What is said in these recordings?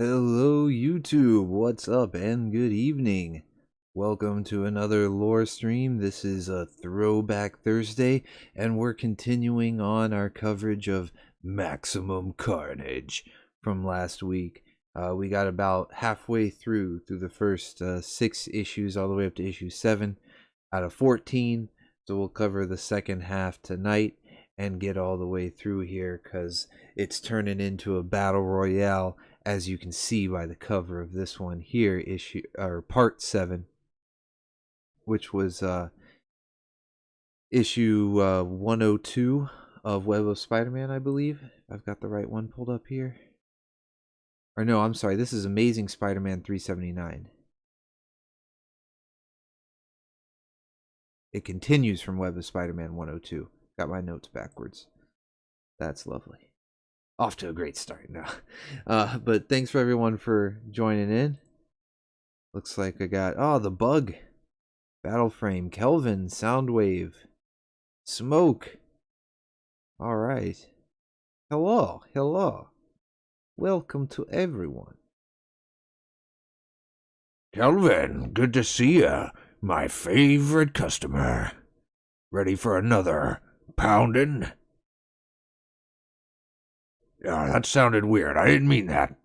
Hello YouTube, what's up and good evening. Welcome to another lore stream. This is a Throwback Thursday and we're continuing on our coverage of Maximum Carnage from last week. We got about halfway through the first 6 issues all the way up to issue 7 out of 14. So we'll cover the second half tonight and get all the way through here because it's turning into a battle royale, as you can see by the cover of this one here, issue or part 7, which was issue 102 of Web of Spider-Man, I believe. I've got the right one pulled up here. Or no, I'm sorry, this is Amazing Spider-Man 379. It continues from Web of Spider-Man 102. Got my notes backwards. That's lovely. Off to a great start now. But thanks for everyone for joining in. Looks like I got, the bug. Battle Frame, Kelvin, Soundwave, Smoke. Alright. Hello. Welcome to everyone. Kelvin, good to see ya. My favorite customer. Ready for another pounding? That sounded weird. I didn't mean that.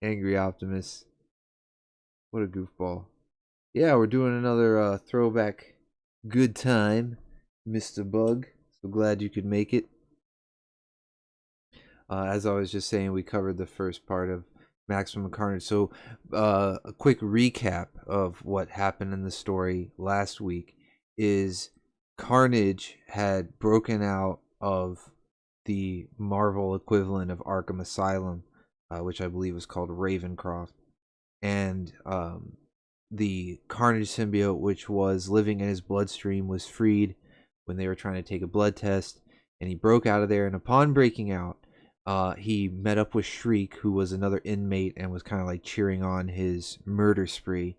Angry Optimus. What a goofball. Yeah, we're doing another throwback good time, Mr. Bug. So glad you could make it. As I was just saying, we covered the first part of Maximum Carnage. So a quick recap of what happened in the story last week is Carnage had broken out of the Marvel equivalent of Arkham Asylum, which I believe was called Ravencroft. And the Carnage symbiote, which was living in his bloodstream, was freed when they were trying to take a blood test. And he broke out of there. And upon breaking out, he met up with Shriek, who was another inmate and was kind of like cheering on his murder spree.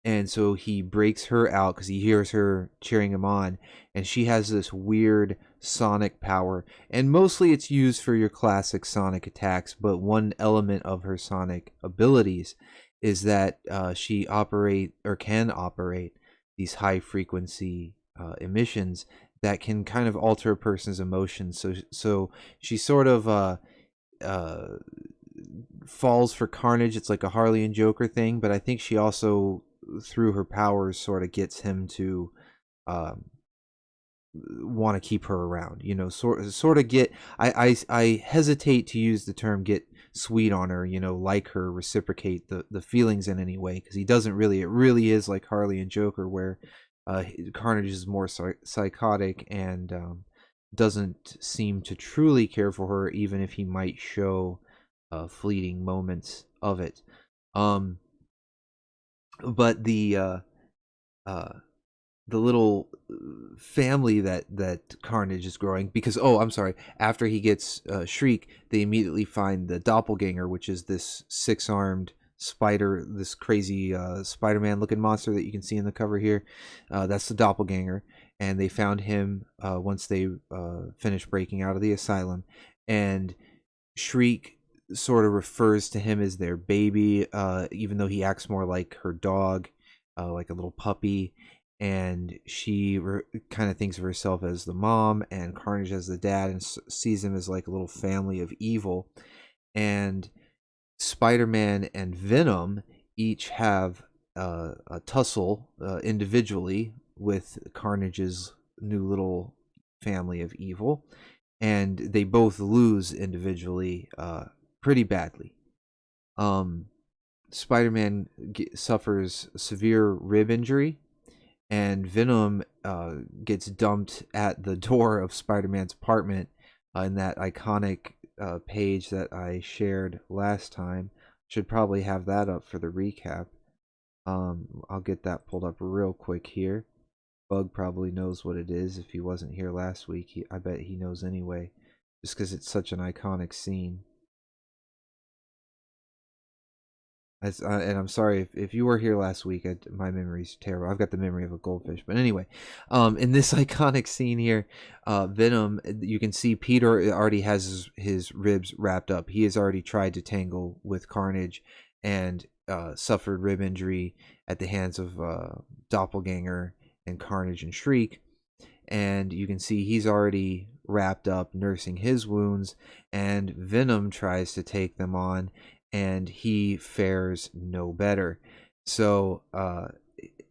And so he breaks her out because he hears her cheering him on, and she has this weird sonic power. And mostly it's used for your classic sonic attacks, but one element of her sonic abilities is that she can operate these high frequency emissions that can kind of alter a person's emotions. So she sort of falls for Carnage. It's like a Harley and Joker thing, but I think she also, through her powers, sort of gets him to want to keep her around. You know, sort of get. I hesitate to use the term "get sweet on her." You know, like her, reciprocate the feelings in any way, because he doesn't really. It really is like Harley and Joker, where Carnage is more psychotic and doesn't seem to truly care for her, even if he might show fleeting moments of it. But the little family that Carnage is growing, because I'm sorry, after he gets Shriek, they immediately find the doppelganger, which is this 6-armed spider, this crazy Spider-Man looking monster that you can see in the cover here. That's the doppelganger, and they found him once they finished breaking out of the asylum. And Shriek sort of refers to him as their baby, even though he acts more like her dog, like a little puppy. And she kind of thinks of herself as the mom and Carnage as the dad, and sees him as like a little family of evil. And Spider-Man and Venom each have a tussle individually with Carnage's new little family of evil, and they both lose individually pretty badly. Spider-Man suffers severe rib injury, and Venom gets dumped at the door of Spider-Man's apartment in that iconic page that I shared last time. Should probably have that up for the recap. I'll get that pulled up real quick here. Bug probably knows what it is. If he wasn't here last week, I bet he knows anyway, just because it's such an iconic scene. And I'm sorry if you were here last week. My memory's terrible. I've got the memory of a goldfish. But anyway, in this iconic scene here, Venom, you can see Peter already has his ribs wrapped up. He has already tried to tangle with Carnage and suffered rib injury at the hands of Doppelganger and Carnage and Shriek. And you can see he's already wrapped up nursing his wounds, and Venom tries to take them on, and he fares no better. So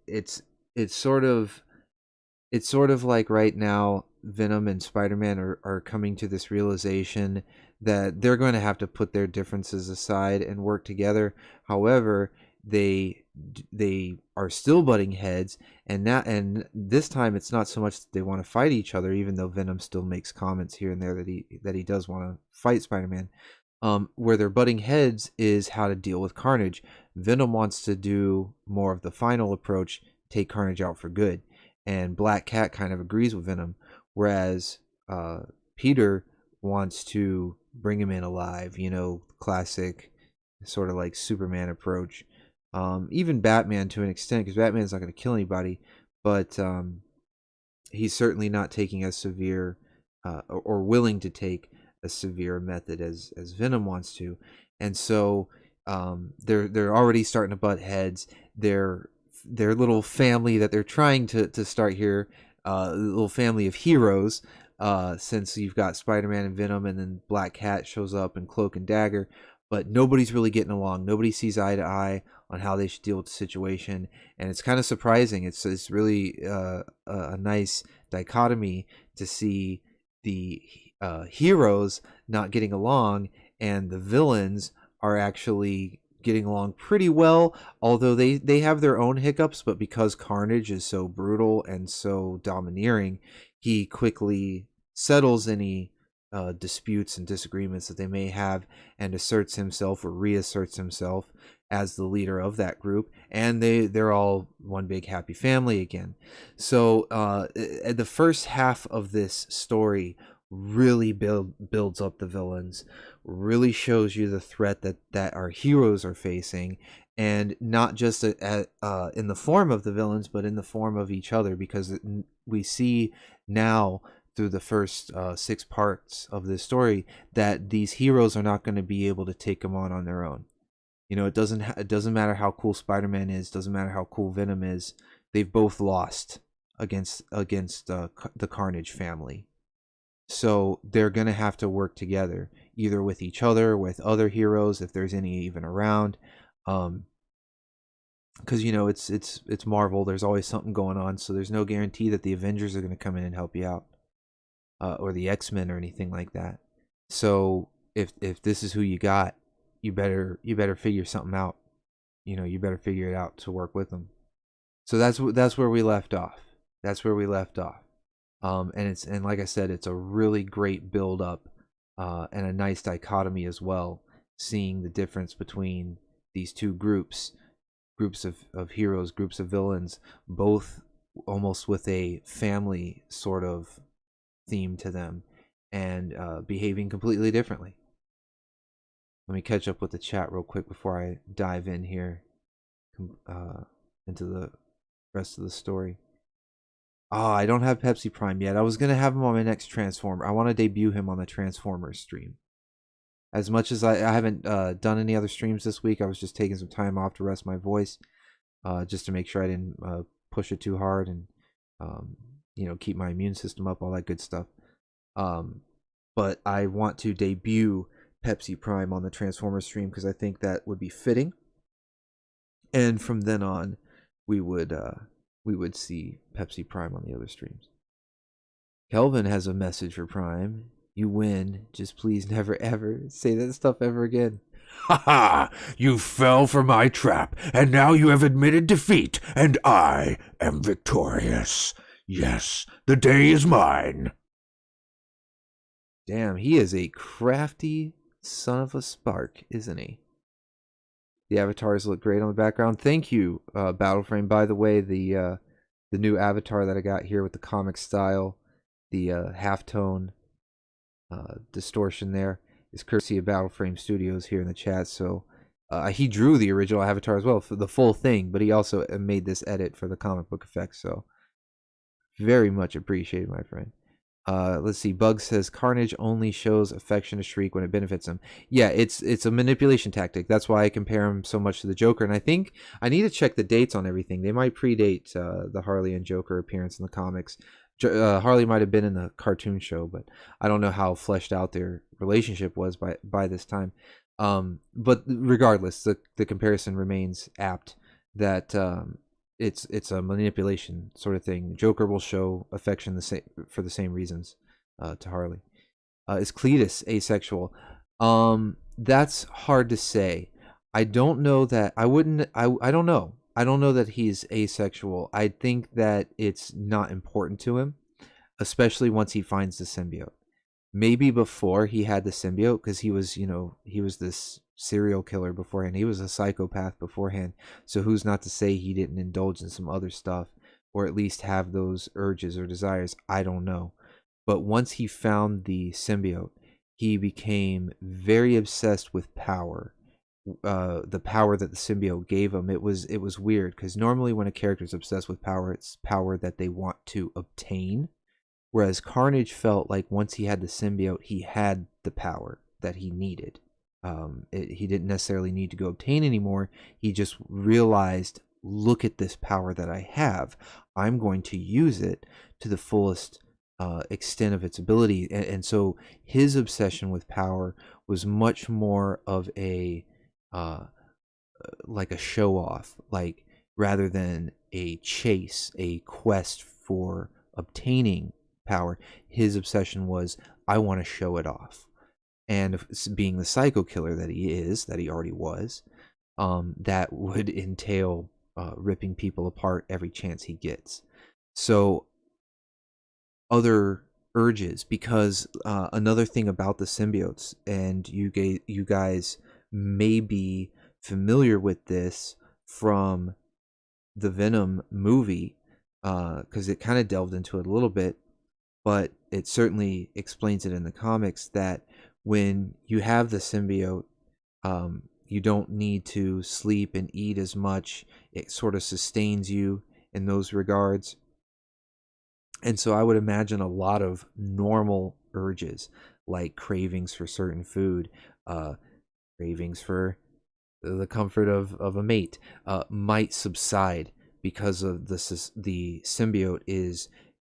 it's it's sort of like right now Venom and Spider-Man are coming to this realization that they're going to have to put their differences aside and work together. However, they are still butting heads, and this time it's not so much that they want to fight each other, even though Venom still makes comments here and there that he does want to fight Spider-Man. Where they're butting heads is how to deal with Carnage. Venom wants to do more of the final approach, take Carnage out for good, and Black Cat kind of agrees with Venom, whereas Peter wants to bring him in alive. Classic sort of like Superman approach. Even Batman to an extent, because Batman's not going to kill anybody, but he's certainly not taking as severe or willing to take a severe method as Venom wants to. And so they're already starting to butt heads. Their little family that they're trying to start here, little family of heroes, since you've got Spider-Man and Venom, and then Black Cat shows up and Cloak and Dagger, but nobody's really getting along. Nobody sees eye to eye on how they should deal with the situation, and it's kind of surprising. It's really a nice dichotomy to see the heroes not getting along, and the villains are actually getting along pretty well, although they have their own hiccups. But because Carnage is so brutal and so domineering, he quickly settles any disputes and disagreements that they may have, and asserts himself or reasserts himself as the leader of that group, and they're all one big happy family again. So the first half of this story really builds up the villains, really shows you the threat that our heroes are facing, and not just in the form of the villains, but in the form of each other, because we see now through the first 6 parts of this story that these heroes are not going to be able to take them on their own. It doesn't matter how cool Spider-Man is, doesn't matter how cool Venom is. They've both lost against the Carnage family. So they're going to have to work together, either with each other, with other heroes, if there's any even around. Because it's Marvel. There's always something going on, so there's no guarantee that the Avengers are going to come in and help you out, or the X-Men or anything like that. So if this is who you got, you better figure something out. You better figure it out to work with them. So that's where we left off. And like I said, it's a really great build up, and a nice dichotomy as well, seeing the difference between these two groups of heroes, groups of villains, both almost with a family sort of theme to them, and behaving completely differently. Let me catch up with the chat real quick before I dive in here into the rest of the story. I don't have Pepsi Prime yet. I was going to have him on my next Transformer. I want to debut him on the Transformers stream. As much as I haven't done any other streams this week, I was just taking some time off to rest my voice, just to make sure I didn't push it too hard, and keep my immune system up, all that good stuff. But I want to debut Pepsi Prime on the Transformers stream because I think that would be fitting. And from then on, we would see Pepsi Prime on the other streams. Kelvin has a message for Prime. You win. Just please never ever say that stuff ever again. Ha ha! You fell for my trap, and now you have admitted defeat, and I am victorious. Yes, the day is mine. Damn, he is a crafty son of a spark, isn't he? The avatars look great on the background. Thank you, Battleframe. By the way, the new avatar that I got here with the comic style, the halftone distortion there, is courtesy of Battleframe Studios here in the chat. So He drew the original Avatar as well for the full thing, but he also made this edit for the comic book effects. So very much appreciated, my friend. Let's see. Bug says Carnage only shows affection to Shriek when it benefits him. Yeah, it's a manipulation tactic. That's why I compare him so much to the Joker. And I think I need to check the dates on everything. They might predate the Harley and Joker appearance in the comics. Harley might have been in the cartoon show, but I don't know how fleshed out their relationship was by this time. But regardless, the comparison remains apt that it's a manipulation sort of thing. Joker will show affection for the same reasons to Harley. Is Cletus asexual? That's hard to say. I don't know that. I wouldn't. I don't know. I don't know that he's asexual. I think that it's not important to him, especially once he finds the symbiote. Maybe before he had the symbiote, because he was this serial killer beforehand. He was a psychopath beforehand. So who's not to say he didn't indulge in some other stuff, or at least have those urges or desires? I don't know. But once he found the symbiote, he became very obsessed with power. The power that the symbiote gave him. It was weird, because normally when a character is obsessed with power, it's power that they want to obtain. Whereas Carnage felt like once he had the symbiote, he had the power that he needed. He didn't necessarily need to go obtain anymore. He just realized, look at this power that I have. I'm going to use it to the fullest extent of its ability. And so his obsession with power was much more of a like a show off, like rather than a chase, a quest for obtaining power. His obsession was, I want to show it off. And being the psycho killer that he is, that he already was, that would entail ripping people apart every chance he gets. So other urges, because another thing about the symbiotes, and you guys may be familiar with this from the Venom movie, because it kind of delved into it a little bit, but it certainly explains it in the comics, that when you have the symbiote, you don't need to sleep and eat as much. It sort of sustains you in those regards. And so I would imagine a lot of normal urges, like cravings for certain food, cravings for the comfort of a mate, might subside, because of the symbiote is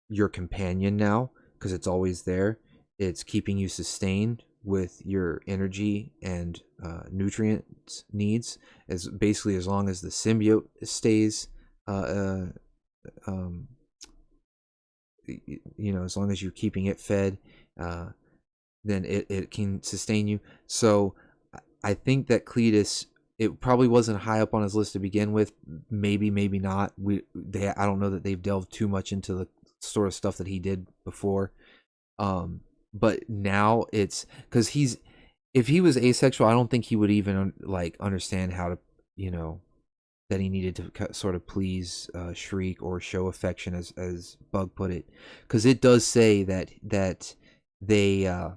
your companion now, because it's always there. It's keeping you sustained with your energy and nutrient needs, as basically as long as the symbiote stays um, as long as you're keeping it fed, then it can sustain you. So I think that Cletus, it probably wasn't high up on his list to begin with. Maybe not. I don't know that they've delved too much into the sort of stuff that he did before. But now it's because if he was asexual, I don't think he would even like understand how to, that he needed to sort of please Shriek or show affection, as Bug put it, because it does say that they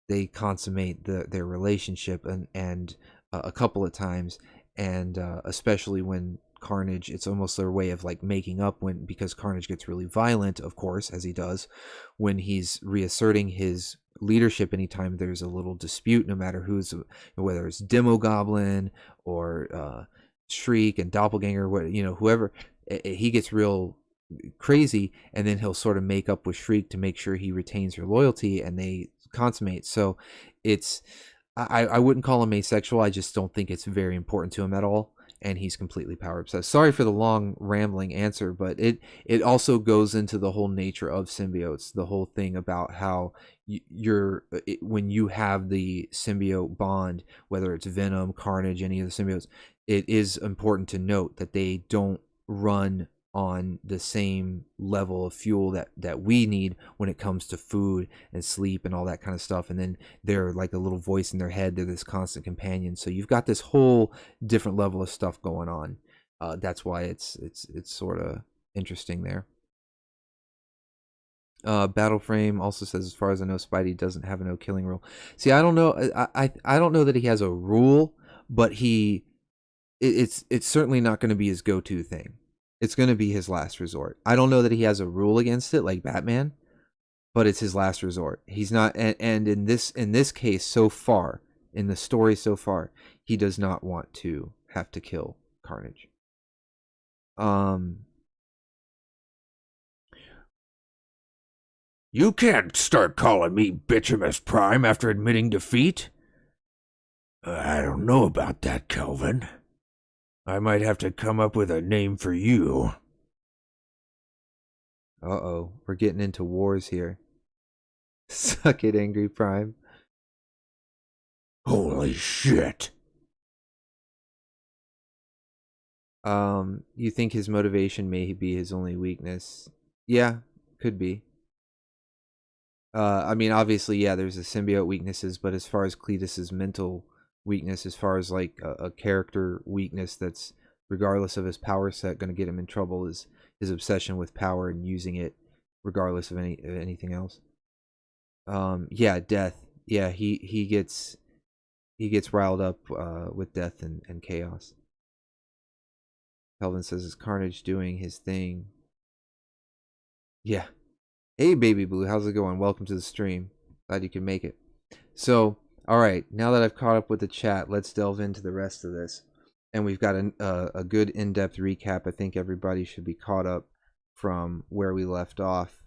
they consummate their relationship and a couple of times, and especially when Carnage, it's almost their way of like making up, because Carnage gets really violent, of course, as he does when he's reasserting his leadership. Anytime there's a little dispute, no matter whether it's Demogoblin or Shriek and Doppelganger, whoever, he gets real crazy, and then he'll sort of make up with Shriek to make sure he retains her loyalty, and they consummate. So I wouldn't call him asexual. I just don't think it's very important to him at all, and he's completely power obsessed. Sorry for the long rambling answer, but it also goes into the whole nature of symbiotes, the whole thing about how when you have the symbiote bond, whether it's Venom, Carnage, any of the symbiotes, it is important to note that they don't run on the same level of fuel that we need when it comes to food and sleep and all that kind of stuff. And then they're like a little voice in their head. They're this constant companion. So you've got this whole different level of stuff going on. That's why it's sort of interesting there. Battle Frame also says, as far as I know, Spidey doesn't have a no killing rule. See, I don't know. I don't know that he has a rule, but it's certainly not going to be his go-to thing. It's going to be his last resort. I don't know that he has a rule against it like Batman, but it's his last resort. He's not, and in this case so far, in the story so far, he does not want to have to kill Carnage. You can't start calling me Bitchamus Prime after admitting defeat. I don't know about that, Kelvin. I might have to come up with a name for you. Uh-oh, we're getting into wars here. Suck it, Angry Prime. Holy shit. You think his motivation may be his only weakness? Yeah, could be. I mean, obviously, yeah, there's the symbiote weaknesses, but as far as Cletus's mental weakness, as far as like a character weakness that's, regardless of his power set, going to get him in trouble, is his obsession with power and using it regardless of anything else. Yeah, death. Yeah, he gets riled up with death and chaos. Kelvin says, is Carnage doing his thing? Yeah. Hey, Baby Blue, how's it going? Welcome to the stream. Glad you can make it. So, all right, now that I've caught up with the chat, let's delve into the rest of this. And we've got a good in-depth recap. I think everybody should be caught up from where we left off.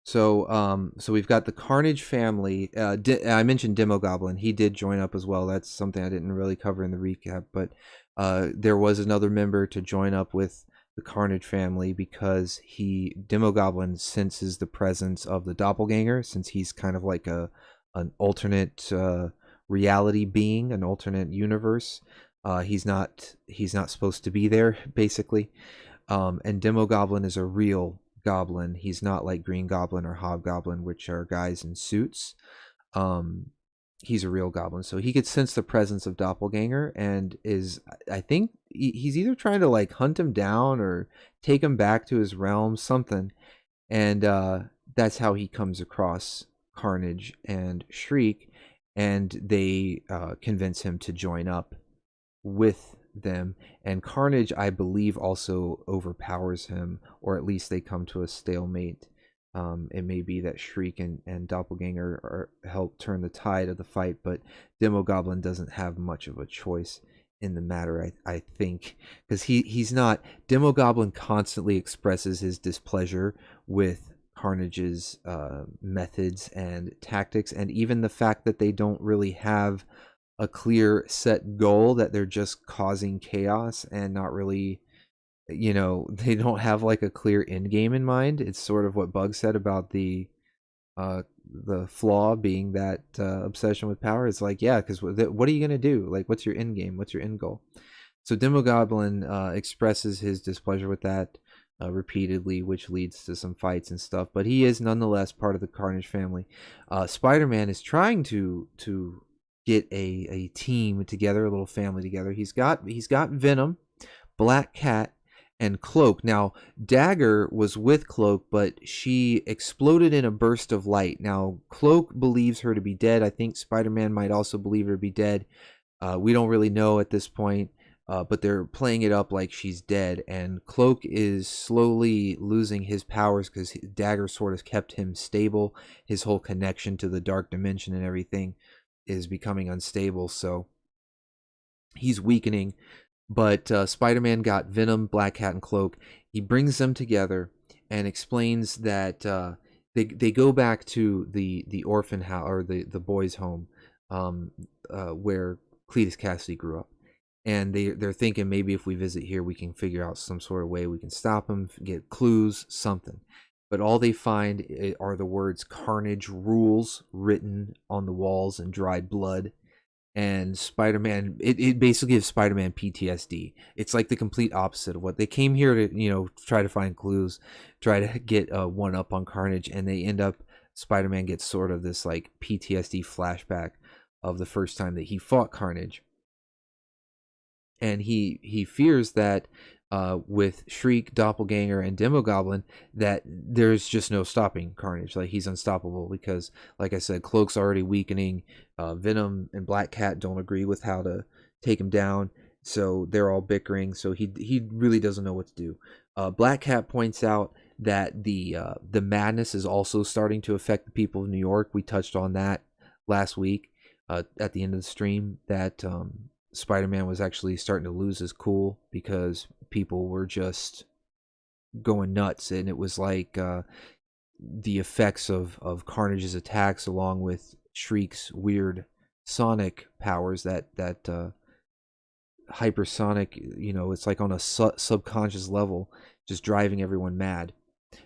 So, so we've got the Carnage family. I mentioned Demogoblin. He did join up as well. That's something I didn't really cover in the recap, but there was another member to join up with the Carnage family because Demogoblin senses the presence of the doppelganger, since he's kind of like an alternate reality being, an alternate universe. He's not supposed to be there, basically. And Demogoblin is a real goblin. He's not like Green Goblin or Hobgoblin, which are guys in suits. He's a real goblin, so he could sense the presence of Doppelganger, and I think he's either trying to like hunt him down or take him back to his realm, something. And that's how he comes across Carnage and Shriek, and they convince him to join up with them. And Carnage, I believe, also overpowers him, or at least they come to a stalemate. It may be that Shriek and Doppelganger help turn the tide of the fight, but Demogoblin doesn't have much of a choice in the matter, I think, because he's not. Demogoblin constantly expresses his displeasure with Carnage's methods and tactics, and even the fact that they don't really have a clear set goal, that they're just causing chaos and not really, they don't have like a clear end game in mind. It's sort of what Bug said about the flaw being that obsession with power. It's like, yeah, because what are you gonna do? Like, what's your end game? What's your end goal? So Demogoblin expresses his displeasure with that repeatedly, which leads to some fights and stuff. But he is nonetheless part of the Carnage family. Spider-Man is trying to get a team together, a little family together. He's got Venom, Black Cat, and Cloak. Now, Dagger was with Cloak, but she exploded in a burst of light. Now, Cloak believes her to be dead. I think Spider-Man might also believe her to be dead. We don't really know at this point, but they're playing it up like she's dead. And Cloak is slowly losing his powers because Dagger sort of kept him stable. His whole connection to the dark dimension and everything is becoming unstable, so he's weakening. But Spider-Man got Venom, Black Cat, and Cloak. He brings them together and explains that they go back to the orphan house, or the boys' home, where Cletus Cassidy grew up. And they're thinking, maybe if we visit here, we can figure out some sort of way we can stop him, get clues, something. But all they find are the words "Carnage rules" written on the walls in dried blood. And Spider-Man, it basically gives Spider-Man PTSD. It's like the complete opposite of what they came here to, try to find clues, try to get one up on Carnage, and they end up, Spider-Man gets sort of this like PTSD flashback of the first time that he fought Carnage. And he fears that with Shriek, Doppelganger, and Demogoblin, that there's just no stopping Carnage. Like, he's unstoppable because, like I said, Cloak's already weakening. Venom and Black Cat don't agree with how to take him down, so they're all bickering. So he really doesn't know what to do. Black Cat points out that the madness is also starting to affect the people of New York. We touched on that last week at the end of the stream, that Spider-Man was actually starting to lose his cool because people were just going nuts, and it was like the effects of Carnage's attacks, along with Shriek's weird sonic powers, that hypersonic, it's like on a subconscious level, just driving everyone mad.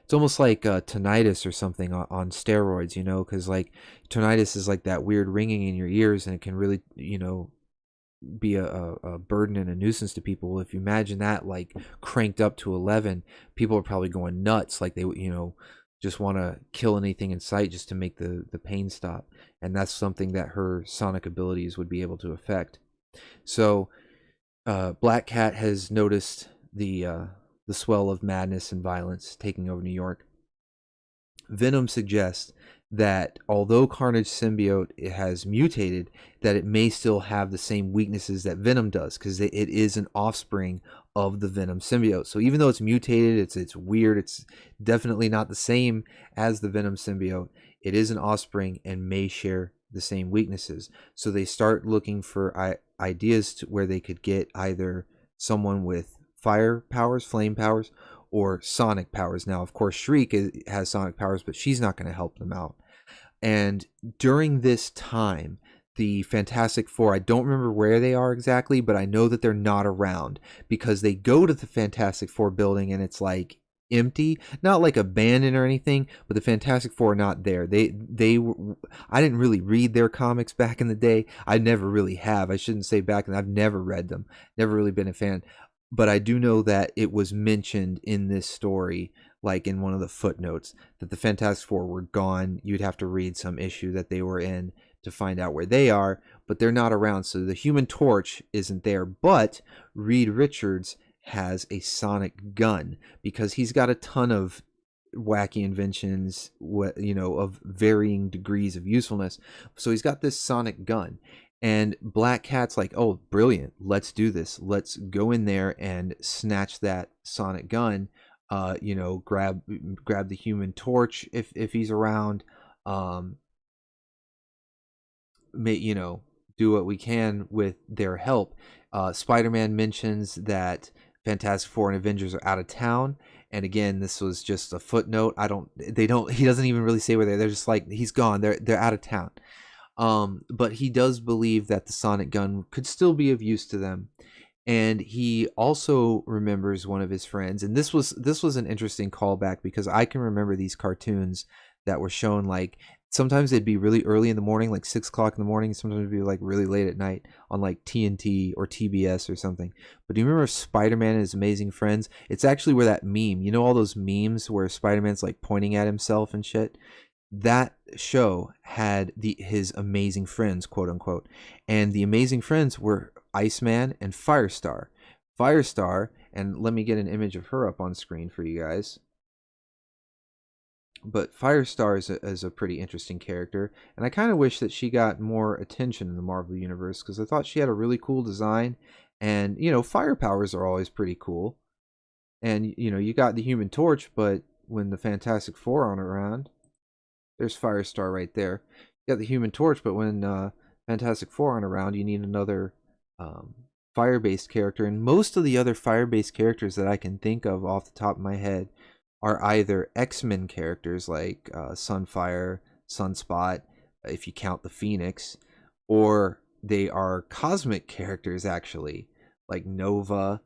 It's almost like tinnitus or something on steroids, because like tinnitus is like that weird ringing in your ears, and it can really, be a burden and a nuisance to people. If you imagine that like cranked up to 11, people are probably going nuts, like they just want to kill anything in sight just to make the pain stop. And that's something that her sonic abilities would be able to affect. So Black Cat has noticed the swell of madness and violence taking over New York. Venom suggests that although Carnage symbiote has mutated, that it may still have the same weaknesses that Venom does, because it is an offspring of the Venom symbiote. So even though it's mutated, it's weird, it's definitely not the same as the Venom symbiote. It is an offspring and may share the same weaknesses. So they start looking for ideas where they could get either someone with fire powers, flame powers, or sonic powers. Now, of course, Shriek has sonic powers, but she's not going to help them out. And during this time, the Fantastic Four, I don't remember where they are exactly, but I know that they're not around, because they go to the Fantastic Four building and it's like empty, not like abandoned or anything, but the Fantastic Four are not there. I didn't really read their comics back in the day. I never really have. I shouldn't say back, and I've never read them. Never really been a fan. But I do know that it was mentioned in this story, like in one of the footnotes, that the Fantastic Four were gone. You'd have to read some issue that they were in to find out where they are, but they're not around. So the Human Torch isn't there, but Reed Richards has a sonic gun, because he's got a ton of wacky inventions, of varying degrees of usefulness. So he's got this sonic gun. And Black Cat's like, oh, brilliant, let's do this. Let's go in there and snatch that sonic gun, grab the Human Torch if he's around, do what we can with their help. Spider-Man mentions that Fantastic Four and Avengers are out of town. And again, this was just a footnote. He doesn't even really say where they're just like, he's gone. They're out of town. But he does believe that the sonic gun could still be of use to them. And he also remembers one of his friends, and this was an interesting callback, because I can remember these cartoons that were shown, like sometimes they'd be really early in the morning, like 6 o'clock in the morning. Sometimes it'd be like really late at night on like TNT or TBS or something. But do you remember Spider-Man and His Amazing Friends? It's actually where that meme, all those memes where Spider-Man's like pointing at himself and shit. That show had his amazing friends, quote unquote, and the amazing friends were Iceman and Firestar. Firestar, and let me get an image of her up on screen for you guys. But Firestar is a pretty interesting character, and I kind of wish that she got more attention in the Marvel Universe, because I thought she had a really cool design, and fire powers are always pretty cool. And you got the Human Torch, but when the Fantastic Four aren't around, there's Firestar right there. You got the Human Torch, but when Fantastic Four aren't around, you need another fire-based character. And most of the other fire-based characters that I can think of off the top of my head are either X-Men characters like Sunfire, Sunspot, if you count the Phoenix, or they are cosmic characters, actually, like Nova,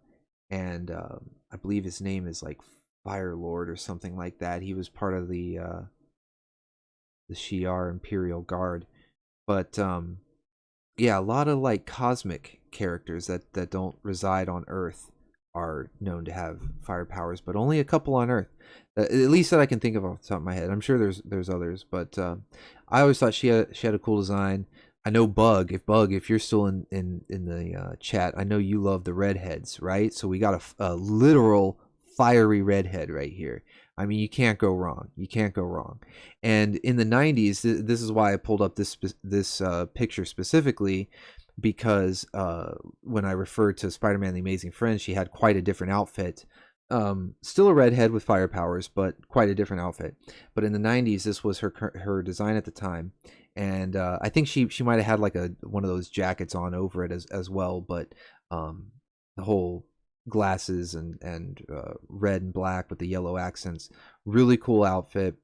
and I believe his name is like Fire Lord or something like that. He was part of the Shi'ar Imperial Guard. But yeah, a lot of like cosmic characters that don't reside on Earth are known to have fire powers, but only a couple on Earth, at least that I can think of off the top of my head. I'm sure there's others, but I always thought she had a cool design. I know if you're still in the chat, I know you love the redheads, right? So we got a literal fiery redhead right here. I mean, you can't go wrong. You can't go wrong. And in the 90s, this is why I pulled up this picture specifically, because when I referred to Spider-Man: The Amazing Friend, she had quite a different outfit. Still a redhead with fire powers, but quite a different outfit. But in the 90s, this was her design at the time, and I think she might have had like one of those jackets on over it as well. But the whole glasses and red and black with the yellow accents, really cool outfit,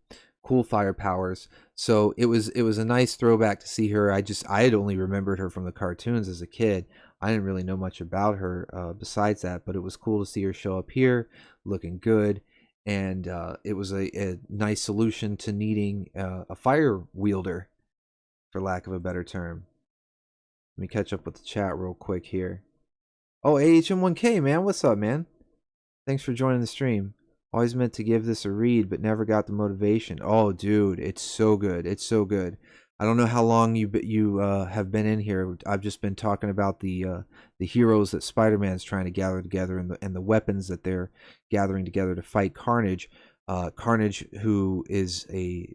cool fire powers. So it was a nice throwback to see her. I had only remembered her from the cartoons as a kid. I didn't really know much about her besides that, but it was cool to see her show up here looking good. And it was a nice solution to needing a fire wielder, for lack of a better term. Let me catch up with the chat real quick here. Oh, AHM1K, man. What's up, man? Thanks for joining the stream. Always meant to give this a read, but never got the motivation. Oh, dude, it's so good. It's so good. I don't know how long you have been in here. I've just been talking about the heroes that Spider-Man's trying to gather together, and the weapons that they're gathering together to fight Carnage. Carnage, who is a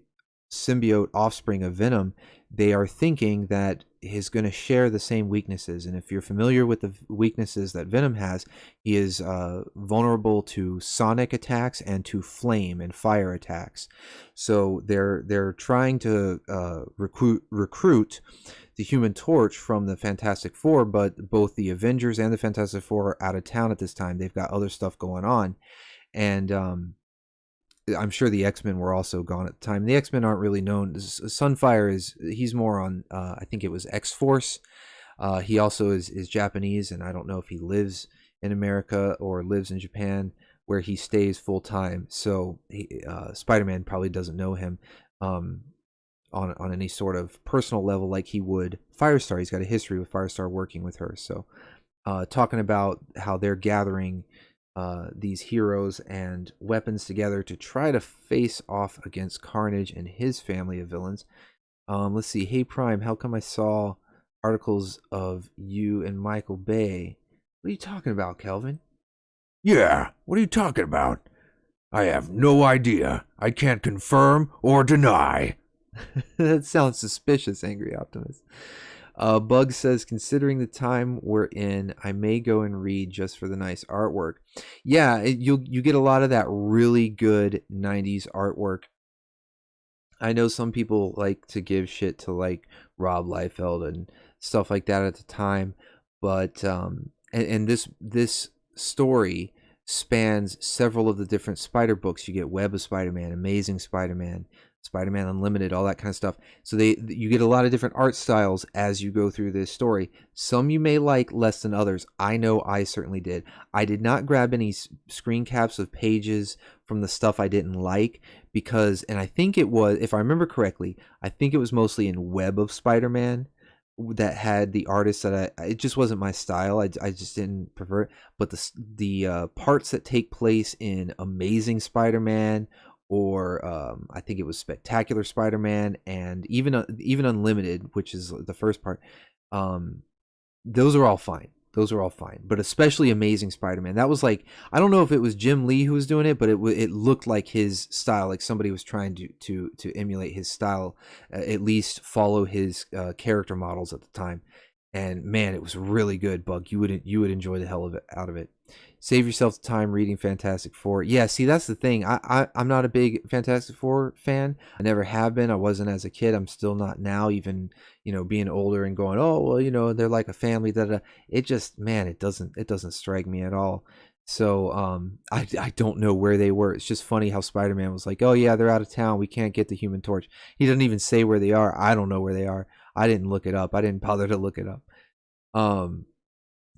symbiote offspring of Venom. They are thinking that he's going to share the same weaknesses. And if you're familiar with the weaknesses that Venom has, he is vulnerable to sonic attacks and to flame and fire attacks. So they're trying to recruit the Human Torch from the Fantastic Four, but both the Avengers and the Fantastic Four are out of town at this time. They've got other stuff going on, and I'm sure the X-Men were also gone at the time. The X-Men aren't really known. Sunfire he's more on I think it was X-Force. He also is Japanese, and I don't know if he lives in America or lives in Japan, where he stays full time. So Spider-Man probably doesn't know him on any sort of personal level like he would Firestar. He's got a history with Firestar working with her. So talking about how they're gathering these heroes and weapons together to try to face off against Carnage and his family of villains. Let's see. Hey Prime, how come I saw articles of you and Michael Bay? What are you talking about, Kelvin? Yeah, what are you talking about? I have no idea. I can't confirm or deny. That sounds suspicious, Angry Optimist. Bug says, considering the time we're in, I may go and read just for the nice artwork. Yeah, you get a lot of that really good 90s artwork. I know some people like to give shit to like Rob Liefeld and stuff like that at the time, but and this story spans several of the different Spider books. You get Web of Spider-Man, Amazing Spider-Man, Spider-Man Unlimited, all that kind of stuff. So you get a lot of different art styles as you go through this story. Some you may like less than others. I know I certainly did. I did not grab any screen caps of pages from the stuff I didn't like because, and I think it was, if I remember correctly, I think it was mostly in Web of Spider-Man that had the artists that it just wasn't my style. I just didn't prefer it. But the parts that take place in Amazing Spider-Man, or I think it was Spectacular Spider-Man, and even Unlimited, which is the first part, those are all fine. Those are all fine, but especially Amazing Spider-Man. That was like, I don't know if it was Jim Lee who was doing it, but it looked like his style, like somebody was trying to emulate his style, at least follow his character models at the time. And man, it was really good, Bug. You would enjoy the hell of it out of it. Save yourself the time reading Fantastic Four. Yeah, see, that's the thing. I'm not a big Fantastic Four fan. I never have been. I wasn't as a kid. I'm still not now, even, being older and going, oh, well, they're like a family. It just, man, it doesn't strike me at all. So I don't know where they were. It's just funny how Spider-Man was like, oh, yeah, they're out of town. We can't get the Human Torch. He doesn't even say where they are. I don't know where they are. I didn't look it up. I didn't bother to look it up.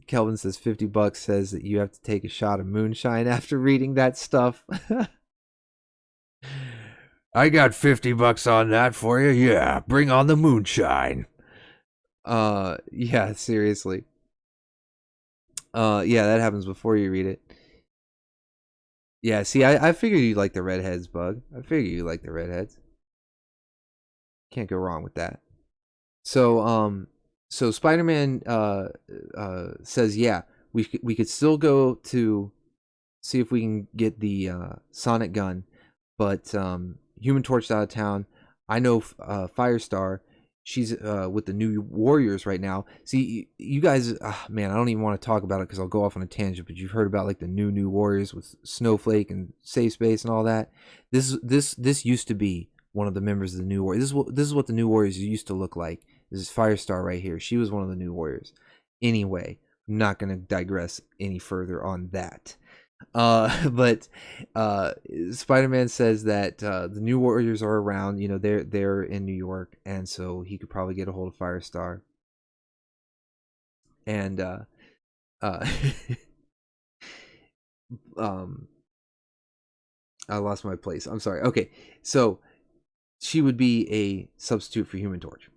Kelvin says $50 says that you have to take a shot of moonshine after reading that stuff. I got $50 on that for you. Yeah, bring on the moonshine. Yeah, seriously. Yeah, that happens before you read it. Yeah, see, I figured you like the redheads, Bug. I figured you like the redheads. Can't go wrong with that. So Spider-Man says, yeah, we could still go to see if we can get the sonic gun, but Human Torch out of town. I know Firestar. She's with the New Warriors right now. See, you guys, man, I don't even want to talk about it because I'll go off on a tangent. But you've heard about like the New Warriors with Snowflake and Safe Space and all that. This used to be one of the members of the New Warriors. This is what the New Warriors used to look like. This is Firestar right here. She was one of the New Warriors. Anyway, I'm not going to digress any further on that. But Spider-Man says that the New Warriors are around. You know, they're in New York, and so he could probably get a hold of Firestar. And uh, um, I lost my place. I'm sorry. Okay, so she would be a substitute for Human Torch.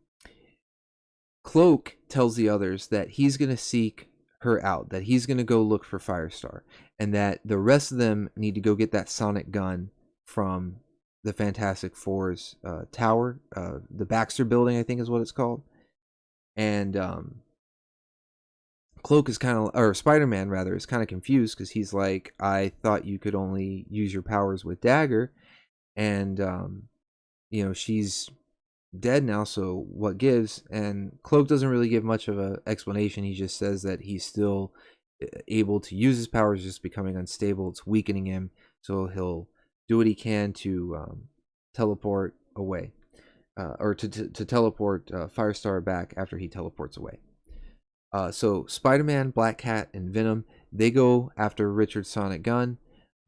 Cloak tells the others that he's going to seek her out, that he's going to go look for Firestar, and that the rest of them need to go get that sonic gun from the Fantastic Four's tower, the Baxter building, I think is what it's called. And Cloak is kind of, or Spider-Man rather, is kind of confused because he's like, I thought you could only use your powers with Dagger, and she's dead now, so what gives? And Cloak doesn't really give much of an explanation. He just says that he's still able to use his powers, just becoming unstable. It's weakening him, so he'll do what he can to teleport away, or to teleport Firestar back after he teleports away. So Spider-Man, Black Cat, and Venom, they go after Richard's sonic gun.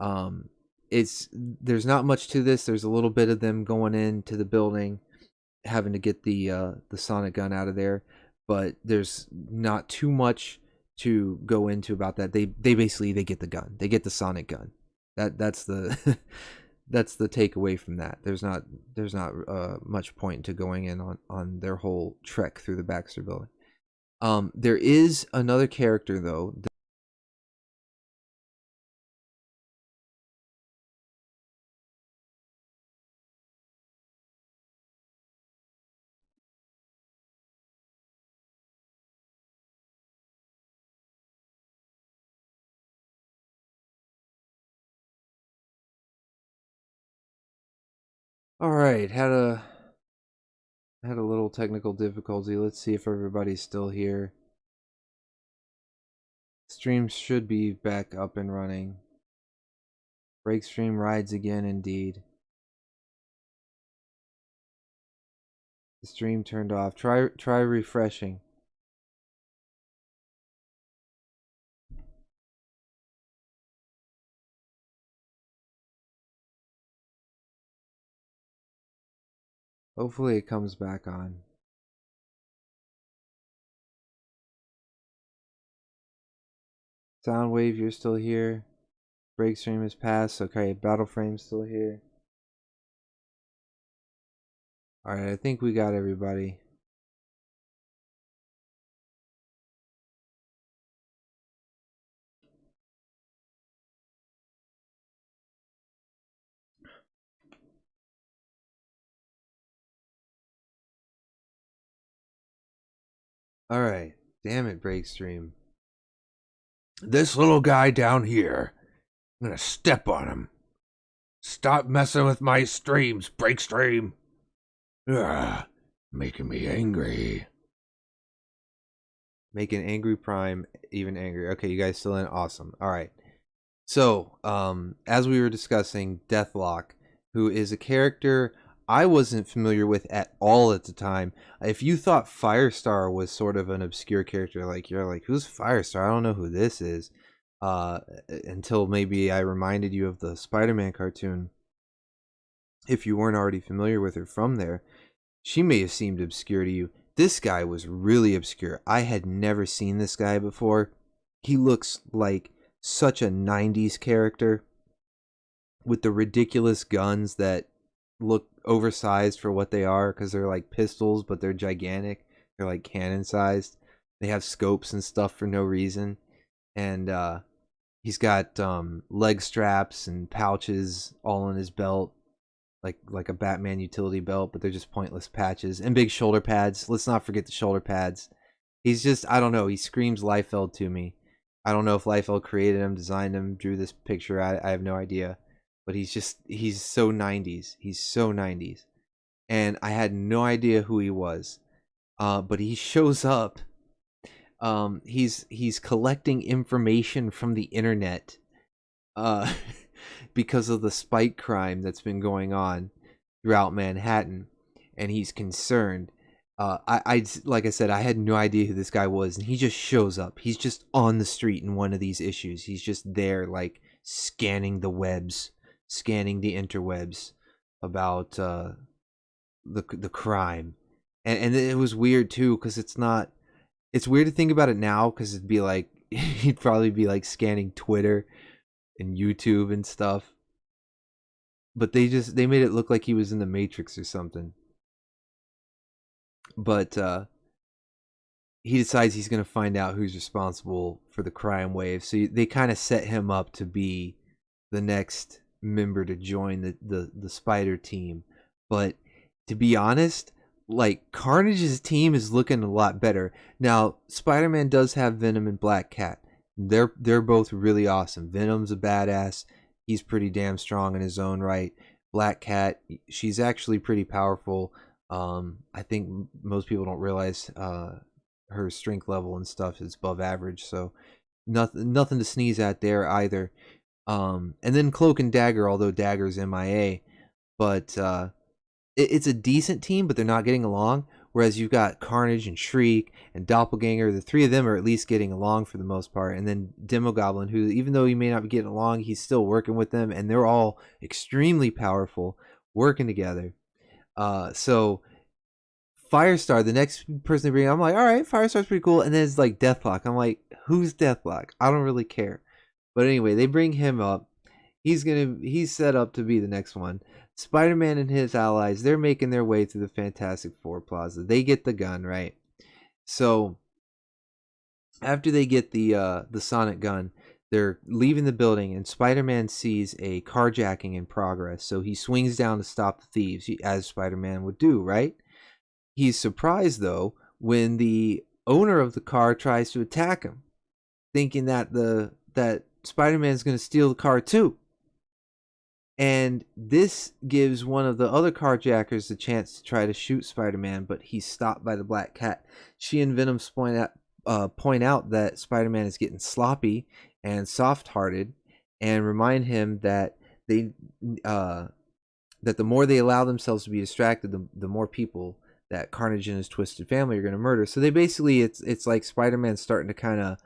There's not much to this. There's a little bit of them going into the building, having to get the sonic gun out of there, but there's not too much to go into about that. They basically they get the gun. They get the sonic gun. That's the that's the takeaway from that. There's not much point to going in on their whole trek through the Baxter building. There is another character though. All right, had a little technical difficulty. Let's see if everybody's still here. Stream should be back up and running. Break stream rides again, indeed. The stream turned off. Try refreshing. Hopefully it comes back on. Soundwave, you're still here. Break stream is passed. Okay, Battle Frame's still here. Alright, I think we got everybody. Alright. Damn it, Break stream. This little guy down here, I'm gonna step on him. Stop messing with my streams, Break stream. Ugh, making me angry. Making Angry Prime even angry. Okay, you guys still in? Awesome. Alright. So, as we were discussing, Deathlock, who is a character I wasn't familiar with at all at the time. If you thought Firestar was sort of an obscure character, like you're like, who's Firestar? I don't know who this is. Until maybe I reminded you of the Spider-Man cartoon. If you weren't already familiar with her from there, she may have seemed obscure to you. This guy was really obscure. I had never seen this guy before. He looks like such a 90s character with the ridiculous guns that look oversized for what they are, because they're like pistols, but they're gigantic. They're like cannon sized. They have scopes and stuff for no reason. And he's got leg straps and pouches all in his belt. like a Batman utility belt, but they're just pointless patches, and big shoulder pads. Let's not forget the shoulder pads. He's just, I don't know, he screams Liefeld to me. I don't know if Liefeld created him, designed him, drew this picture. I have no idea, but he's so 90s. He's so 90s, and I had no idea who he was. But he shows up. He's collecting information from the internet, uh, because of the spike crime that's been going on throughout Manhattan, and he's concerned. I like I said, I had no idea who this guy was, and he just shows up. He's just on the street in one of these issues. He's just there, like scanning the webs, scanning the interwebs about the crime, and it was weird too because it's not. It's weird to think about it now because it'd be like he'd probably be like scanning Twitter and YouTube and stuff, but they made it look like he was in the Matrix or something. But he decides he's going to find out who's responsible for the crime wave. So they kind of set him up to be the next member to join the Spider team. But to be honest, like Carnage's team is looking a lot better. Now, Spider-Man does have Venom and Black Cat. They're both really awesome. Venom's a badass. He's pretty damn strong in his own right. Black Cat, she's actually pretty powerful. I think most people don't realize her strength level and stuff is above average, so nothing to sneeze at there either. And then Cloak and Dagger, although Dagger's MIA, but it's a decent team, but they're not getting along. Whereas you've got Carnage and Shriek and Doppelganger, the three of them are at least getting along for the most part. And then Demogoblin, who even though he may not be getting along, he's still working with them, and they're all extremely powerful, working together. So Firestar, the next person they bring, I'm like, all right, Firestar's pretty cool. And then it's like Deathlock. I'm like, who's Deathlock? I don't really care. But anyway, they bring him up. He's set up to be the next one. Spider-Man and his allies, they're making their way through the Fantastic Four Plaza. They get the gun, right? So after they get the sonic gun, they're leaving the building, and Spider-Man sees a carjacking in progress. So he swings down to stop the thieves, as Spider-Man would do, right? He's surprised, though, when the owner of the car tries to attack him, thinking that that Spider-Man's going to steal the car too. And this gives one of the other carjackers the chance to try to shoot Spider-Man, but he's stopped by the Black Cat. She and Venom point out that Spider-Man is getting sloppy and soft-hearted, and remind him that that the more they allow themselves to be distracted, the more people that Carnage and his twisted family are going to murder. So they basically, it's like Spider-Man's starting to kind of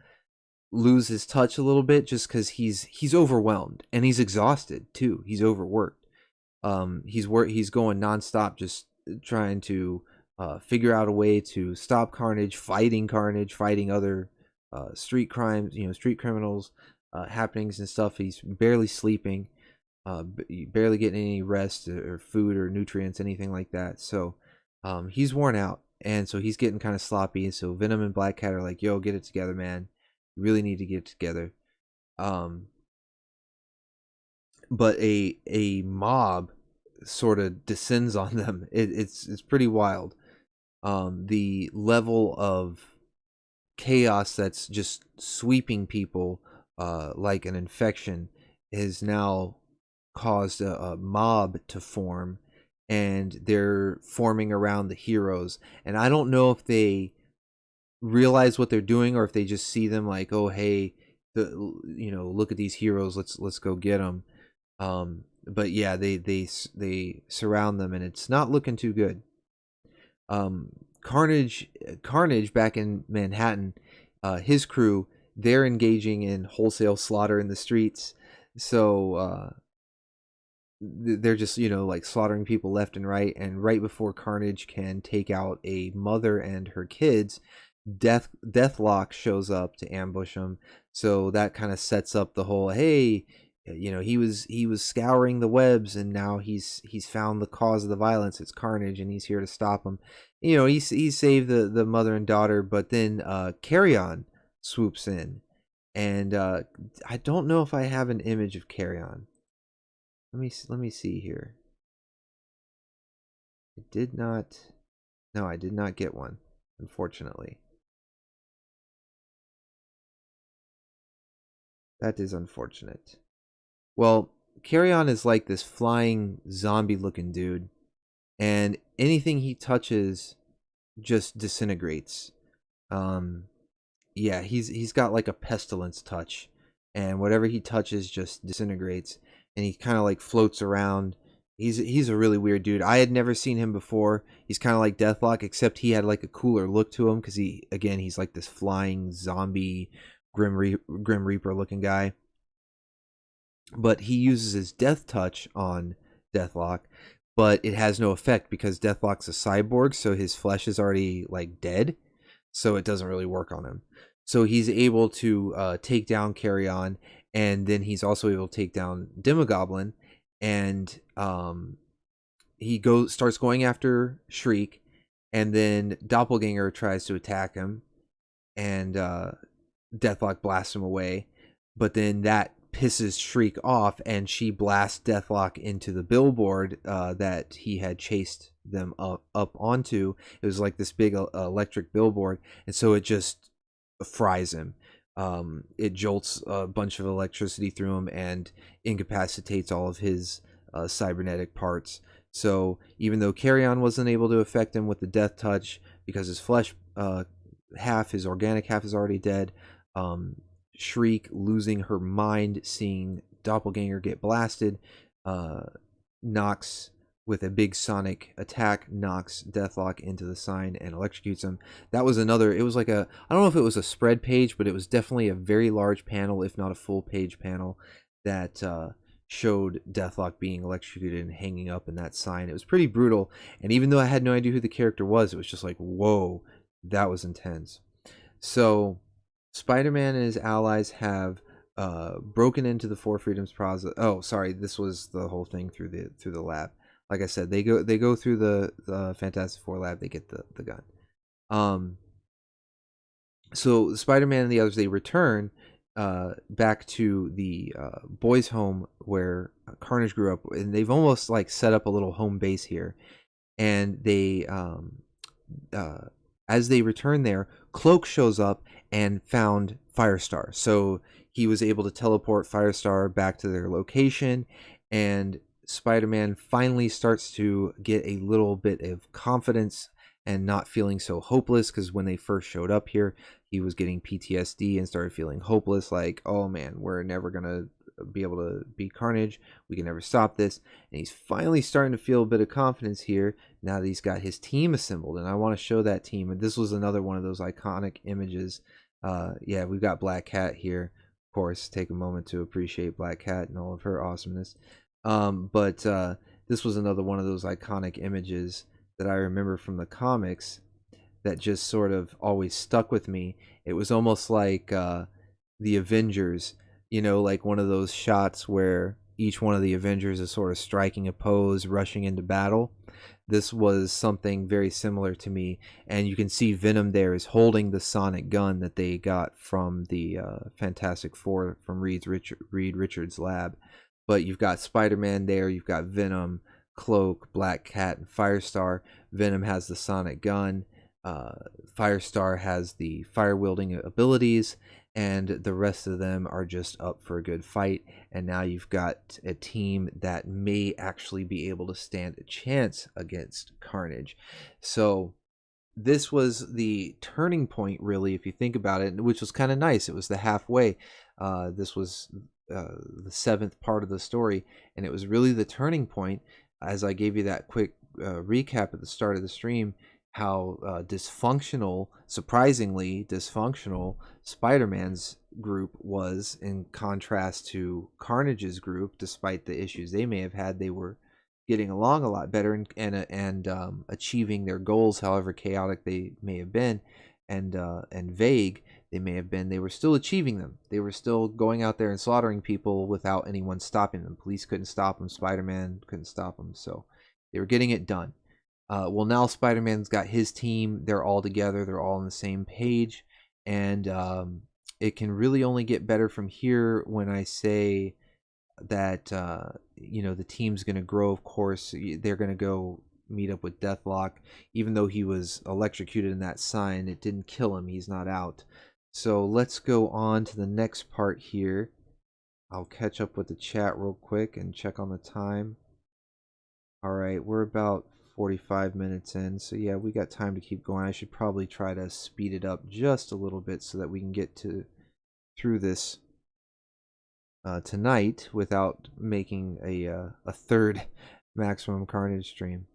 lose his touch a little bit, just because he's overwhelmed and he's exhausted too. He's overworked. He's going nonstop, just trying to figure out a way to stop Carnage, fighting other street crimes, street criminals, happenings and stuff. He's barely sleeping, barely getting any rest or food or nutrients, anything like that. So he's worn out, and so he's getting kind of sloppy. So Venom and Black Cat are like, yo, get it together, man. You really need to get it together. But a mob sort of descends on them. It's pretty wild. The level of chaos that's just sweeping people like an infection has now caused a mob to form, and they're forming around the heroes. And I don't know if they realize what they're doing, or if they just see them like, oh hey, look at these heroes, let's go get them. But yeah, they surround them, and it's not looking too good. Carnage back in Manhattan, his crew, they're engaging in wholesale slaughter in the streets. So they're just like slaughtering people left and right. And right before Carnage can take out a mother and her kids, Deathlock shows up to ambush him. So that kind of sets up the whole, hey, he was scouring the webs, and now he's found the cause of the violence. It's Carnage, and he's here to stop him. He saved the mother and daughter, but then Carrion swoops in, and I don't know if I have an image of Carrion. Let me see here. I did not. No, I did not get one, unfortunately. That is unfortunate. Well, Carrion is like this flying zombie looking dude, and anything he touches just disintegrates. Um, yeah, he's got like a pestilence touch, and whatever he touches just disintegrates, and he kind of like floats around. He's a really weird dude. I had never seen him before. He's kind of like Deathlock, except he had like a cooler look to him because he's like this flying zombie Grim Reaper looking guy. But he uses his death touch on Deathlock, but it has no effect because Deathlock's a cyborg, so his flesh is already like dead, so it doesn't really work on him. So he's able to take down Carrion, and then he's also able to take down Demogoblin, and starts going after Shriek, and then Doppelganger tries to attack him, and Deathlock blasts him away, but then that pisses Shriek off, and she blasts Deathlock into the billboard that he had chased them up onto. It was like this big electric billboard, and so it just fries him. It jolts a bunch of electricity through him and incapacitates all of his cybernetic parts. So even though Carrion wasn't able to affect him with the death touch because his flesh half, his organic half, is already dead, Shriek, losing her mind seeing Doppelganger get blasted, knocks with a big sonic attack, knocks Deathlock into the sign and electrocutes him. That was another, it was like a, I don't know if it was a spread page, but it was definitely a very large panel, if not a full page panel, that showed Deathlock being electrocuted and hanging up in that sign. It was pretty brutal, and even though I had no idea who the character was, it was just like, whoa, that was intense. So Spider-Man and his allies have broken into the Four Freedoms Plaza. Oh, sorry, this was the whole thing through the lab. Like I said, they go through the Fantastic Four lab. They get the gun. So Spider-Man and the others, they return back to the boys' home where Carnage grew up, and they've almost like set up a little home base here. And they as they return there, Cloak shows up and found Firestar. So he was able to teleport Firestar back to their location, and Spider-Man finally starts to get a little bit of confidence and not feeling so hopeless, because when they first showed up here, he was getting PTSD and started feeling hopeless, like, oh man, we're never going to be able to beat Carnage. We can never stop this. And he's finally starting to feel a bit of confidence here now that he's got his team assembled. And I want to show that team. And this was another one of those iconic images. Yeah, we've got Black Cat here. Of course, take a moment to appreciate Black Cat and all of her awesomeness. But this was another one of those iconic images that I remember from the comics that just sort of always stuck with me. It was almost like the Avengers, you know, like one of those shots where each one of the Avengers is sort of striking a pose, rushing into battle. This was something very similar to me, and you can see Venom there is holding the sonic gun that they got from the Fantastic Four from Reed Richards' lab. But you've got Spider-Man there, you've got Venom, Cloak, Black Cat, and Firestar. Venom has the sonic gun. Firestar has the fire-wielding abilities, and the rest of them are just up for a good fight. And now you've got a team that may actually be able to stand a chance against Carnage. So this was the turning point, really, if you think about it, which was kind of nice. It was the halfway. This was the seventh part of the story, and it was really the turning point, as I gave you that quick recap at the start of the stream, how dysfunctional, surprisingly dysfunctional, Spider-Man's group was in contrast to Carnage's group. Despite the issues they may have had, they were getting along a lot better and achieving their goals, however chaotic they may have been and vague they may have been. They were still achieving them. They were still going out there and slaughtering people without anyone stopping them. Police couldn't stop them. Spider-Man couldn't stop them. So they were getting it done. Well, now Spider-Man's got his team. They're all together. They're all on the same page. And it can really only get better from here when I say that, you know, the team's going to grow, of course. They're going to go meet up with Deathlock. Even though he was electrocuted in that sign, it didn't kill him. He's not out. So let's go on to the next part here. I'll catch up with the chat real quick and check on the time. All right, we're about 45 minutes in, so yeah, we got time to keep going. I should probably try to speed it up just a little bit so that we can get through this tonight without making a third Maximum Carnage stream.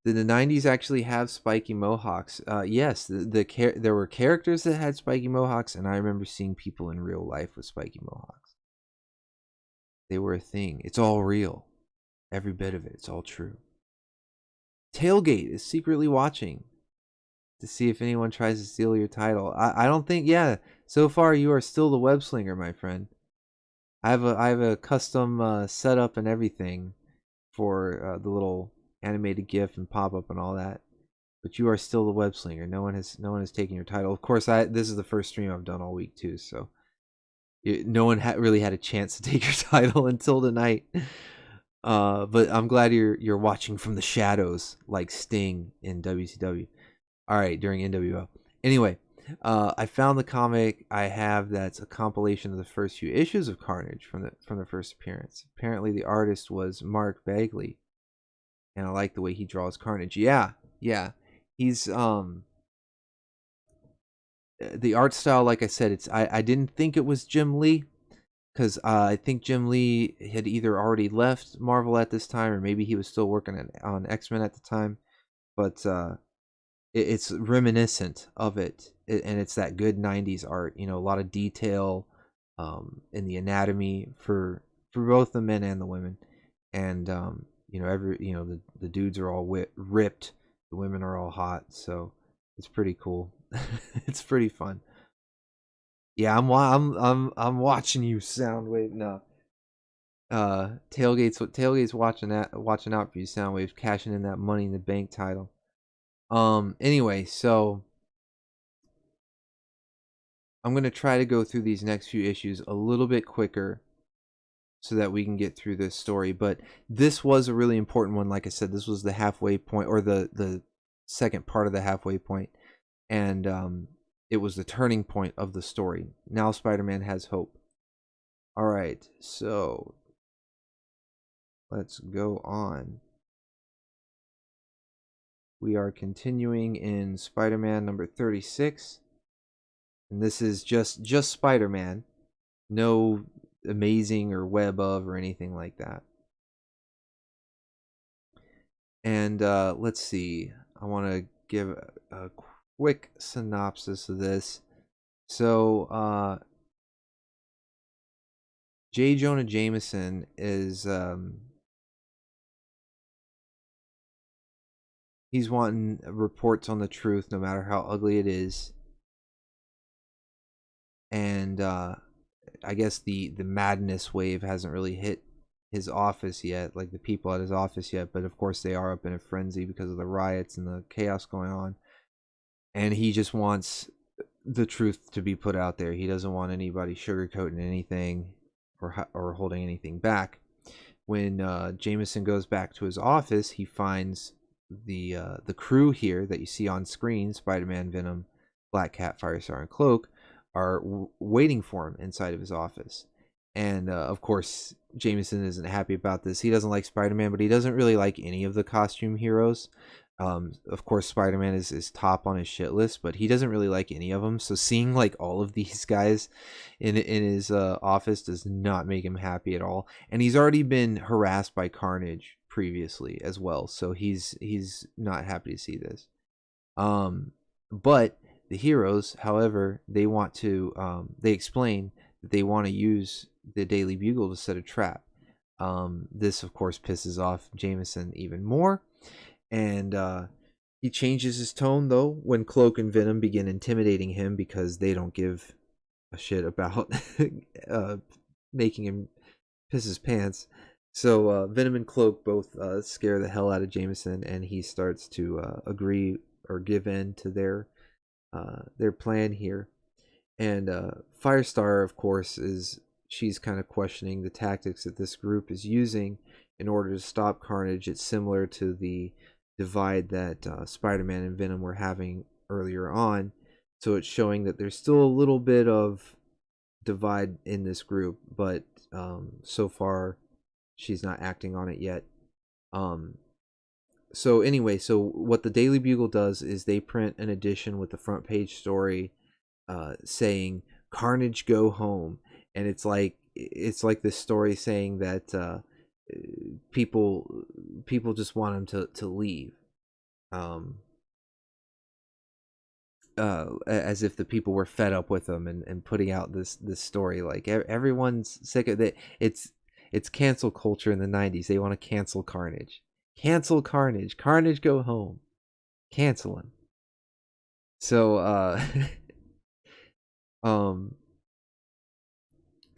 Did the 90s actually have spiky mohawks? Yes, there were characters that had spiky mohawks, and I remember seeing people in real life with spiky mohawks. They were a thing. It's all real. Every bit of it. It's all true. Tailgate is secretly watching to see if anyone tries to steal your title. I don't think, yeah, so far you are still the web slinger, my friend. I have a custom setup and everything for the little animated GIF and pop up and all that. But you are still the web slinger. No one has taken your title. Of course, this is the first stream I've done all week too, so no one really had a chance to take your title until tonight. But I'm glad you're watching from the shadows like Sting in WCW. All right, during NWO. Anyway, I found the comic I have that's a compilation of the first few issues of Carnage from the first appearance. Apparently, the artist was Mark Bagley, and I like the way he draws Carnage. Yeah. He's the art style, like I said, I didn't think it was Jim Lee, because I think Jim Lee had either already left Marvel at this time, or maybe he was still working on X-Men at the time. But it's reminiscent of it, and it's that good 90s art. You know, a lot of detail in the anatomy for both the men and the women. And you know, the dudes are all ripped, the women are all hot, so it's pretty cool. It's pretty fun. Yeah, I'm watching you, Soundwave. No. Tailgate's watching out for you, Soundwave, cashing in that Money in the Bank title. Anyway, so I'm gonna try to go through these next few issues a little bit quicker so that we can get through this story. But this was a really important one. Like I said, this was the halfway point, or the second part of the halfway point, and it was the turning point of the story. Now Spider-Man has hope. All right, so let's go on. We are continuing in Spider-Man number 36. And this is just Spider-Man. No Amazing or Web of or anything like that. And let's see. I want to give a quick synopsis of this. So J. Jonah Jameson is he's wanting reports on the truth no matter how ugly it is. And I guess the madness wave hasn't really hit his office yet, like the people at his office yet, but of course they are up in a frenzy because of the riots and the chaos going on. And he just wants the truth to be put out there. He doesn't want anybody sugarcoating anything or holding anything back. When Jameson goes back to his office, he finds the crew here that you see on screen, Spider-Man, Venom, Black Cat, Firestar, and Cloak, are waiting for him inside of his office. And of course, Jameson isn't happy about this. He doesn't like Spider-Man, but he doesn't really like any of the costume heroes. Of course, Spider-Man is top on his shit list, but he doesn't really like any of them. So seeing like all of these guys in his office does not make him happy at all. And he's already been harassed by Carnage previously as well, so he's not happy to see this. But the heroes, however, they want to they explain that they want to use the Daily Bugle to set a trap. This of course pisses off Jameson even more, and he changes his tone though when Cloak and Venom begin intimidating him because they don't give a shit about making him piss his pants. So Venom and Cloak both scare the hell out of Jameson, and he starts to agree or give in to their plan here. And Firestar, of course, she's kind of questioning the tactics that this group is using, in order to stop Carnage. It's similar to the divide that Spider-Man and Venom were having earlier on. So it's showing that there's still a little bit of divide in this group, but so far she's not acting on it yet. So anyway, so what the Daily Bugle does is they print an edition with the front page story saying "Carnage, go home," and it's like this story saying that people just want him to leave, as if the people were fed up with him and putting out this story. Like everyone's sick of it. It's cancel culture in the 90s. They want to cancel Carnage. Cancel Carnage. Carnage, go home. Cancel him. So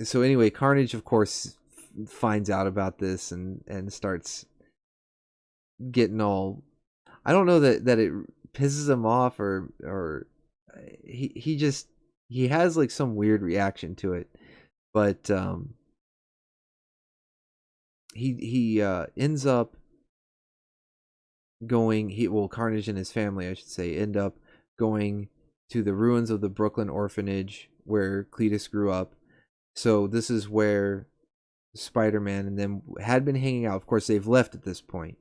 so anyway, Carnage of course finds out about this and starts getting all, I don't know that it pisses him off or he has like some weird reaction to it, but he ends up going, Carnage and his family, I should say, end up going to the ruins of the Brooklyn orphanage where Cletus grew up. So this is where Spider-Man and them had been hanging out. Of course, they've left at this point,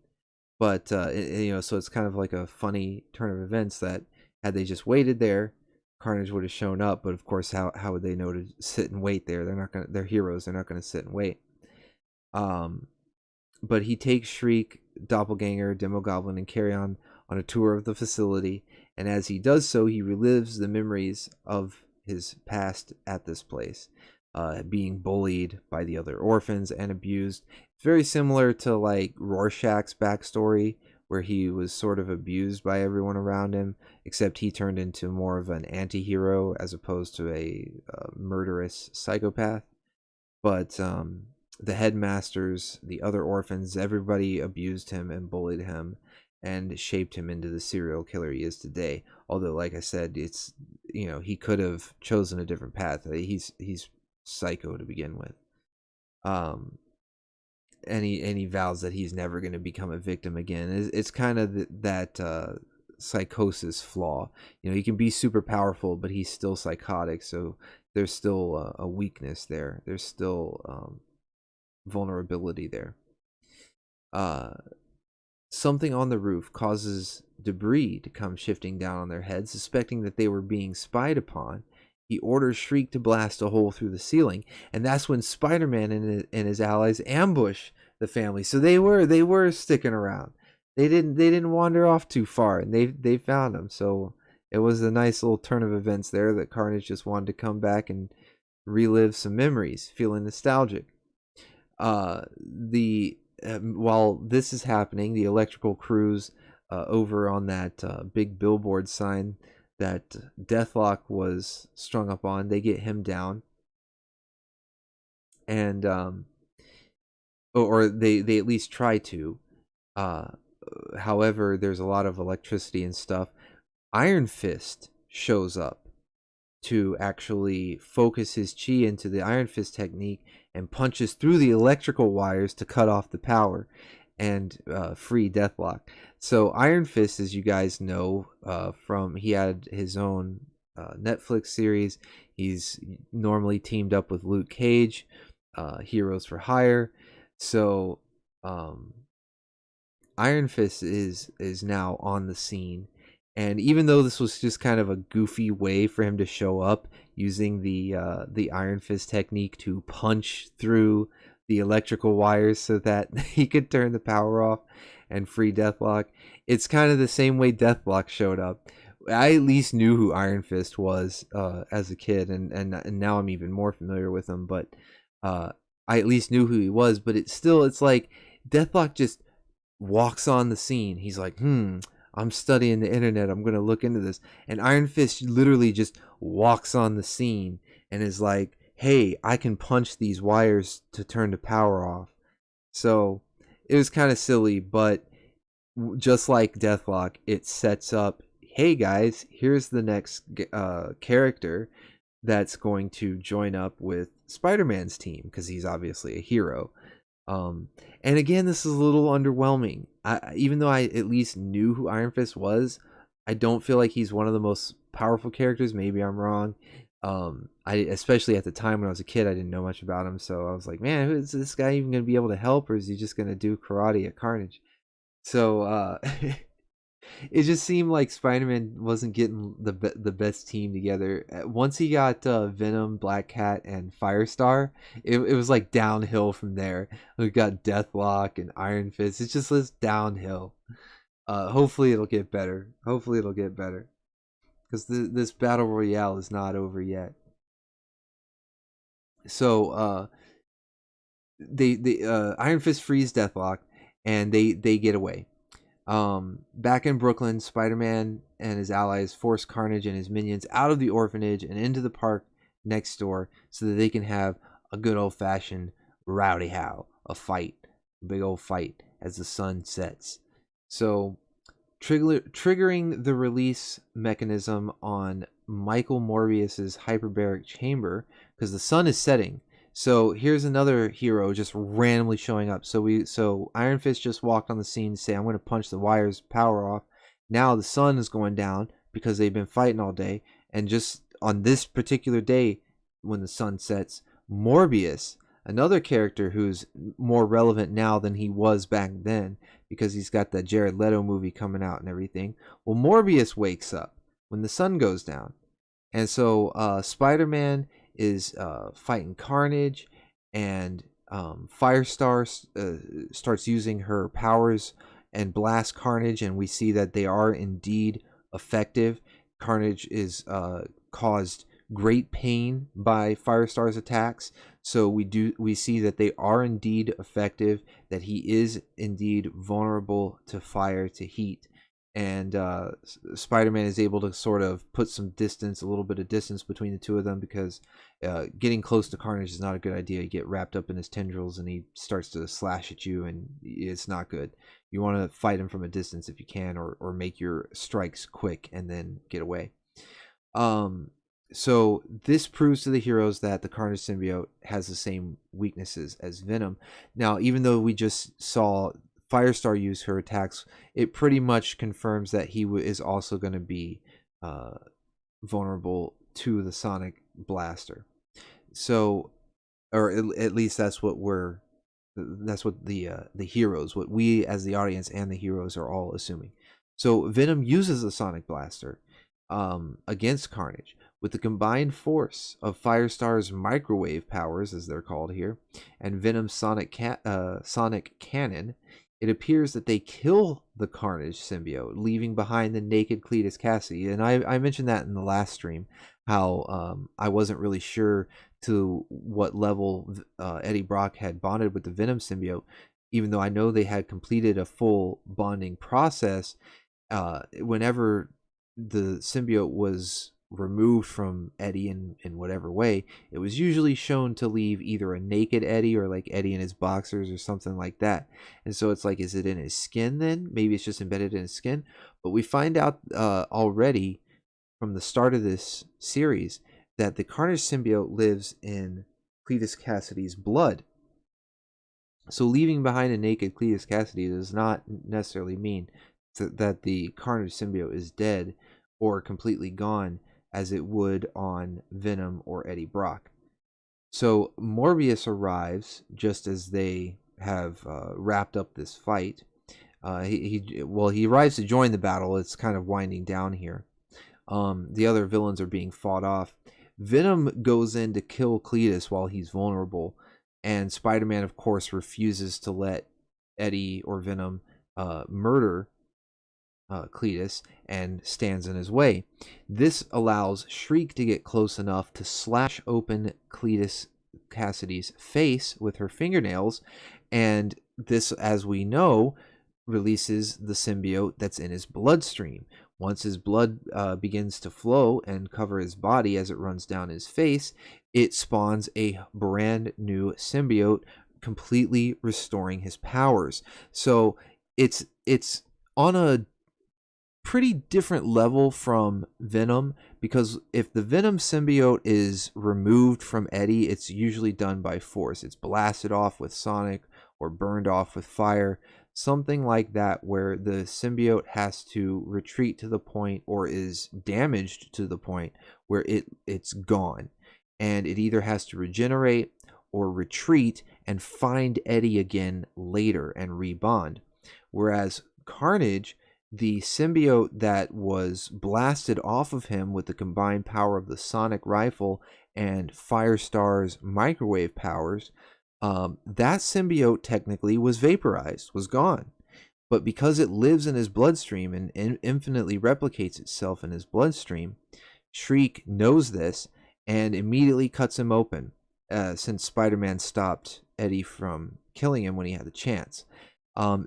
but so it's kind of like a funny turn of events that had they just waited there, Carnage would have shown up. But of course, how would they know to sit and wait there? They're heroes. They're not gonna sit and wait. But he takes Shriek, Doppelganger, Demogoblin, and Carrion on a tour of the facility, and as he does so, he relives the memories of his past at this place, being bullied by the other orphans and abused. It's very similar to like Rorschach's backstory, where he was sort of abused by everyone around him, except he turned into more of an anti-hero as opposed to a murderous psychopath. But the headmasters, the other orphans, everybody abused him and bullied him and shaped him into the serial killer he is today. Although, like I said, it's, he could have chosen a different path. He's psycho to begin with. And he vows that he's never going to become a victim again. It's kind of that psychosis flaw. He can be super powerful, but he's still psychotic. So there's still a weakness there. There's still vulnerability there. Something on the roof causes debris to come shifting down on their heads. Suspecting that they were being spied upon, he orders Shriek to blast a hole through the ceiling, and that's when Spider-Man and his allies ambush the family. So they were sticking around. They didn't wander off too far, and they found him. So it was a nice little turn of events there that Carnage just wanted to come back and relive some memories, feeling nostalgic. While this is happening, the electrical crews over on that big billboard sign that Deathlock was strung up on, they get him down, and or they at least try to. However, there's a lot of electricity and stuff. Iron Fist shows up to actually focus his chi into the Iron Fist technique and punches through the electrical wires to cut off the power and free Deathlock. So Iron Fist, as you guys know, he had his own Netflix series. He's normally teamed up with Luke Cage, Heroes for Hire. So Iron Fist is now on the scene. And even though this was just kind of a goofy way for him to show up, using the Iron Fist technique to punch through the electrical wires so that he could turn the power off and free Deathlock, it's kind of the same way Deathlock showed up. I at least knew who Iron Fist was as a kid, and now I'm even more familiar with him. But I at least knew who he was. But it's like Deathlock just walks on the scene. He's like, I'm studying the internet. I'm going to look into this. And Iron Fist literally just walks on the scene and is like, hey, I can punch these wires to turn the power off. So it was kind of silly, but just like Deathlock, it sets up, hey guys, here's the next character that's going to join up with Spider-Man's team, because he's obviously a hero. Um, and again, this is a little underwhelming. Even though I at least knew who Iron Fist was, I don't feel like he's one of the most powerful characters. Maybe I'm wrong. I especially at the time when I was a kid, I didn't know much about him, so I was like, man, who is this guy even going to be able to help, or is he just going to do karate at Carnage? So it just seemed like Spider-Man wasn't getting the best team together. Once he got Venom, Black Cat, and Firestar, it was like downhill from there. We got Deathlock and Iron Fist. It just was downhill. Hopefully it'll get better. Hopefully it'll get better, because this battle royale is not over yet. So they Iron Fist frees Deathlock, and they get away. Back in Brooklyn, Spider-Man and his allies force Carnage and his minions out of the orphanage and into the park next door so that they can have a good old-fashioned rowdy how, a fight, a big old fight as the sun sets. So, triggering the release mechanism on Michael Morbius's hyperbaric chamber, because the sun is setting. So here's another hero just randomly showing up. So Iron Fist just walked on the scene to say, I'm going to punch the wire's power off. Now the sun is going down because they've been fighting all day, and just on this particular day when the sun sets, Morbius, another character who's more relevant now than he was back then because he's got that Jared Leto movie coming out and everything. Well, Morbius wakes up when the sun goes down. And so Spider-Man is fighting Carnage, and Firestar starts using her powers and blast Carnage, and we see that they are indeed effective. Carnage is caused great pain by Firestar's attacks, so we see that they are indeed effective, that he is indeed vulnerable to fire, to heat. And Spider-Man is able to sort of put some distance, a little bit of distance between the two of them, because getting close to Carnage is not a good idea. You get wrapped up in his tendrils and he starts to slash at you, and it's not good. You want to fight him from a distance if you can, or make your strikes quick and then get away. So this proves to the heroes that the Carnage symbiote has the same weaknesses as Venom. Now, even though we just saw Firestar use her attacks, it pretty much confirms that he is also going to be vulnerable to the sonic blaster. So, or at least that's what the heroes, what we as the audience and the heroes are all assuming. So Venom uses the sonic blaster against Carnage. With the combined force of Firestar's microwave powers, as they're called here, and Venom's sonic cannon, it appears that they kill the Carnage symbiote, leaving behind the naked Cletus Cassidy. And I mentioned that in the last stream, how I wasn't really sure to what level Eddie Brock had bonded with the Venom symbiote, even though I know they had completed a full bonding process. Whenever the symbiote was removed from Eddie in whatever way, it was usually shown to leave either a naked Eddie or like Eddie in his boxers or something like that. And so it's like, is it in his skin then? Maybe it's just embedded in his skin. But we find out already from the start of this series that the Carnage symbiote lives in Cletus Cassidy's blood. So leaving behind a naked Cletus Cassidy does not necessarily mean that the Carnage symbiote is dead or completely gone, as it would on Venom or Eddie Brock. So Morbius arrives just as they have wrapped up this fight. He arrives to join the battle. It's kind of winding down here. The other villains are being fought off. Venom goes in to kill Cletus while he's vulnerable, and Spider-Man, of course, refuses to let Eddie or Venom murder Cletus and stands in his way. This allows Shriek to get close enough to slash open Cletus Cassidy's face with her fingernails, and this, as we know, releases the symbiote that's in his bloodstream. Once his blood begins to flow and cover his body as it runs down his face, it spawns a brand new symbiote, completely restoring his powers. So it's on a pretty different level from Venom, because if the Venom symbiote is removed from Eddie, it's usually done by force. It's blasted off with sonic or burned off with fire, something like that, where the symbiote has to retreat to the point or is damaged to the point where it's gone, and it either has to regenerate or retreat and find Eddie again later and rebond. Whereas Carnage, the symbiote that was blasted off of him with the combined power of the sonic rifle and Firestar's microwave powers, that symbiote technically was vaporized, was gone. But because it lives in his bloodstream and infinitely replicates itself in his bloodstream, Shriek knows this and immediately cuts him open, since Spider-Man stopped Eddie from killing him when he had the chance.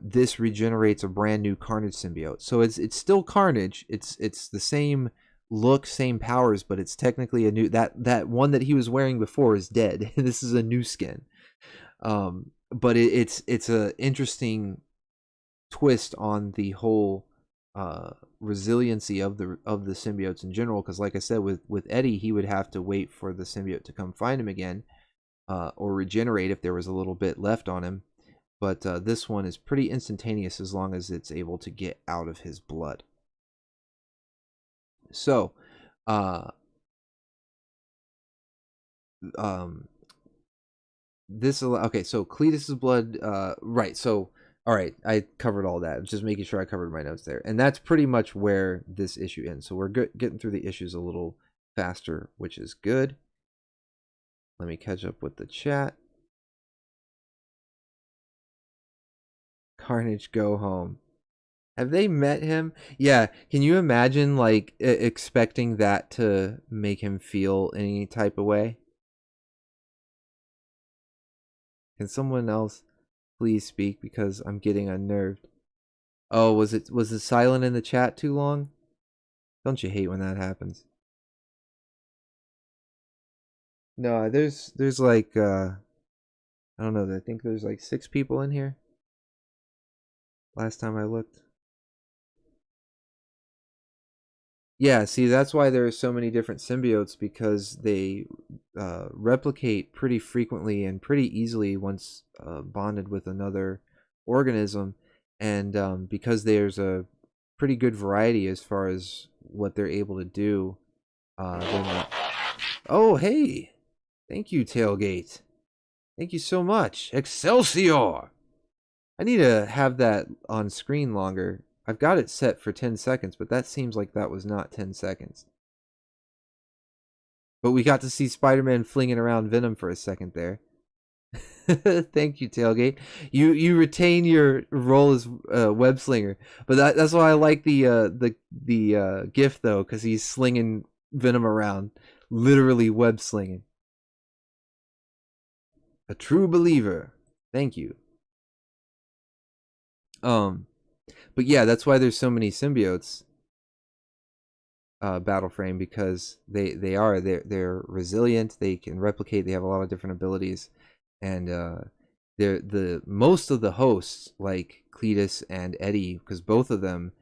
This regenerates a brand new Carnage symbiote. So it's still Carnage. It's the same look, same powers, but it's technically a new, that one that he was wearing before is dead. This is a new skin. But it's a interesting twist on the whole resiliency of the symbiotes in general, because like I said, with Eddie, he would have to wait for the symbiote to come find him again, or regenerate if there was a little bit left on him. But this one is pretty instantaneous as long as it's able to get out of his blood. So this, okay, so Cletus's blood, right, so all right, I covered all that, just making sure I covered my notes there, and that's pretty much where this issue ends. So we're getting through the issues a little faster, which is good. Let me catch up with the chat. Carnage, go home. Have they met him? Yeah, can you imagine like expecting that to make him feel any type of way? Can someone else please speak, because I'm getting unnerved. Oh, was it silent in the chat too long? Don't you hate when that happens? No, there's like I don't know, I think there's like 6 people in here last time I looked. Yeah, see, that's why there are so many different symbiotes, because they replicate pretty frequently and pretty easily once bonded with another organism, and because there's a pretty good variety as far as what they're able to do. Not... Oh, hey! Thank you, Tailgate. Thank you so much. Excelsior! I need to have that on screen longer. I've got it set for 10 seconds, but that seems like that was not 10 seconds. But we got to see Spider-Man flinging around Venom for a second there. Thank you, Tailgate. You retain your role as web slinger, but that's why I like the GIF though, because he's slinging Venom around, literally web slinging. A true believer. Thank you. But yeah, that's why there's so many symbiotes. Battle Frame, because they're resilient, they can replicate, they have a lot of different abilities, and they're the most of the hosts, like Cletus and Eddie, because both of them,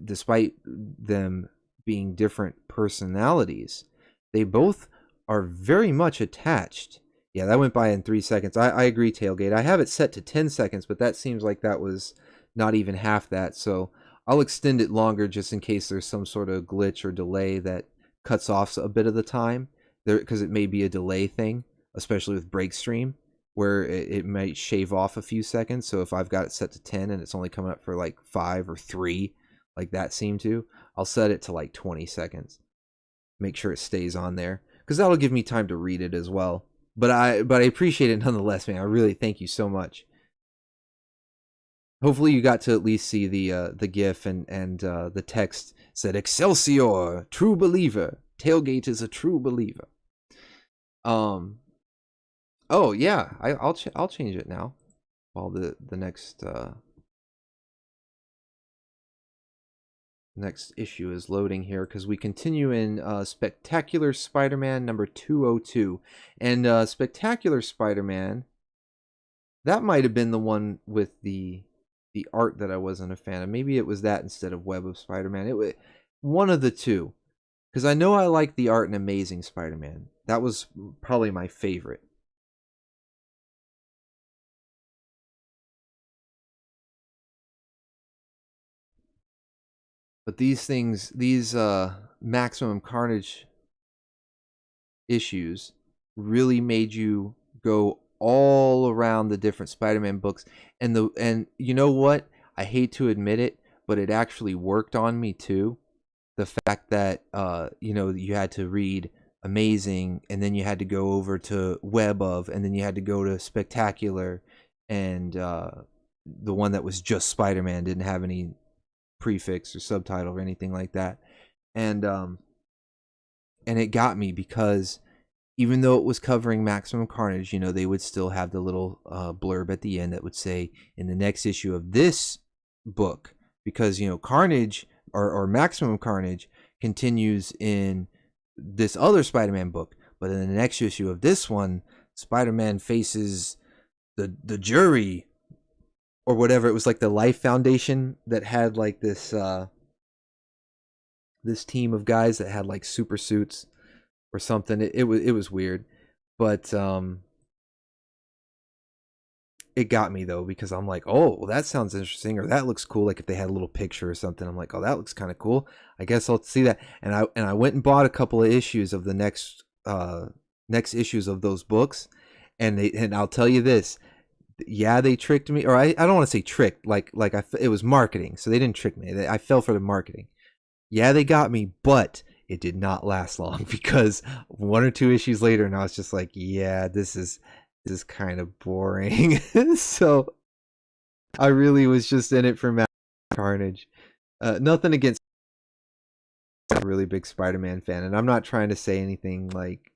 despite them being different personalities, they both are very much attached. Yeah, that went by in 3 seconds. I agree, Tailgate. I have it set to 10 seconds, but that seems like that was not even half that, so I'll extend it longer just in case there's some sort of glitch or delay that cuts off a bit of the time, because it may be a delay thing, especially with LoreStream, where it might shave off a few seconds. So if I've got it set to 10 and it's only coming up for like 5 or 3, like that seemed to, I'll set it to like 20 seconds. Make sure it stays on there, because that'll give me time to read it as well. But I appreciate it nonetheless, man. I really thank you so much. Hopefully you got to at least see the GIF and the text said Excelsior, true believer. Tailgate is a true believer. Oh yeah, I'll change it now while the next next issue is loading here, because we continue in Spectacular Spider-Man number 202, and Spectacular Spider-Man, that might have been the one with the art that I wasn't a fan of. Maybe it was that instead of Web of Spider-Man. It was one of the two, because I know I like the art in Amazing Spider-Man. That was probably my favorite. But these things, these Maximum Carnage issues really made you go all around the different Spider-Man books. And you know what? I hate to admit it, but it actually worked on me too. The fact that you had to read Amazing, and then you had to go over to Web of, and then you had to go to Spectacular, and the one that was just Spider-Man didn't have any prefix or subtitle or anything like that. And it got me because even though it was covering Maximum Carnage, they would still have the little blurb at the end that would say, in the next issue of this book, because Carnage or Maximum Carnage continues in this other Spider-Man book, but in the next issue of this one, Spider-Man faces the jury or whatever. It was like the Life Foundation that had like this team of guys that had like super suits or something. It was weird, but it got me though, because I'm like, oh, well, that sounds interesting, or that looks cool. Like if they had a little picture or something, I'm like, oh, that looks kind of cool. I guess I'll see that. And I went and bought a couple of issues of the next issues of those books, and I'll tell you this. Yeah, they tricked me, or I don't want to say tricked. It was marketing, so they didn't trick me. I fell for the marketing. Yeah, they got me, but it did not last long, because one or two issues later, and I was just like, yeah, this is kind of boring. So I really was just in it for Matt Carnage. Nothing against. I'm a really big Spider-Man fan, and I'm not trying to say anything like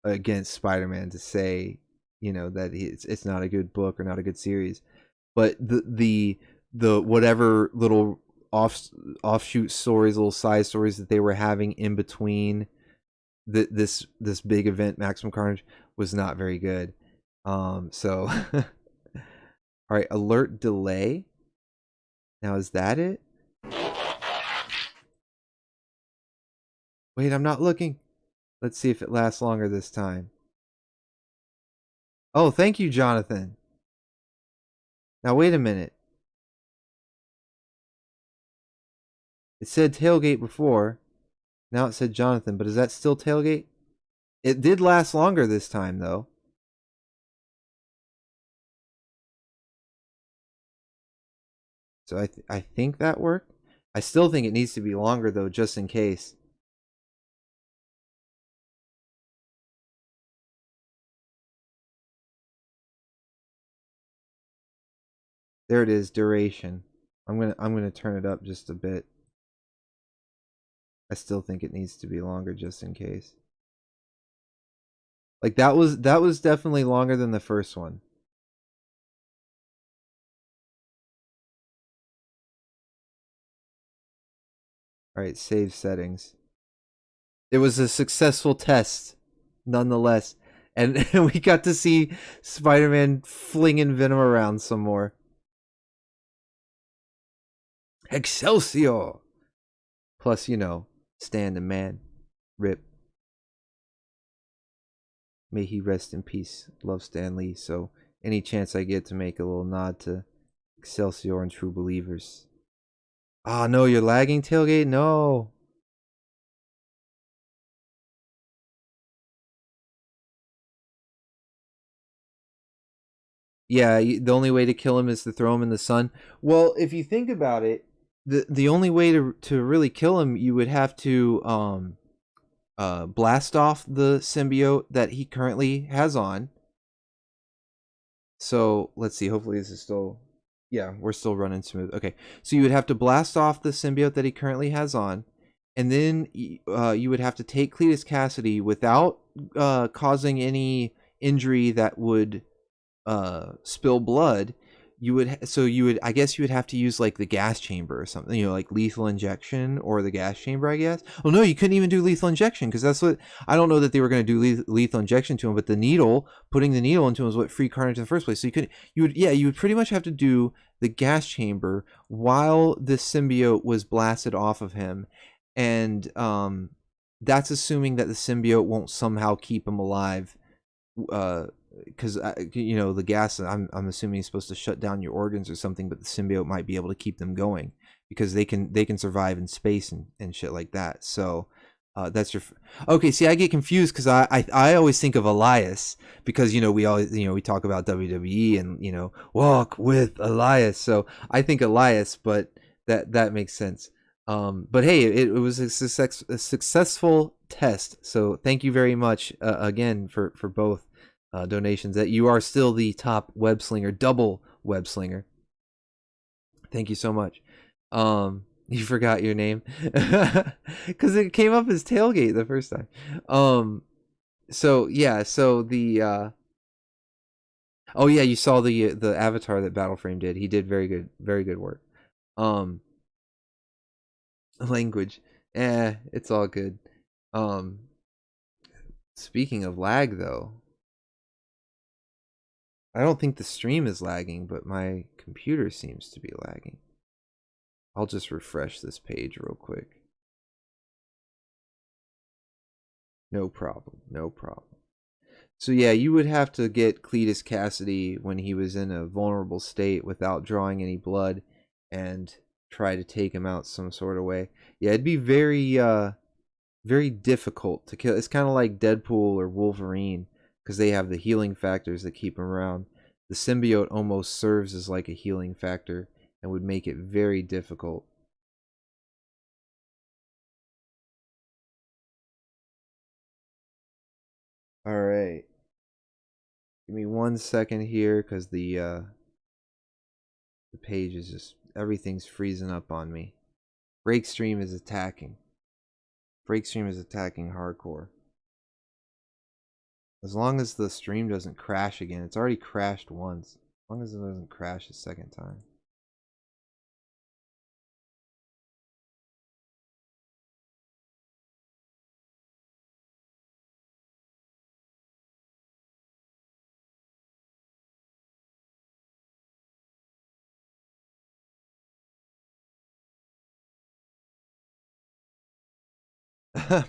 against Spider-Man to say, that it's not a good book or not a good series, but the whatever little offshoot stories, little side stories that they were having in between this big event, Maximum Carnage, was not very good. So all right, alert delay. Now is that it? Wait, I'm not looking. Let's see if it lasts longer this time. Oh, thank you, Jonathan. Now wait a minute. It said tailgate before. Now it said Jonathan, but is that still tailgate? It did last longer this time, though. So I think that worked. I still think it needs to be longer, though, just in case. There it is, duration. I'm gonna turn it up just a bit. I still think it needs to be longer, just in case. Like that was definitely longer than the first one. All right, save settings. It was a successful test, nonetheless, and we got to see Spider-Man flinging Venom around some more. Excelsior! Plus, Stan the Man. Rip. May he rest in peace. Love, Stan Lee. So, any chance I get to make a little nod to Excelsior and True Believers. Ah, no, you're lagging, Tailgate? No. Yeah, the only way to kill him is to throw him in the sun. Well, if you think about it, the only way to really kill him, you would have to blast off the symbiote that he currently has on. So let's see. Hopefully this is still, yeah, we're still running smooth. Okay, so you would have to blast off the symbiote that he currently has on, and then you would have to take Cletus Cassidy without causing any injury that would spill blood. I guess you would have to use like the gas chamber or something, like lethal injection or the gas chamber, I guess. Oh no, you couldn't even do lethal injection, because that's what, I don't know that they were going to do lethal injection to him, but putting the needle into him is what freed Carnage in the first place. So you would pretty much have to do the gas chamber while the symbiote was blasted off of him, and that's assuming that the symbiote won't somehow keep him alive because you know the gas. I'm assuming is supposed to shut down your organs or something, but the symbiote might be able to keep them going because they can survive in space and shit like that. So that's your. Okay, see, I get confused because I always think of Elias because we always we talk about WWE and walk with Elias. So I think Elias, but that makes sense. But hey, it was a successful test. So thank you very much again for both donations. That you are still the top web slinger, double web slinger. Thank you so much. You forgot your name because it came up as tailgate the first time. So yeah, so the oh yeah, you saw the avatar that Battleframe did. He did very good work. Um, language, it's all good. Um, speaking of lag though, I don't think the stream is lagging, but my computer seems to be lagging. I'll just refresh this page real quick. No problem. No problem. So yeah, you would have to get Cletus Cassidy when he was in a vulnerable state without drawing any blood and try to take him out some sort of way. Yeah, it'd be very difficult to kill. It's kind of like Deadpool or Wolverine because they have the healing factors that keep him around. The symbiote almost serves as like a healing factor and would make it very difficult. All right. Give me 1 second here because the page is just everything's freezing up on me. Breakstream is attacking. Breakstream is attacking hardcore. As long as the stream doesn't crash again. It's already crashed once. As long as it doesn't crash a second time.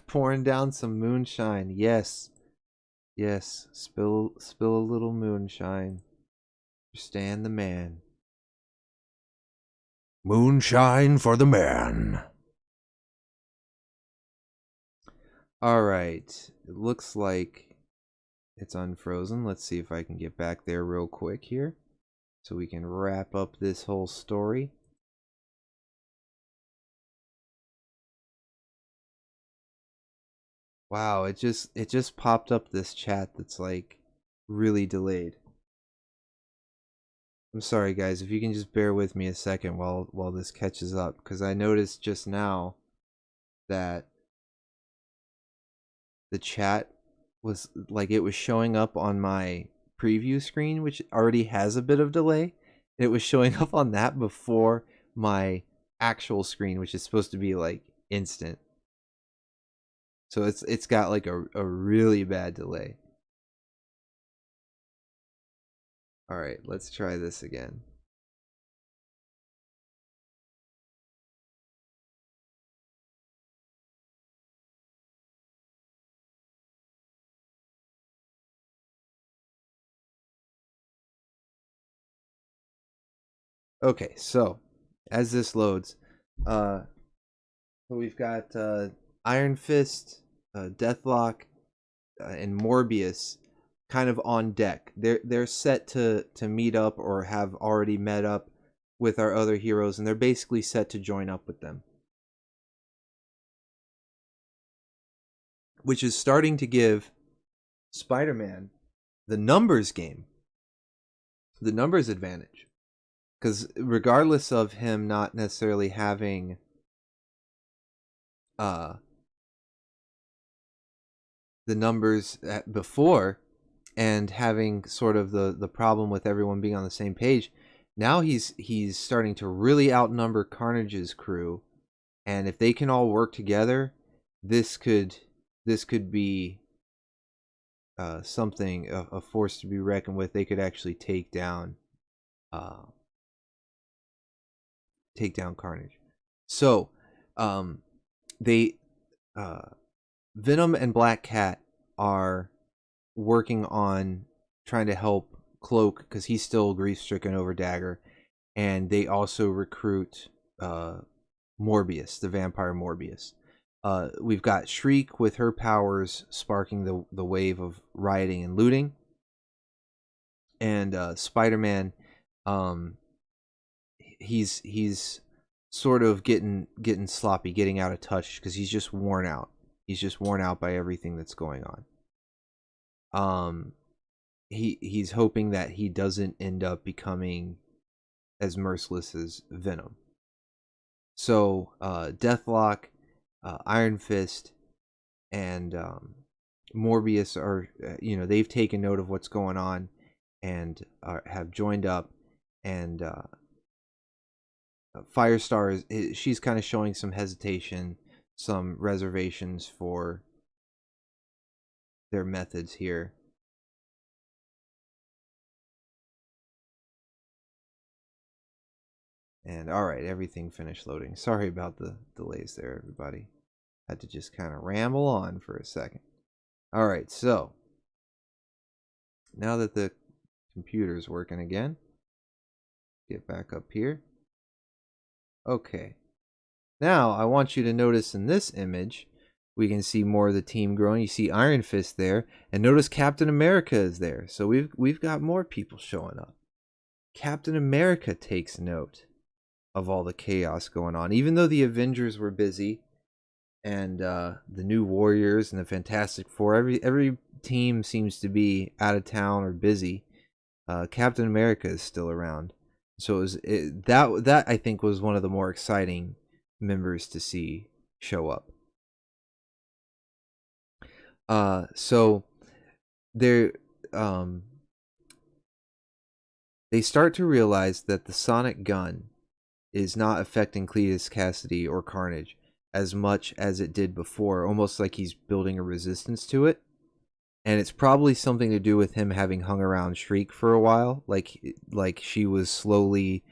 Pouring down some moonshine. Yes. Yes. Spill a little moonshine. Stand the man. Moonshine for the man. Alright. It looks like it's unfrozen. Let's see if I can get back there real quick here. So we can wrap up this whole story. Wow, it just popped up this chat that's like really delayed. I'm sorry guys, if you can just bear with me a second while this catches up, because I noticed just now that the chat was like it was showing up on my preview screen, which already has a bit of delay. It was showing up on that before my actual screen, which is supposed to be like instant. So it's got like a really bad delay. All right, let's try this again. Okay, so as this loads, we've got Iron Fist, Deathlock, and Morbius kind of on deck. They're set to meet up or have already met up with our other heroes, and they're basically set to join up with them, which is starting to give Spider-Man the numbers game, the numbers advantage, because regardless of him not necessarily having the numbers before and having sort of the problem with everyone being on the same page, now he's starting to really outnumber Carnage's crew, and if they can all work together, this could be something, a force to be reckoned with. They could actually take down Carnage. So they Venom and Black Cat are working on trying to help Cloak because he's still grief stricken over Dagger, and they also recruit Morbius, the vampire Morbius. We've got Shriek with her powers sparking the wave of rioting and looting, and Spider-Man, um, he's sort of getting sloppy, getting out of touch because he's just worn out. He's just worn out by everything that's going on. He's hoping that he doesn't end up becoming as merciless as Venom. So Deathlock, Iron Fist, and Morbius are, they've taken note of what's going on and have joined up. And Firestar she's kind of showing some hesitation, some reservations for their methods here. And all right, everything finished loading. Sorry about the delays there, everybody. Had to just kind of ramble on for a second. All right, so now that the computer's working again, get back up here. Okay. Now I want you to notice in this image, we can see more of the team growing. You see Iron Fist there, and notice Captain America is there. So we've got more people showing up. Captain America takes note of all the chaos going on, even though the Avengers were busy, and the New Warriors and the Fantastic Four, every team seems to be out of town or busy. Captain America is still around, so that I think was one of the more exciting members to see show up. So they start to realize that the sonic gun is not affecting Cletus Cassidy or Carnage as much as it did before, almost like he's building a resistance to it. And it's probably something to do with him having hung around Shriek for a while, like she was slowly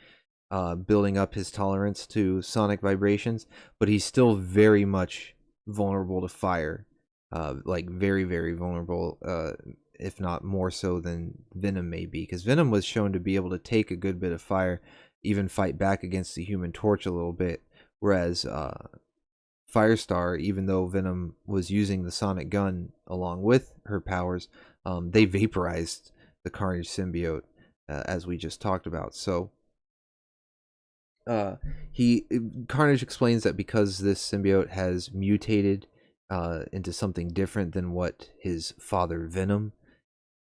building up his tolerance to sonic vibrations, but he's still very much vulnerable to fire, like very, very vulnerable, if not more so than Venom may be, because Venom was shown to be able to take a good bit of fire, even fight back against the Human Torch a little bit, whereas Firestar, even though Venom was using the sonic gun along with her powers, they vaporized the Carnage symbiote, as we just talked about. So Carnage explains that because this symbiote has mutated into something different than what his father Venom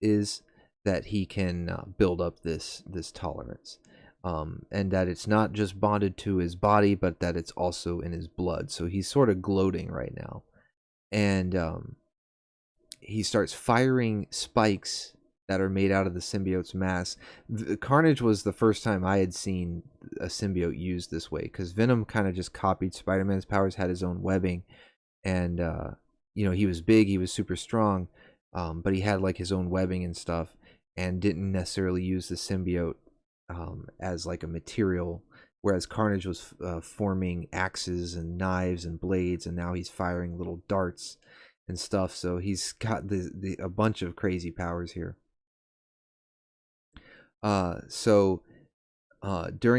is, that he can build up this tolerance. And that it's not just bonded to his body, but that it's also in his blood. So he's sort of gloating right now. And he starts firing spikes that are made out of the symbiote's mass. Carnage was the first time I had seen a symbiote used this way, because Venom kind of just copied Spider-Man's powers, had his own webbing, and he was big, he was super strong, but he had like his own webbing and stuff, and didn't necessarily use the symbiote as like a material, whereas Carnage was forming axes and knives and blades, and now he's firing little darts and stuff. So he's got a bunch of crazy powers here. During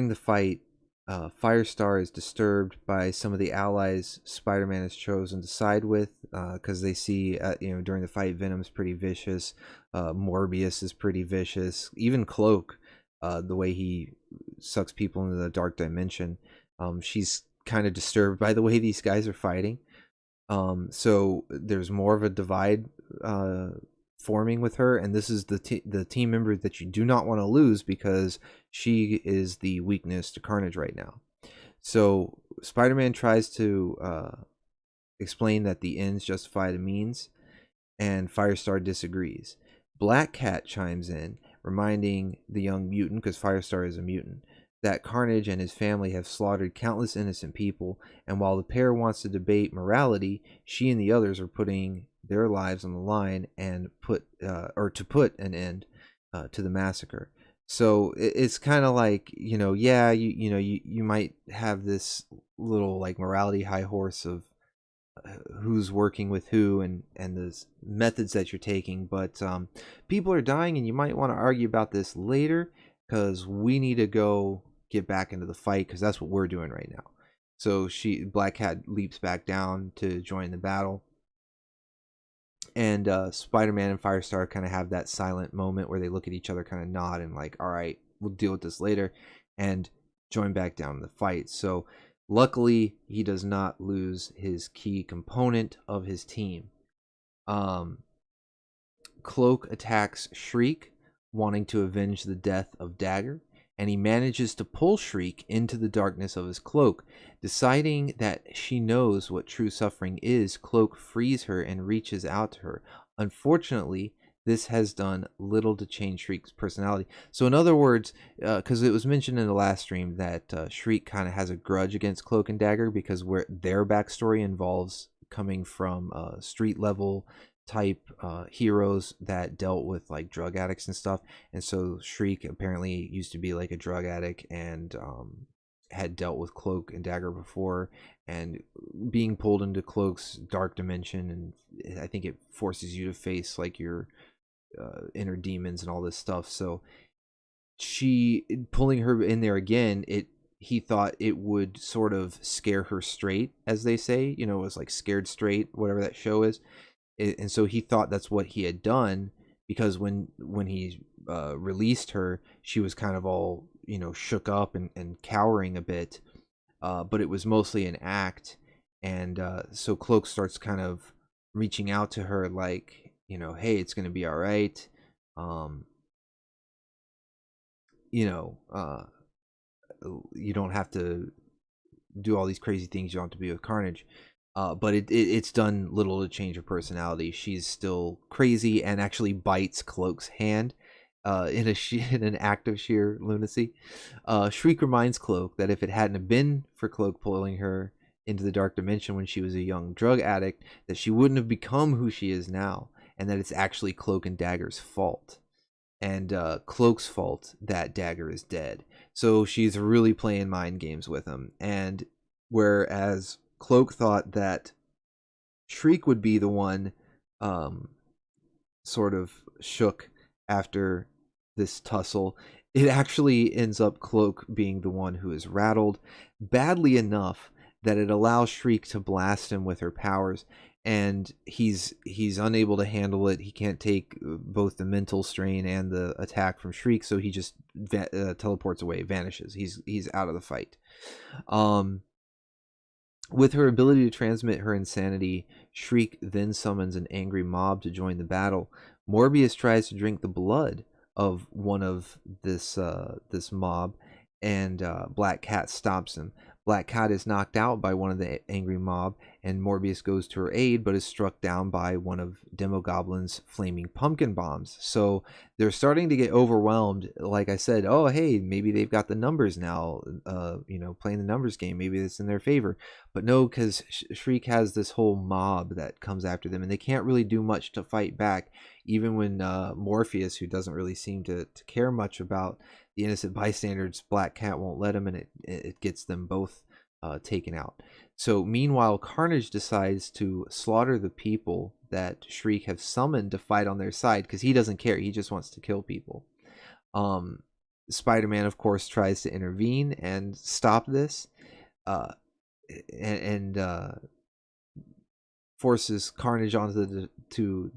the fight, Firestar is disturbed by some of the allies Spider-Man has chosen to side with, because they see, during the fight, Venom's pretty vicious, Morbius is pretty vicious, even Cloak, the way he sucks people into the dark dimension. She's kind of disturbed by the way these guys are fighting. So there's more of a divide forming with her, and this is the team member that you do not want to lose, because she is the weakness to Carnage right now. So Spider-Man tries to explain that the ends justify the means, and Firestar disagrees. Black Cat chimes in, reminding the young mutant, because Firestar is a mutant, that Carnage and his family have slaughtered countless innocent people, and while the pair wants to debate morality, she and the others are putting their lives on the line and to put an end to the massacre. So it's kind of like, you might have this little like morality high horse of who's working with who and the methods that you're taking. But people are dying, and you might want to argue about this later because we need to go get back into the fight because that's what we're doing right now. So Black Cat leaps back down to join the battle, and Spider-Man and Firestar kind of have that silent moment where they look at each other, kind of nod, and like, all right, we'll deal with this later, and join back down in the fight. So luckily, he does not lose his key component of his team. Cloak attacks Shriek, wanting to avenge the death of Dagger, and he manages to pull Shriek into the darkness of his cloak. Deciding that she knows what true suffering is, Cloak frees her and reaches out to her. Unfortunately, this has done little to change Shriek's personality. So in other words, because it was mentioned in the last stream that Shriek kind of has a grudge against Cloak and Dagger because their backstory involves coming from street level type heroes that dealt with like drug addicts and stuff. And so Shriek apparently used to be like a drug addict and had dealt with Cloak and Dagger before, and being pulled into Cloak's dark dimension, and I think it forces you to face like your inner demons and all this stuff. So she pulling her in there again, he thought it would sort of scare her straight, as they say, it was like Scared Straight, whatever that show is. And so he thought that's what he had done, because when he released her, she was kind of all shook up and cowering a bit, but it was mostly an act. And so Cloak starts kind of reaching out to her like, hey, it's gonna be all right. You don't have to do all these crazy things. You don't have to be with Carnage. But it's done little to change her personality. She's still crazy and actually bites Cloak's hand in an act of sheer lunacy. Shriek reminds Cloak that if it hadn't been for Cloak pulling her into the dark dimension when she was a young drug addict, that she wouldn't have become who she is now, and that it's actually Cloak and Dagger's fault. And Cloak's fault that Dagger is dead. So she's really playing mind games with him. And whereas Cloak thought that Shriek would be the one sort of shook after this tussle, it actually ends up Cloak being the one who is rattled badly enough that it allows Shriek to blast him with her powers, and he's unable to handle it. He can't take both the mental strain and the attack from Shriek, so he just teleports away, vanishes. He's out of the fight. With her ability to transmit her insanity, Shriek then summons an angry mob to join the battle. Morbius tries to drink the blood of one of this mob, and Black Cat stops him. Black Cat is knocked out by one of the angry mob, and Morbius goes to her aid, but is struck down by one of Demogoblin's flaming pumpkin bombs. So they're starting to get overwhelmed. Like I said, oh hey, maybe they've got the numbers now. Playing the numbers game, maybe it's in their favor. But no, because Shriek has this whole mob that comes after them, and they can't really do much to fight back. Even when Morpheus, who doesn't really seem to care much about the innocent bystanders, Black Cat won't let him, and it gets them both taken out. So meanwhile, Carnage decides to slaughter the people that Shriek have summoned to fight on their side, because he doesn't care. He just wants to kill people. Spider-Man, of course, tries to intervene and stop this, and forces Carnage onto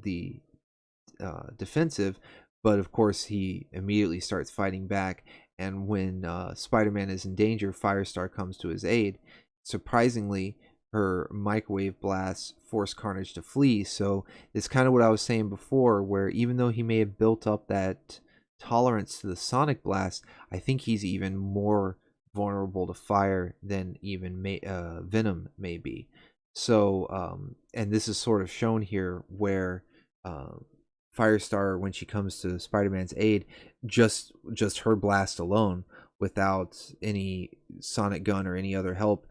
the defensive. But of course, he immediately starts fighting back. And when Spider-Man is in danger, Firestar comes to his aid. Surprisingly, her microwave blasts force Carnage to flee. So it's kind of what I was saying before, where even though he may have built up that tolerance to the sonic blast, I think he's even more vulnerable to fire than even Venom may be. So, and this is sort of shown here where Firestar, when she comes to Spider-Man's aid, just her blast alone, without any sonic gun or any other help,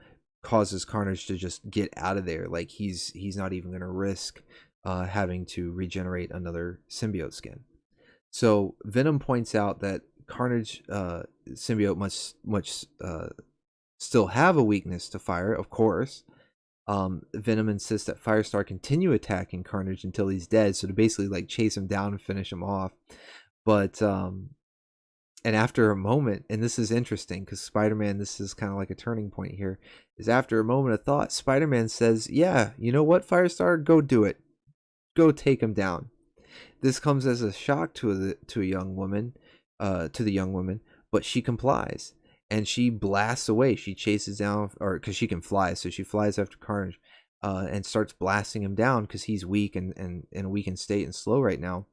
causes Carnage to just get out of there. Like he's not even going to risk having to regenerate another symbiote skin. So Venom points out that Carnage symbiote must still have a weakness to fire, of course, Venom insists that Firestar continue attacking Carnage until he's dead, so to basically like chase him down and finish him off. But and after a moment, and this is interesting because Spider-Man, this is kind of like a turning point here, is after a moment of thought, Spider-Man says, yeah, you know what, Firestar, go do it. Go take him down. This comes as a shock to a young woman, to the young woman, but she complies and she blasts away. She chases down, or because she can fly, so she flies after Carnage, and starts blasting him down because he's weak and in a weakened state and slow right now.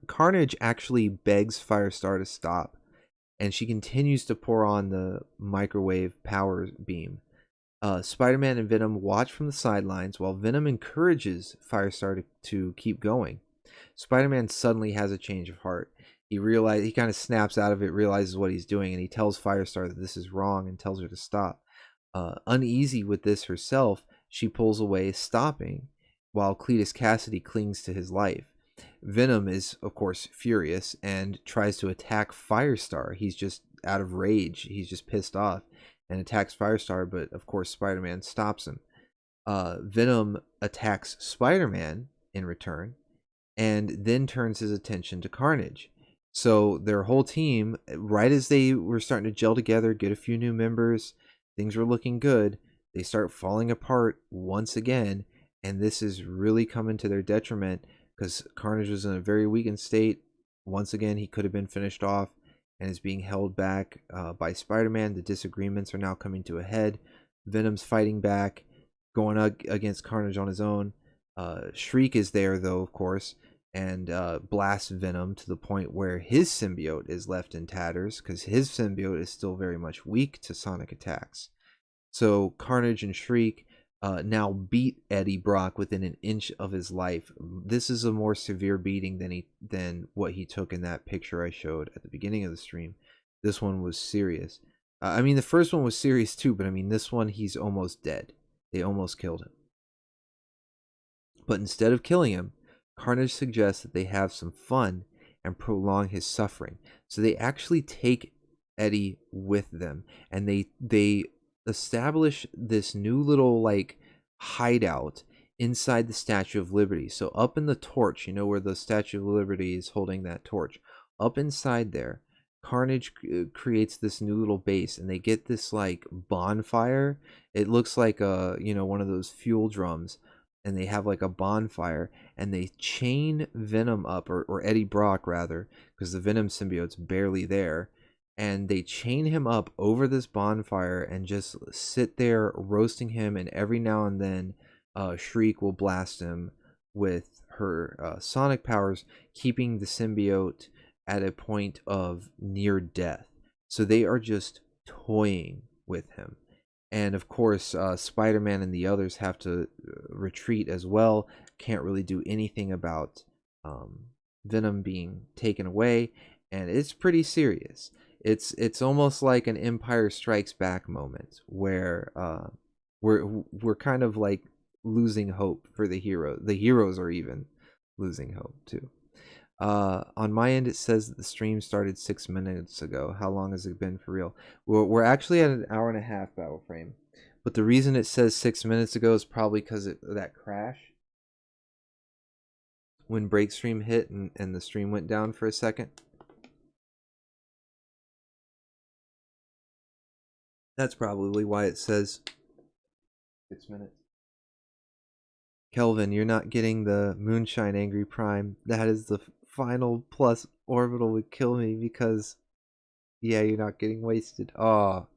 Carnage actually begs Firestar to stop, and she continues to pour on the microwave power beam. Spider-Man and Venom watch from the sidelines while Venom encourages Firestar to keep going. Spider-Man suddenly has a change of heart. He kind of snaps out of it, realizes what he's doing, and he tells Firestar that this is wrong and tells her to stop. Uneasy with this herself, she pulls away, stopping, while Cletus Cassidy clings to his life. Venom is, of course, furious and tries to attack Firestar. He's just out of rage. He's just pissed off and attacks Firestar, but of course Spider-Man stops him. Venom attacks Spider-Man in return and then turns his attention to Carnage. So their whole team, right as they were starting to gel together, get a few new members, things were looking good, they start falling apart once again, and this is really coming to their detriment because Carnage was in a very weakened state. Once again, he could have been finished off and is being held back by Spider-Man. The disagreements are now coming to a head. Venom's fighting back, going against Carnage on his own. Shriek is there, though, of course, and blasts Venom to the point where his symbiote is left in tatters because his symbiote is still very much weak to sonic attacks. So Carnage and Shriek now beat Eddie Brock within an inch of his life. This is a more severe beating than what he took in that picture I showed at the beginning of the stream. This one was serious. I mean, the first one was serious too, but I mean, this one, he's almost dead. They almost killed him. But instead of killing him, Carnage suggests that they have some fun and prolong his suffering. So they actually take Eddie with them, and they establish this new little like hideout inside the Statue of Liberty. So up in the torch, you know where the Statue of Liberty is holding that torch, up inside there, Carnage creates this new little base, and they get this like bonfire. It looks like one of those fuel drums, and they have like a bonfire, and they chain Venom up, or Eddie Brock rather, because the Venom symbiote's barely there, and they chain him up over this bonfire and just sit there roasting him, and every now and then Shriek will blast him with her sonic powers, keeping the symbiote at a point of near death. So they are just toying with him. And of course, Spider-Man and the others have to retreat as well. Can't really do anything about Venom being taken away, and it's pretty serious. It's almost like an Empire Strikes Back moment where we're kind of like losing hope for the hero. The heroes are even losing hope too. On my end, it says that the stream started 6 minutes ago. How long has it been for real? We're actually at an hour and a half battle frame, but the reason it says 6 minutes ago is probably because of that crash when break stream hit and the stream went down for a second. That's probably why it says 6 minutes. Kelvin, you're not getting the Moonshine Angry Prime. That is the final plus. Orbital would kill me because, yeah, you're not getting wasted. Oh.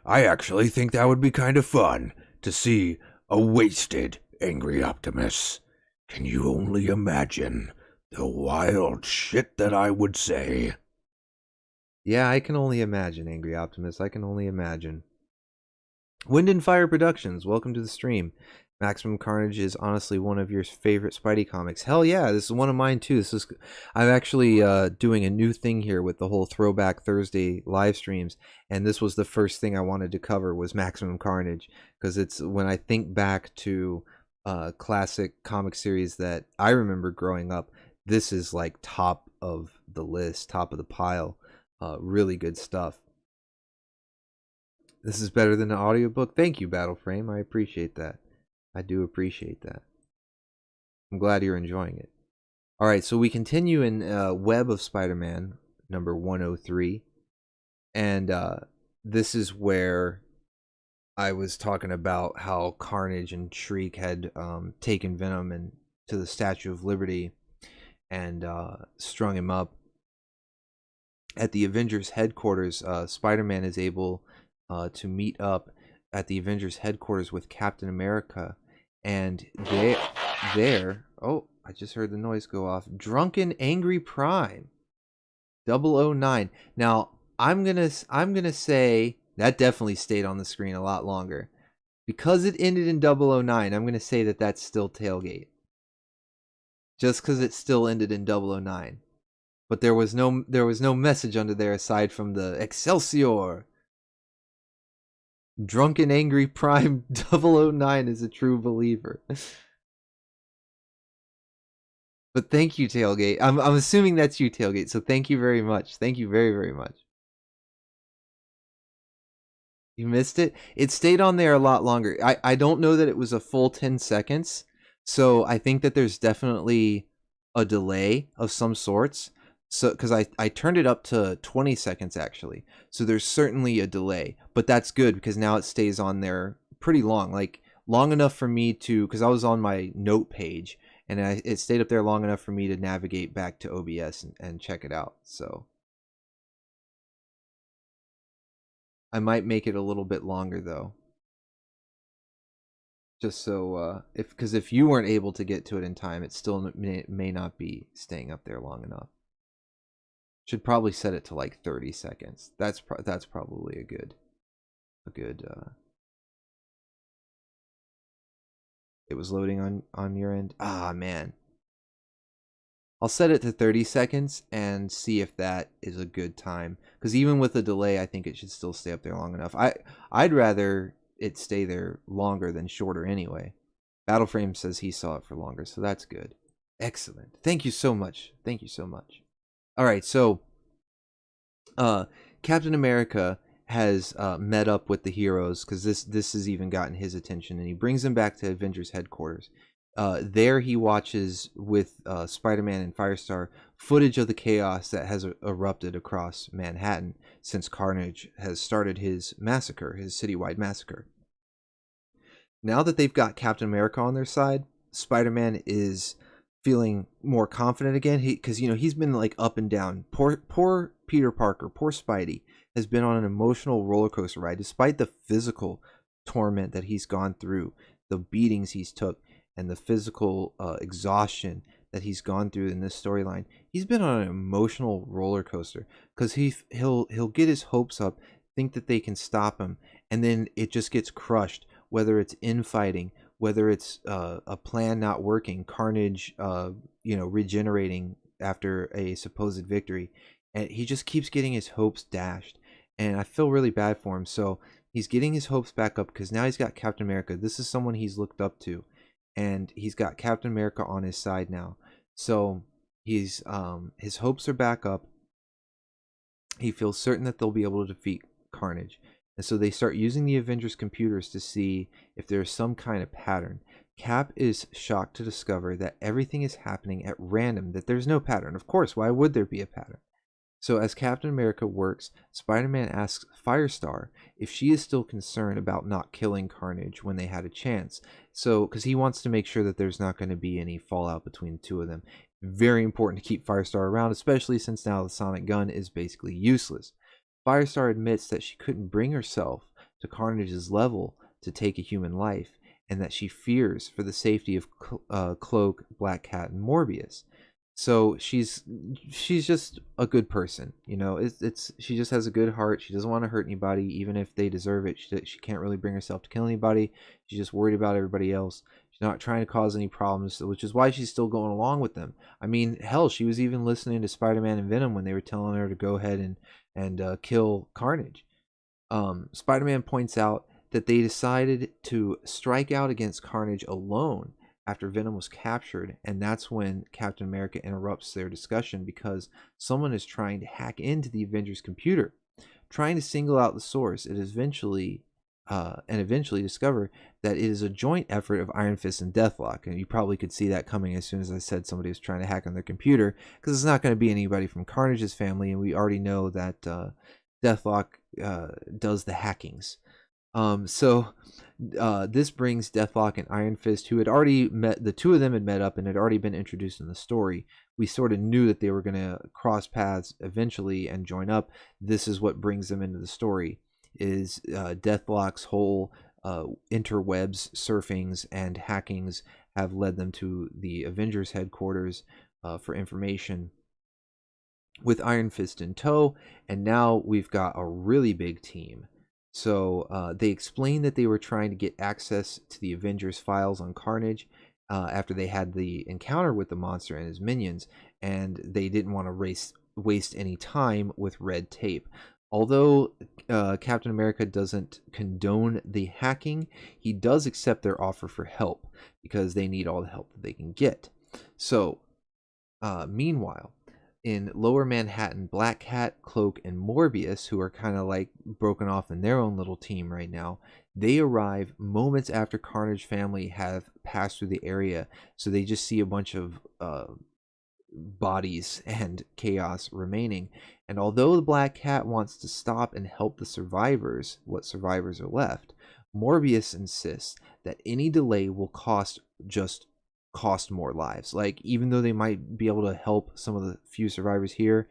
I actually think that would be kind of fun to see a wasted Angry Optimus. Can you only imagine the wild shit that I would say? Yeah, I can only imagine, Angry Optimus. I can only imagine. Wind and Fire Productions, welcome to the stream. Maximum Carnage is honestly one of your favorite Spidey comics. Hell yeah, this is one of mine too. I'm actually doing a new thing here with the whole Throwback Thursday live streams, and this was the first thing I wanted to cover was Maximum Carnage, because it's when I think back to classic comic series that I remember growing up, this is like top of the list, top of the pile. Really good stuff. This is better than the audiobook. Thank you, Battleframe. I appreciate that. I do appreciate that. I'm glad you're enjoying it. All right, so we continue in Web of Spider-Man number 103, and this is where I was talking about how Carnage and Shriek had taken Venom and to the Statue of Liberty and strung him up. At the Avengers headquarters, Spider-Man is able to meet up at the Avengers headquarters with Captain America, and there. Oh, I just heard the noise go off. Drunken Angry Prime 009. Now I'm gonna say that definitely stayed on the screen a lot longer because it ended in 009. I'm gonna say that that's still Tailgate, just because it still ended in 009. But there was no message under there aside from the Excelsior. Drunken Angry Prime 009 is a true believer. But thank you, Tailgate. I'm assuming that's you, Tailgate. So thank you very much. Thank you very, very much. You missed it? It stayed on there a lot longer. I don't know that it was a full 10 seconds. So I think that there's definitely a delay of some sorts. So because I turned it up to 20 seconds actually. So there's certainly a delay. But that's good because now it stays on there pretty long. Like long enough for me to, because I was on my note page and it stayed up there long enough for me to navigate back to OBS and check it out. So I might make it a little bit longer though, just so because if you weren't able to get to it in time, it still may not be staying up there long enough. Should probably set it to like 30 seconds. That's probably a good It was loading on your end. Ah man, I'll set it to 30 seconds and see if that is a good time. Because even with a delay, I think it should still stay up there long enough. I'd rather it stay there longer than shorter anyway. Battleframe says he saw it for longer, so that's good. Excellent. Thank you so much. Thank you so much. All right, so Captain America has met up with the heroes because this has even gotten his attention, and he brings them back to Avengers headquarters. There he watches with Spider-Man and Firestar footage of the chaos that has erupted across Manhattan since Carnage has started his massacre, his citywide massacre. Now that they've got Captain America on their side, Spider-Man is feeling more confident again. Because he's been like up and down. Poor Peter Parker, poor Spidey, has been on an emotional roller coaster ride, despite the physical torment that he's gone through, the beatings he's took, and the physical exhaustion that he's gone through in this storyline. He's been on an emotional roller coaster because he'll get his hopes up, think that they can stop him, and then it just gets crushed. Whether it's infighting, whether it's a plan not working, Carnage, regenerating after a supposed victory, and he just keeps getting his hopes dashed. And I feel really bad for him. So he's getting his hopes back up because now he's got Captain America. This is someone he's looked up to, and he's got Captain America on his side now. So he's his hopes are back up. He feels certain that they'll be able to defeat Carnage. And so they start using the Avengers computers to see if there's some kind of pattern. Cap is shocked to discover that everything is happening at random, that there's no pattern. Of course, why would there be a pattern? So as Captain America works, Spider-Man asks Firestar if she is still concerned about not killing Carnage when they had a chance. So, because he wants to make sure that there's not going to be any fallout between the two of them. Very important to keep Firestar around, especially since now the sonic gun is basically useless. Firestar admits that she couldn't bring herself to Carnage's level to take a human life, and that she fears for the safety of Cloak, Black Cat, and Morbius. So she's just a good person, she just has a good heart. She doesn't want to hurt anybody, even if they deserve it. She can't really bring herself to kill anybody. She's just worried about everybody else. She's not trying to cause any problems, which is why she's still going along with them. I mean, hell, she was even listening to Spider-Man and Venom when they were telling her to go ahead and kill Carnage. Spider-Man points out that they decided to strike out against Carnage alone after Venom was captured, and that's when Captain America interrupts their discussion because someone is trying to hack into the Avengers computer. trying to single out the source, it eventually discover that it is a joint effort of Iron Fist and Deathlock. And you probably could see that coming as soon as I said somebody was trying to hack on their computer, because it's not going to be anybody from Carnage's family, and we already know that Deathlock does the hackings. This brings Deathlock and Iron Fist, who had already met, the two of them had met up and had already been introduced in the story. We sort of knew that they were going to cross paths eventually and join up. This is what brings them into the story, is Deathlock's whole interwebs, surfings, and hackings have led them to the Avengers headquarters for information, with Iron Fist in tow, and now we've got a really big team. So they explained that they were trying to get access to the Avengers files on Carnage after they had the encounter with the monster and his minions, and they didn't want to waste any time with red tape. Although Captain America doesn't condone the hacking, he does accept their offer for help because they need all the help that they can get. So, meanwhile, in Lower Manhattan, Black Cat, Cloak, and Morbius, who are kind of like broken off in their own little team right now, they arrive moments after Carnage family have passed through the area. So they just see a bunch of bodies and chaos remaining. And although the Black Cat wants to stop and help the survivors, what survivors are left, Morbius insists that any delay will cost more lives. Like, even though they might be able to help some of the few survivors here,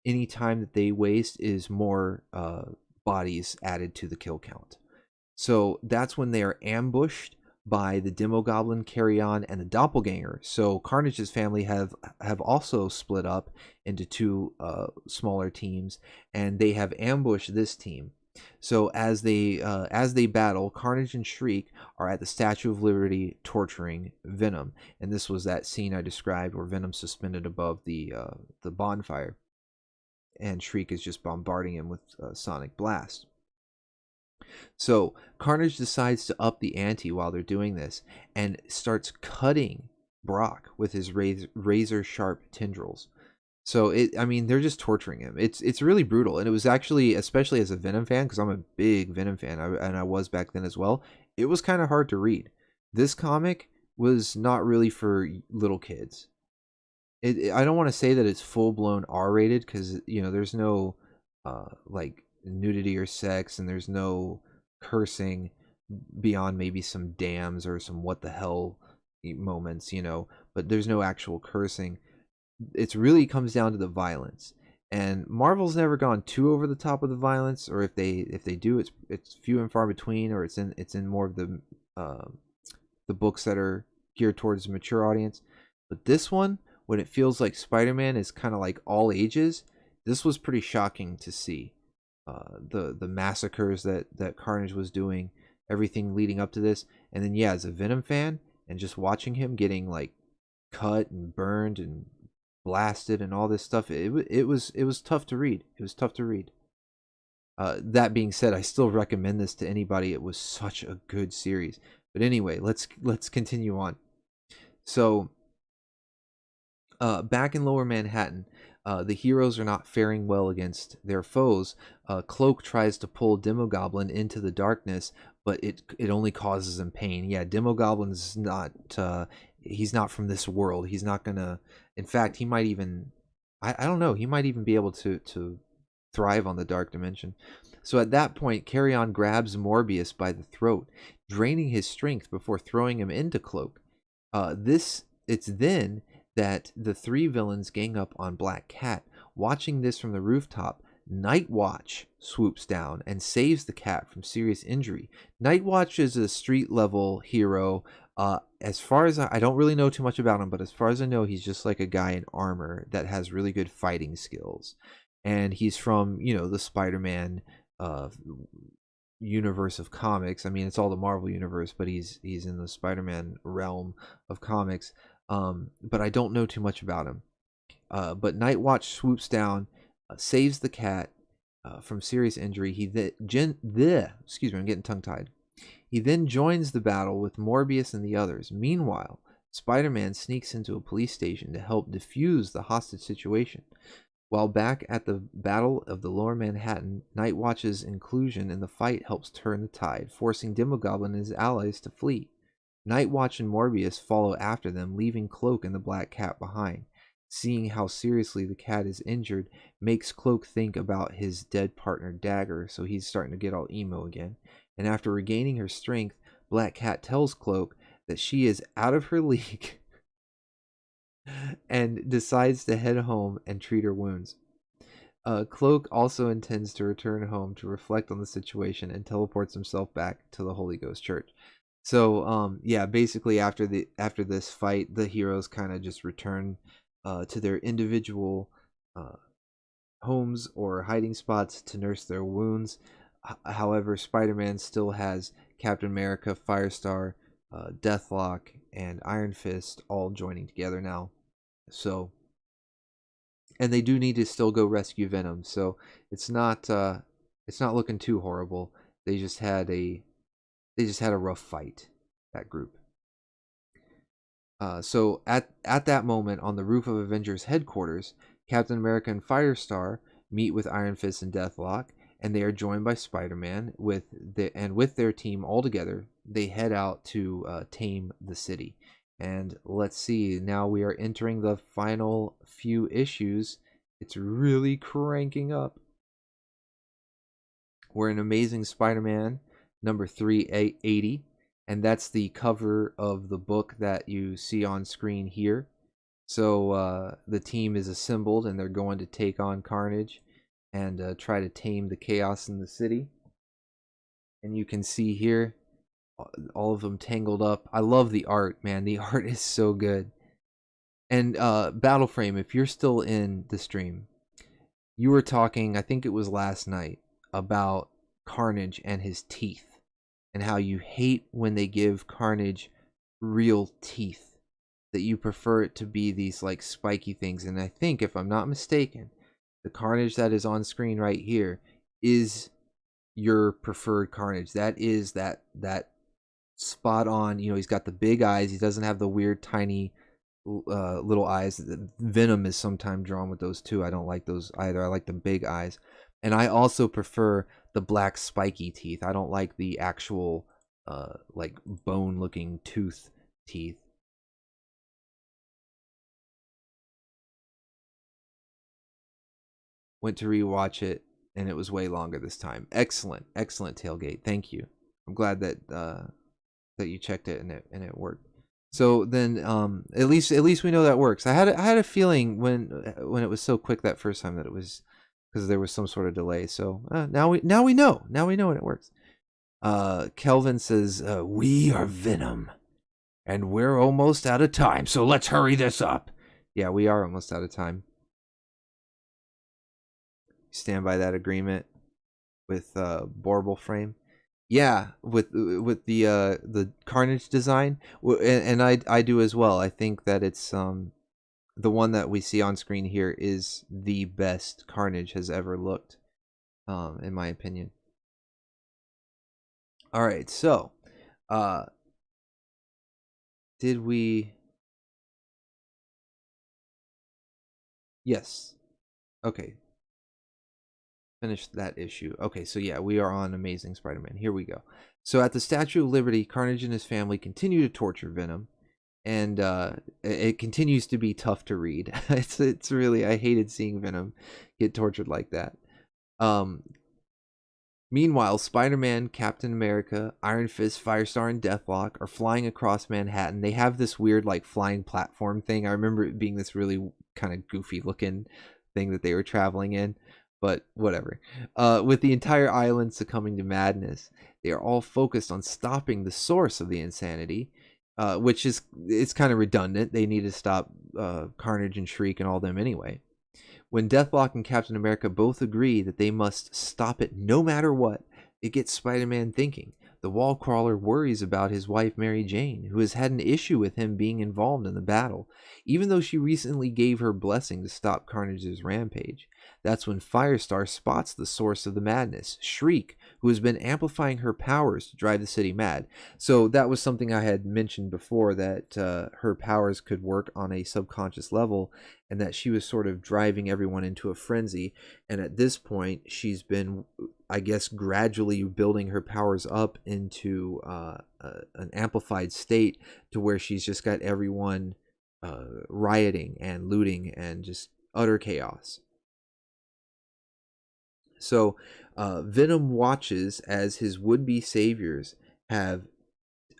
any time that they waste is more bodies added to the kill count. So that's when they are ambushed by the Demogoblin, Carrion, and the Doppelganger. So Carnage's family have also split up into two smaller teams, and they have ambushed this team. So as they battle, Carnage and Shriek are at the Statue of Liberty torturing Venom, and this was that scene I described where Venom's suspended above the bonfire, and Shriek is just bombarding him with sonic blast. So Carnage decides to up the ante while they're doing this and starts cutting Brock with his razor sharp tendrils. So they're just torturing him. It's really brutal, and it was actually, especially as a Venom fan, because I'm a big Venom fan, and I was back then as well. It was kind of hard to read. This comic was not really for little kids. I don't want to say that it's full blown R-rated, because there's no like nudity or sex, and there's no cursing beyond maybe some damns or some what the hell moments, but there's no actual cursing. It really comes down to the violence, and Marvel's never gone too over the top of the violence, or if they do, it's few and far between, or it's in more of the books that are geared towards a mature audience. But this one, when it feels like Spider-Man is kind of like all ages, this was pretty shocking to see. The massacres that Carnage was doing, everything leading up to this, and then as a Venom fan, and just watching him getting like cut and burned and blasted and all this stuff, it was tough to read. It was tough to read. That being said, I still recommend this to anybody. It was such a good series. But anyway, let's continue on. So back in Lower Manhattan, the heroes are not faring well against their foes. Cloak tries to pull Demogoblin into the darkness, but it only causes him pain. Demogoblin's not he's not from this world. He's not gonna, in fact, he might even, I don't know, he might even be able to thrive on the dark dimension. So at that point, Carrion grabs Morbius by the throat, draining his strength before throwing him into Cloak. It's then that the three villains gang up on Black Cat. Watching this from the rooftop, Nightwatch swoops down and saves the cat from serious injury. Nightwatch is a street level hero. As far as I don't really know too much about him, but as far as I know, he's just like a guy in armor that has really good fighting skills, and he's from the Spider-Man universe of comics. I mean, it's all the Marvel universe, but he's in the Spider-Man realm of comics. But I don't know too much about him. But Nightwatch swoops down, saves the cat from serious injury. Excuse me, I'm getting tongue-tied. He then joins the battle with Morbius and the others. Meanwhile, Spider-Man sneaks into a police station to help defuse the hostage situation. While back at the Battle of the Lower Manhattan, Night Watch's inclusion in the fight helps turn the tide, forcing Demogoblin and his allies to flee. Night Watch and Morbius follow after them, leaving Cloak and the Black Cat behind. Seeing how seriously the cat is injured makes Cloak think about his dead partner Dagger, so he's starting to get all emo again. And after regaining her strength, Black Cat tells Cloak that she is out of her league and decides to head home and treat her wounds. Cloak also intends to return home to reflect on the situation and teleports himself back to the Holy Ghost Church. So, yeah, basically after this fight, the heroes kind of just return to their individual homes or hiding spots to nurse their wounds. However, Spider-Man still has Captain America, Firestar, Deathlock, and Iron Fist all joining together now. So, and they do need to still go rescue Venom. So it's not looking too horrible. They just had a rough fight, that group. So at that moment on the roof of Avengers headquarters, Captain America and Firestar meet with Iron Fist and Deathlock, and they are joined by Spider-Man with their team all together. They head out to tame the city. And let's see, now we are entering the final few issues. It's really cranking up. We're in Amazing Spider-Man number 380, and that's the cover of the book that you see on screen here. So the team is assembled, and they're going to take on Carnage and try to tame the chaos in the city. And you can see here all of them tangled up. I love the art, man. The art is so good. And Battleframe, if you're still in the stream, you were talking, I think it was last night, about Carnage and his teeth, and how you hate when they give Carnage real teeth, that you prefer it to be these like spiky things. And I think, if I'm not mistaken, the Carnage that is on screen right here is your preferred Carnage. That is that spot on. You know, he's got the big eyes. He doesn't have the weird tiny little eyes. Venom is sometimes drawn with those too. I don't like those either. I like the big eyes. And I also prefer the black spiky teeth. I don't like the actual like bone looking tooth teeth. Went to rewatch it, and it was way longer this time. Excellent tailgate. Thank you. I'm glad that that you checked it and it worked. So then, at least we know that works. I had a feeling when it was so quick that first time that it was because there was some sort of delay. So now we know and it works. Kelvin says we are Venom, and we're almost out of time. So let's hurry this up. Yeah, we are almost out of time. Stand by that agreement with Borble Frame. Yeah, with the Carnage design, and I do as well. I think that it's the one that we see on screen here is the best Carnage has ever looked, in my opinion. All right, so did we? Yes. Okay. Finish that issue. Okay, so yeah, we are on Amazing Spider-Man. Here we go. So at the Statue of Liberty, Carnage and his family continue to torture Venom, and it continues to be tough to read. It's really, I hated seeing Venom get tortured like that. Meanwhile, Spider-Man, Captain America, Iron Fist, Firestar, and Deathlock are flying across Manhattan. They have this weird like flying platform thing. I remember it being this really kind of goofy looking thing that they were traveling in. But whatever. With the entire island succumbing to madness, they are all focused on stopping the source of the insanity, which is it's kind of redundant. They need to stop Carnage and Shriek and all them anyway. When Deathlock and Captain America both agree that they must stop it no matter what, it gets Spider-Man thinking. The wall crawler worries about his wife Mary Jane, who has had an issue with him being involved in the battle, even though she recently gave her blessing to stop Carnage's rampage. That's when Firestar spots the source of the madness, Shriek, who has been amplifying her powers to drive the city mad. So that was something I had mentioned before, that her powers could work on a subconscious level, and that she was sort of driving everyone into a frenzy. And at this point, she's been, I guess, gradually building her powers up into an amplified state, to where she's just got everyone rioting and looting and just utter chaos. So Venom watches as his would-be saviors have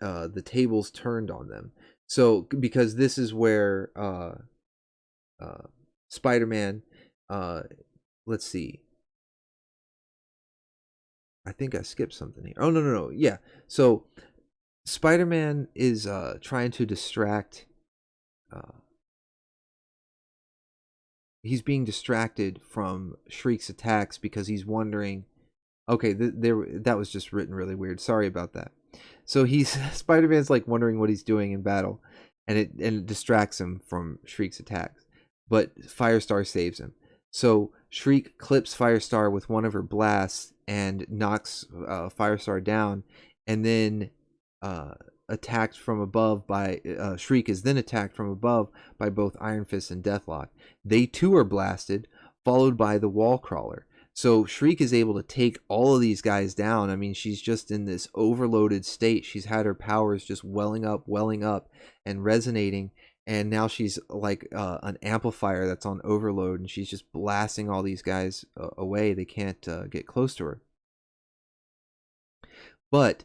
the tables turned on them. So because this is where Spider-Man, let's see, I think I skipped something here. Oh, no, yeah. So Spider-Man is trying to distract. He's being distracted from Shriek's attacks because he's wondering. Okay, that was just written really weird. Sorry about that. So he's Spider-Man's like wondering what he's doing in battle, and it distracts him from Shriek's attacks. But Firestar saves him. So Shriek clips Firestar with one of her blasts and knocks Firestar down, and then attacked from above by Shriek is then attacked from above by both Iron Fist and Deathlock. They too are blasted, followed by the wall crawler. So Shriek is able to take all of these guys down. I mean, she's just in this overloaded state. She's had her powers just welling up, and resonating. And now she's like an amplifier that's on overload, and she's just blasting all these guys away. They can't get close to her. But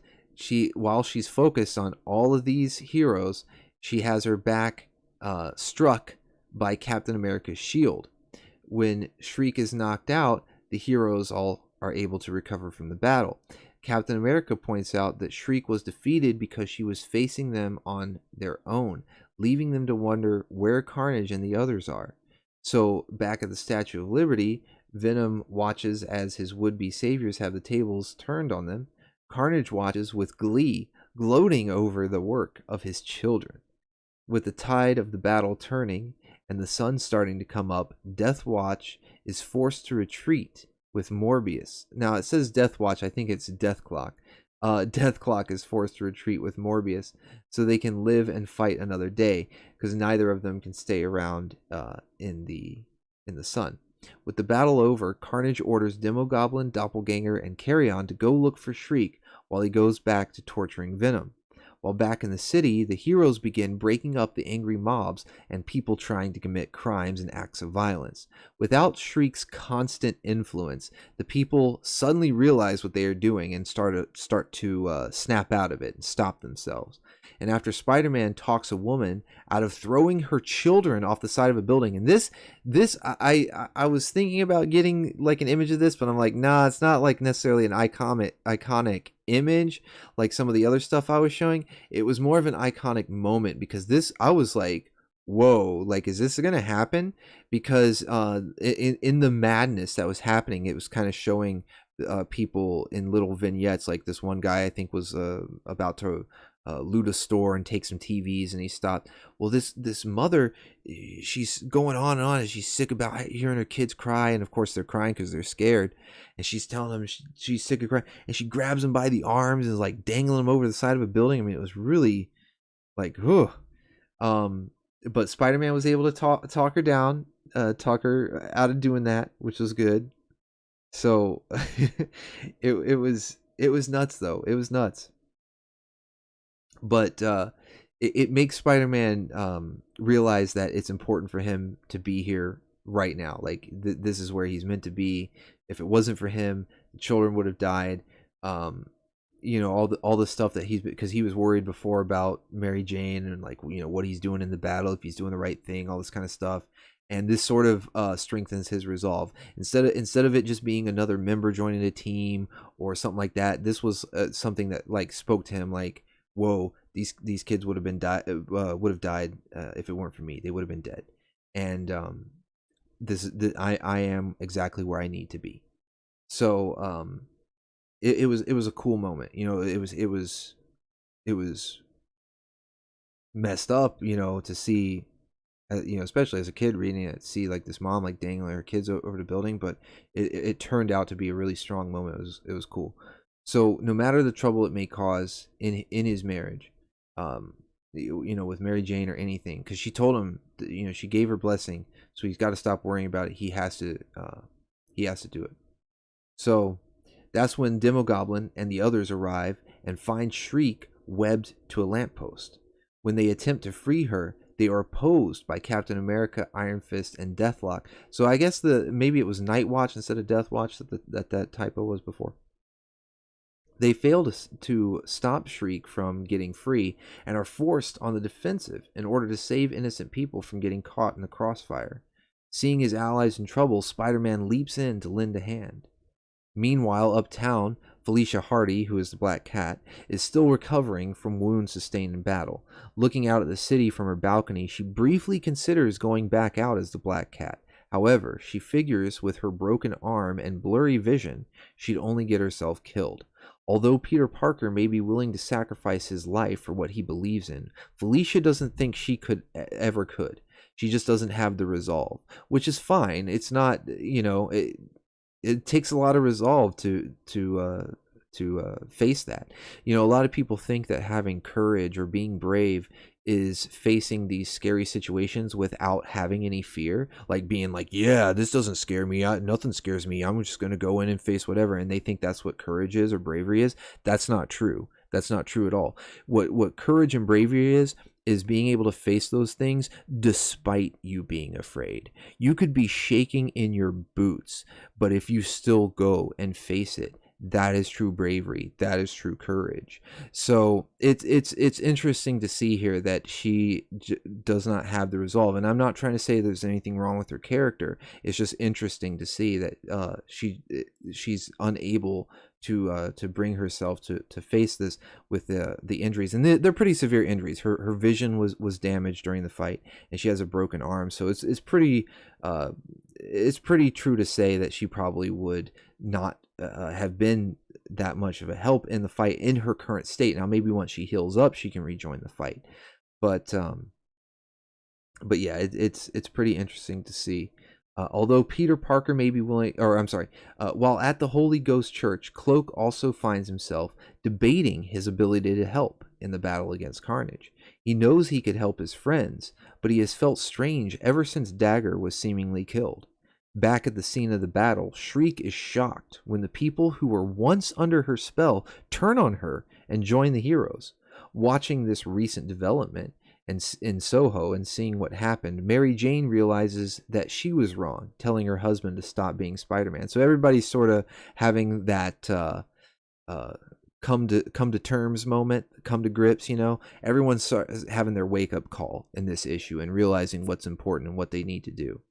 while she's focused on all of these heroes, she has her back struck by Captain America's shield. When Shriek is knocked out, the heroes all are able to recover from the battle. Captain America points out that Shriek was defeated because she was facing them on their own, leaving them to wonder where Carnage and the others are. So back at the Statue of Liberty, Venom watches as his would-be saviors have the tables turned on them. Carnage watches with glee, gloating over the work of his children. With the tide of the battle turning and the sun starting to come up, Deathwatch is forced to retreat with Morbius. Now it says Deathwatch, I think it's Deathclock. Deathclock is forced to retreat with Morbius so they can live and fight another day, because neither of them can stay around in the sun. With the battle over, Carnage orders Demogoblin, Doppelganger, and Carrion to go look for Shriek while he goes back to torturing Venom. While back in the city, the heroes begin breaking up the angry mobs and people trying to commit crimes and acts of violence. Without Shriek's constant influence, the people suddenly realize what they are doing and start to snap out of it and stop themselves. And after Spider-Man talks a woman out of throwing her children off the side of a building, and this I was thinking about getting like an image of this, but I'm like, nah, it's not like necessarily an iconic image like some of the other stuff I was showing. It was more of an iconic moment, because this, I was like, whoa, like, is this gonna happen? Because in the madness that was happening, it was kind of showing people in little vignettes. Like this one guy, I think, was about to loot a store and take some TVs, and he stopped. Well, this mother, she's going on and on, and she's sick about hearing her kids cry, and of course they're crying because they're scared, and she's telling them she's sick of crying, and she grabs him by the arms and is like dangling him over the side of a building. I mean, it was really like, whew. But Spider-Man was able to talk her down, talk her out of doing that, which was good. So it was nuts, though. It was nuts. But it makes Spider-Man realize that it's important for him to be here right now. Like this is where he's meant to be. If it wasn't for him, the children would have died. You know, all the stuff that because he was worried before about Mary Jane and, like, you know, what he's doing in the battle, if he's doing the right thing, all this kind of stuff. And this sort of strengthens his resolve. Instead of it just being another member joining a team or something like that, this was something that like spoke to him. Like, whoa, these kids would have died if it weren't for me. They would have been dead. And I am exactly where I need to be. So it was a cool moment. You know, it was messed up, you know, to see, you know, especially as a kid reading it, see like this mom like dangling her kids over the building. But it turned out to be a really strong moment. It was cool. So no matter the trouble it may cause in his marriage, with Mary Jane or anything, because she told him, she gave her blessing, so he's got to stop worrying about it. He has to do it. So that's when Demogoblin and the others arrive and find Shriek webbed to a lamppost. When they attempt to free her, they are opposed by Captain America, Iron Fist, and Deathlock. So I guess maybe it was Night Watch instead of Death Watch that typo was before. They fail to stop Shriek from getting free and are forced on the defensive in order to save innocent people from getting caught in the crossfire. Seeing his allies in trouble, Spider-Man leaps in to lend a hand. Meanwhile, uptown, Felicia Hardy, who is the Black Cat, is still recovering from wounds sustained in battle. Looking out at the city from her balcony, she briefly considers going back out as the Black Cat. However, she figures with her broken arm and blurry vision, she'd only get herself killed. Although Peter Parker may be willing to sacrifice his life for what he believes in, Felicia doesn't think she ever could. She just doesn't have the resolve, which is fine. It's not, it takes a lot of resolve to face that. A lot of people think that having courage or being brave is facing these scary situations without having any fear, like being like, yeah, this doesn't scare me, nothing scares me, I'm just going to go in and face whatever, and they think that's what courage is or bravery is. That's not true. That's not true at all. What courage and bravery is being able to face those things despite you being afraid. You could be shaking in your boots, but if you still go and face it, that is true bravery. That is true courage. So it's interesting to see here that she does not have the resolve. And I'm not trying to say there's anything wrong with her character. It's just interesting to see that she's unable to bring herself to face this with the injuries, and they're pretty severe injuries. Her vision was damaged during the fight, and she has a broken arm. So it's pretty true to say that she probably would not have been that much of a help in the fight in her current state. Now maybe once she heals up, she can rejoin the fight, but yeah, it's pretty interesting to see. Although Peter Parker may be willing, or I'm sorry, while at the Holy Ghost Church, Cloak also finds himself debating his ability to help in the battle against Carnage. He knows he could help his friends, but he has felt strange ever since Dagger was seemingly killed. Back at the scene of the battle, Shriek is shocked when the people who were once under her spell turn on her and join the heroes. Watching this recent development, and in Soho and seeing what happened, Mary Jane realizes that she was wrong, telling her husband to stop being Spider-Man. So everybody's sort of having that come to terms moment, come to grips. Everyone's having their wake up call in this issue and realizing what's important and what they need to do.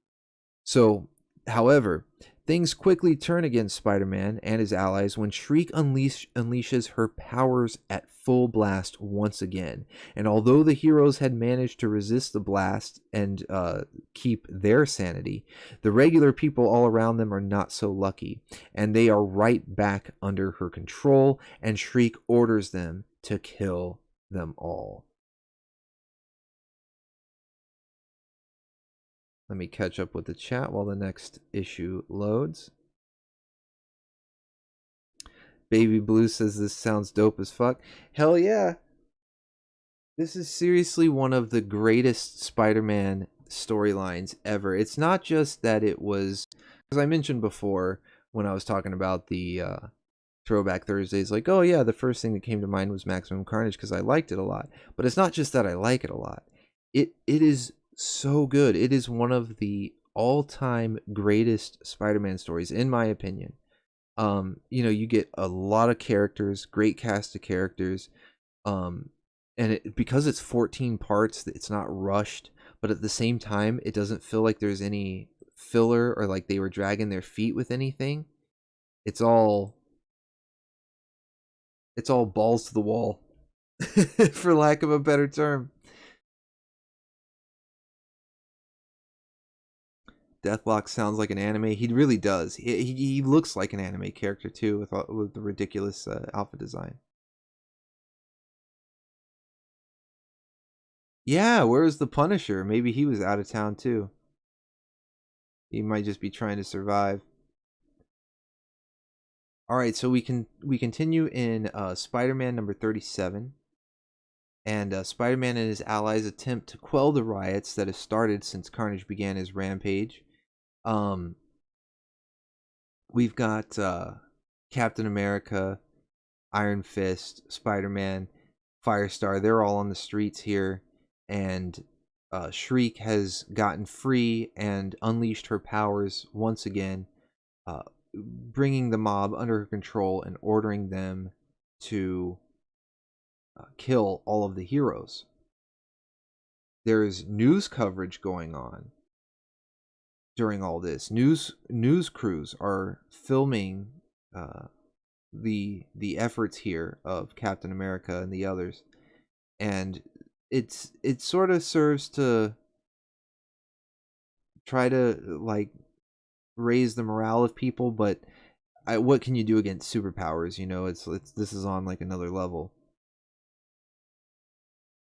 So, however, things quickly turn against Spider-Man and his allies when Shriek unleashes her powers at full blast once again. And although the heroes had managed to resist the blast and keep their sanity, the regular people all around them are not so lucky, and they are right back under her control, and Shriek orders them to kill them all. Let me catch up with the chat while the next issue loads. Baby Blue says this sounds dope as fuck. Hell yeah. This is seriously one of the greatest Spider-Man storylines ever. It's not just that it was, as I mentioned before when I was talking about the Throwback Thursdays, like, oh yeah, the first thing that came to mind was Maximum Carnage because I liked it a lot. But it's not just that I like it a lot. It is so good. It is one of the all-time greatest Spider-Man stories, in my opinion. You get a lot of characters, great cast of characters, and because it's 14 parts, it's not rushed, but at the same time, it doesn't feel like there's any filler or like they were dragging their feet with anything. It's all balls to the wall, for lack of a better term. Deathlock sounds like an anime. He really does. He looks like an anime character too, with the ridiculous outfit design. Yeah, where's the Punisher? Maybe he was out of town too. He might just be trying to survive. All right, so we continue in Spider-Man number 37, and Spider-Man and his allies attempt to quell the riots that have started since Carnage began his rampage. Um, we've got Captain America, Iron Fist, Spider-Man, Firestar. They're all on the streets here, and Shriek has gotten free and unleashed her powers once again, uh, bringing the mob under her control and ordering them to kill all of the heroes. There's news coverage going on during all this. News crews are filming the efforts here of Captain America and the others, and it sort of serves to try to like raise the morale of people, but what can you do against superpowers? You know, it's this is on like another level.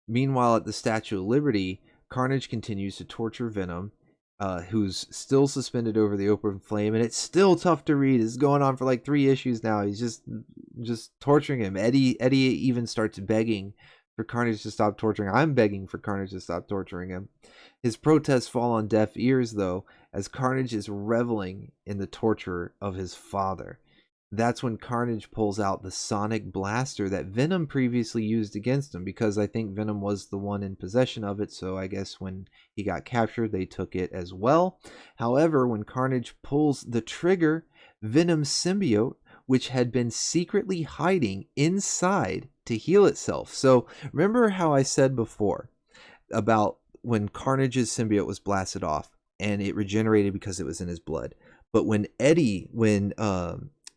Meanwhile, at the Statue of Liberty, Carnage continues to torture Venom, who's still suspended over the open flame, and it's still tough to read. It's going on for like 3 issues now. He's just torturing him. Eddie even starts begging for Carnage to stop torturing. I'm begging for Carnage to stop torturing him. His protests fall on deaf ears, though, as Carnage is reveling in the torture of his father. That's when Carnage pulls out the sonic blaster that Venom previously used against him, because I think Venom was the one in possession of it, so I guess when he got captured, they took it as well. However, when Carnage pulls the trigger, Venom's symbiote, which had been secretly hiding inside to heal itself. So remember how I said before about when Carnage's symbiote was blasted off and it regenerated because it was in his blood. But when the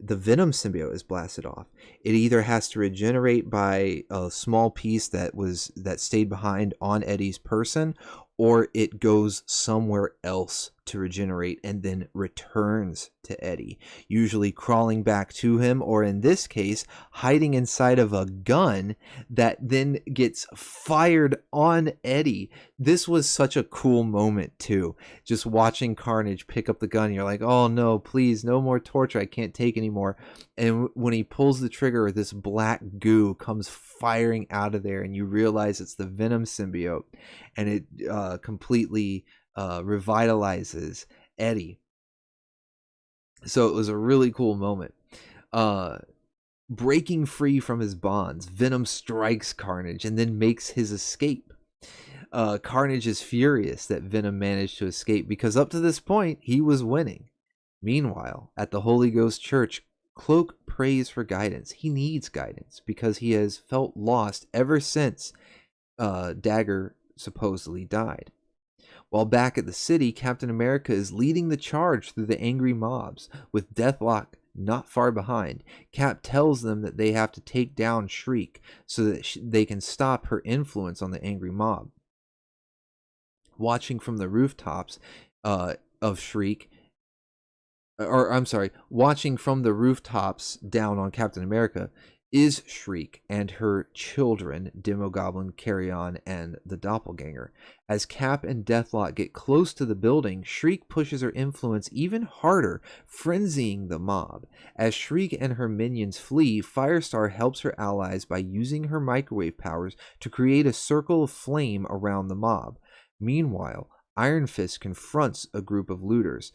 Venom symbiote is blasted off, it either has to regenerate by a small piece that stayed behind on Eddie's person, or it goes somewhere else to regenerate and then returns to Eddie, usually crawling back to him, or in this case, hiding inside of a gun that then gets fired on Eddie. This was such a cool moment too. Just watching Carnage pick up the gun, you're like, oh no, please, no more torture. I can't take anymore. And when he pulls the trigger, this black goo comes firing out of there, and you realize it's the Venom symbiote, and it completely revitalizes Eddie. So it was a really cool moment. Breaking free from his bonds, Venom strikes Carnage and then makes his escape. Carnage is furious that Venom managed to escape, because up to this point he was winning. Meanwhile, at the Holy Ghost Church, Cloak prays for guidance. He needs guidance because he has felt lost ever since Dagger supposedly died. While back at the city, Captain America is leading the charge through the angry mobs, with Deathlock not far behind. Cap tells them that they have to take down Shriek so that they can stop her influence on the angry mob. Watching from the rooftops of Shriek, watching from the rooftops down on Captain America is Shriek and her children, Demogoblin, Carrion, and the Doppelganger. As Cap and Deathlock get close to the building, Shriek pushes her influence even harder, frenzying the mob. As Shriek and her minions flee, Firestar helps her allies by using her microwave powers to create a circle of flame around the mob. Meanwhile, Iron Fist confronts a group of looters.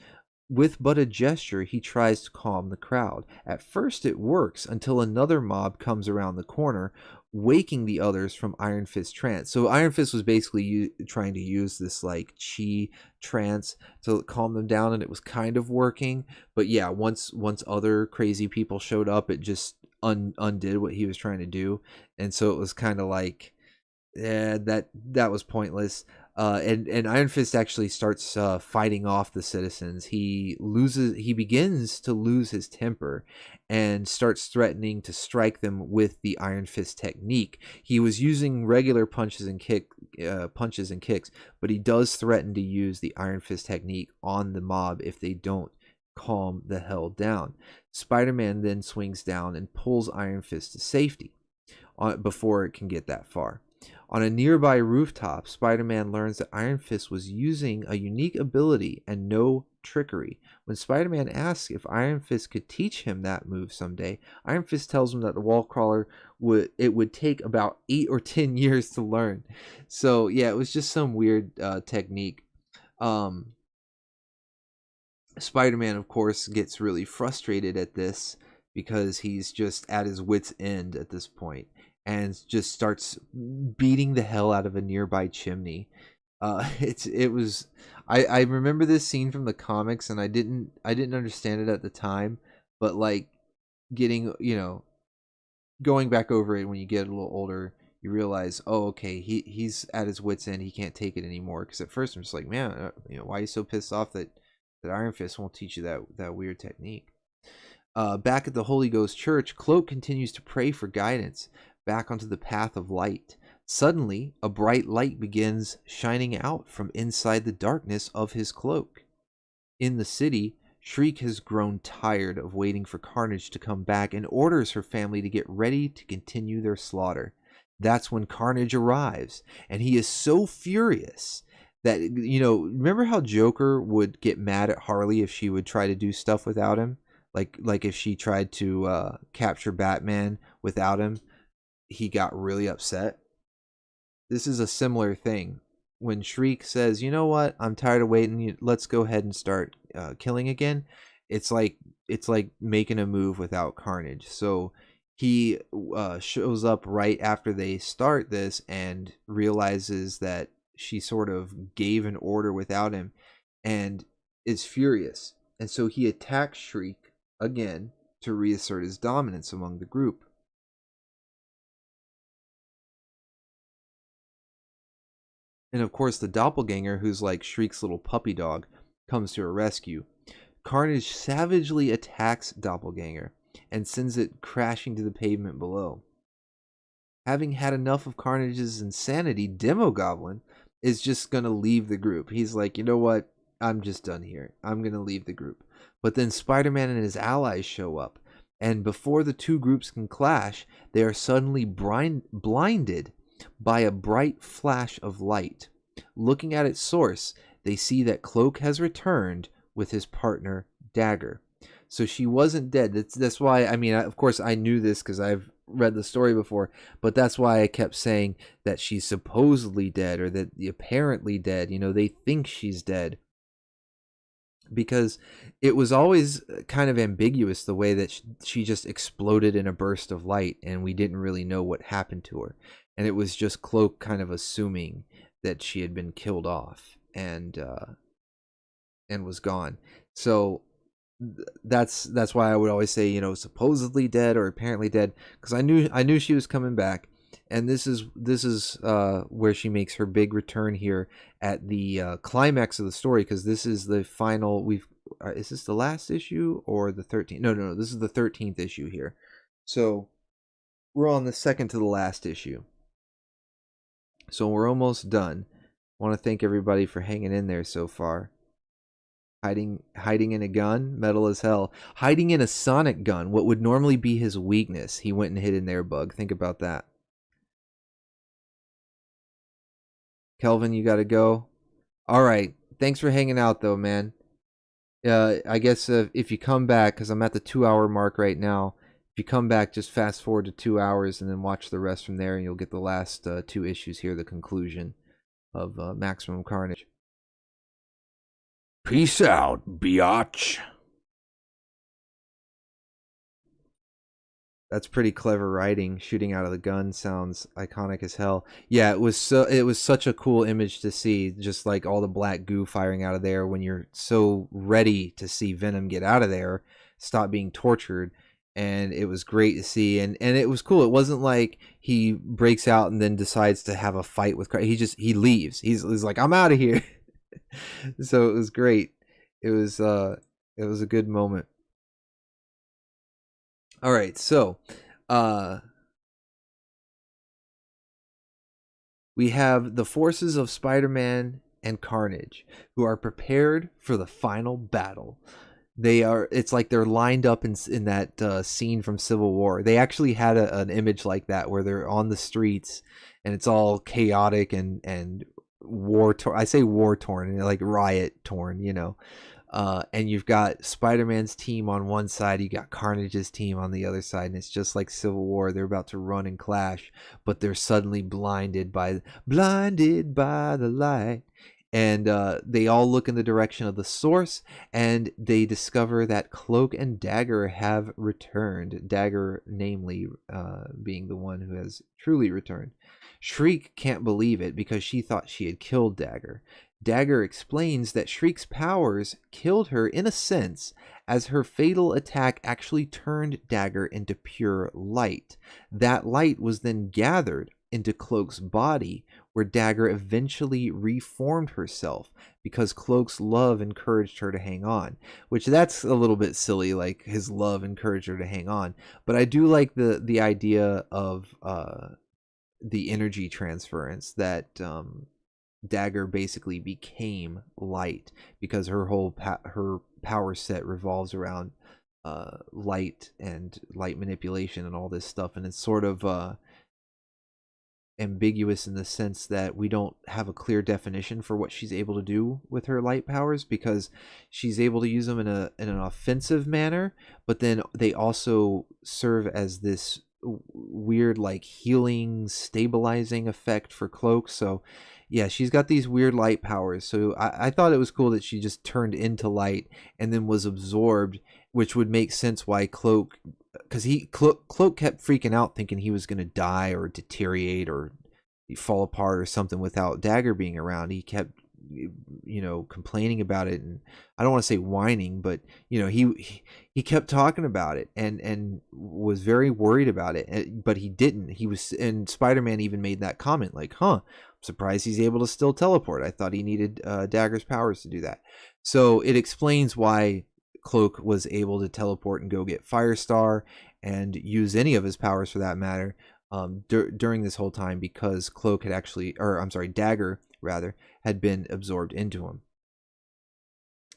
With but a gesture, he tries to calm the crowd. At first it works, until another mob comes around the corner, waking the others from Iron Fist's trance. So Iron Fist was basically trying to use this like chi trance to calm them down, and it was kind of working. But yeah, once other crazy people showed up, it just undid what he was trying to do. And so it was kind of like, yeah, that was pointless. And Iron Fist actually starts fighting off the citizens. He begins to lose his temper and starts threatening to strike them with the Iron Fist technique. He was using regular punches and kicks, but he does threaten to use the Iron Fist technique on the mob if they don't calm the hell down. Spider-Man then swings down and pulls Iron Fist to safety before it can get that far. On a nearby rooftop, Spider-Man learns that Iron Fist was using a unique ability and no trickery. When Spider-Man asks if Iron Fist could teach him that move someday, Iron Fist tells him that the wall crawler would take about 8 or 10 years to learn. So yeah, it was just some weird technique. Spider-Man, of course, gets really frustrated at this because he's just at his wit's end at this point and just starts beating the hell out of a nearby chimney. It was I remember this scene from the comics, and I didn't understand it at the time, but like getting, going back over it when you get a little older, you realize, oh, okay, he's at his wit's end. He can't take it anymore. Because at first I'm just like, man, why are you so pissed off that Iron Fist won't teach you that weird technique? Back at the Holy Ghost Church, Cloak continues to pray for guidance back onto the path of light. Suddenly, a bright light begins shining out from inside the darkness of his cloak. In the city, Shriek has grown tired of waiting for Carnage to come back and orders her family to get ready to continue their slaughter. That's when Carnage arrives, and he is so furious that, remember how Joker would get mad at Harley if she would try to do stuff without him? Like if she tried to capture Batman without him, he got really upset. This is a similar thing. When Shriek says, you know what, I'm tired of waiting, let's go ahead and start killing again, it's like making a move without Carnage. So he shows up right after they start this and realizes that she sort of gave an order without him and is furious. And so he attacks Shriek again to reassert his dominance among the group. And of course, the doppelganger, who's like Shriek's little puppy dog, comes to her rescue. Carnage savagely attacks Doppelganger and sends it crashing to the pavement below. Having had enough of Carnage's insanity, Demogoblin is just going to leave the group. He's like, you know what? I'm just done here. I'm going to leave the group. But then Spider-Man and his allies show up. And before the two groups can clash, they are suddenly blinded by a bright flash of light. Looking at its source, they see that Cloak has returned with his partner, Dagger. So she wasn't dead. That's why, of course, I knew this because I've read the story before, but that's why I kept saying that she's supposedly dead or that apparently dead. They think she's dead. Because it was always kind of ambiguous the way that she just exploded in a burst of light and we didn't really know what happened to her. And it was just Cloak kind of assuming that she had been killed off and was gone. So that's why I would always say, supposedly dead or apparently dead, because I knew she was coming back. And this is where she makes her big return here at the climax of the story, because this is the final. Is this the last issue or the 13th? No. This is the 13th issue here. So we're on the second to the last issue. So we're almost done. I want to thank everybody for hanging in there so far. Hiding in a gun, metal as hell. Hiding in a sonic gun, what would normally be his weakness, he went and hid in there, Bug. Think about that. Kelvin, you gotta go. All right. Thanks for hanging out, though, man. I guess if you come back, because I'm at the 2-hour mark right now, if you come back, just fast forward to 2 hours and then watch the rest from there, and you'll get the last 2 issues here, the conclusion of Maximum Carnage. Peace out, biatch. That's pretty clever writing. Shooting out of the gun sounds iconic as hell. Yeah, it was such a cool image to see, just like all the black goo firing out of there when you're so ready to see Venom get out of there, stop being tortured. And it was great to see, and it was cool. It wasn't like he breaks out and then decides to have a fight with Christ. He leaves. He's like, I'm out of here. So it was great. It was a good moment. All right, so we have the forces of Spider-Man and Carnage who are prepared for the final battle. It's like they're lined up in that scene from Civil War. They actually had an image like that where they're on the streets and it's all chaotic and war torn. I say war torn, like riot torn, And you've got Spider-Man's team on one side, you got Carnage's team on the other side, and it's just like Civil War. They're about to run and clash, but they're suddenly blinded by the light. And they all look in the direction of the source, and they discover that Cloak and Dagger have returned. Dagger, namely, being the one who has truly returned. Shriek can't believe it because she thought she had killed Dagger. Dagger explains that Shriek's powers killed her in a sense, as her fatal attack actually turned Dagger into pure light. That light was then gathered into Cloak's body, where Dagger eventually reformed herself because Cloak's love encouraged her to hang on, which that's a little bit silly, like his love encouraged her to hang on. But I do like the idea of the energy transference that Dagger basically became light because her whole her power set revolves around light and light manipulation and all this stuff, and it's sort of ambiguous in the sense that we don't have a clear definition for what she's able to do with her light powers, because she's able to use them in an offensive manner, but then they also serve as this weird like healing, stabilizing effect for Cloak. So yeah, she's got these weird light powers. So I thought it was cool that she just turned into light and then was absorbed, which would make sense why Cloak, because Cloak kept freaking out thinking he was going to die or deteriorate or fall apart or something without Dagger being around. He kept, complaining about it, and I don't want to say whining, but he kept talking about it and was very worried about it, but he didn't. And Spider-Man even made that comment like, I'm surprised he's able to still teleport. I thought he needed Dagger's powers to do that. So it explains why Cloak was able to teleport and go get Firestar and use any of his powers for that matter during this whole time, because Cloak had actually, or I'm sorry, Dagger rather, had been absorbed into him.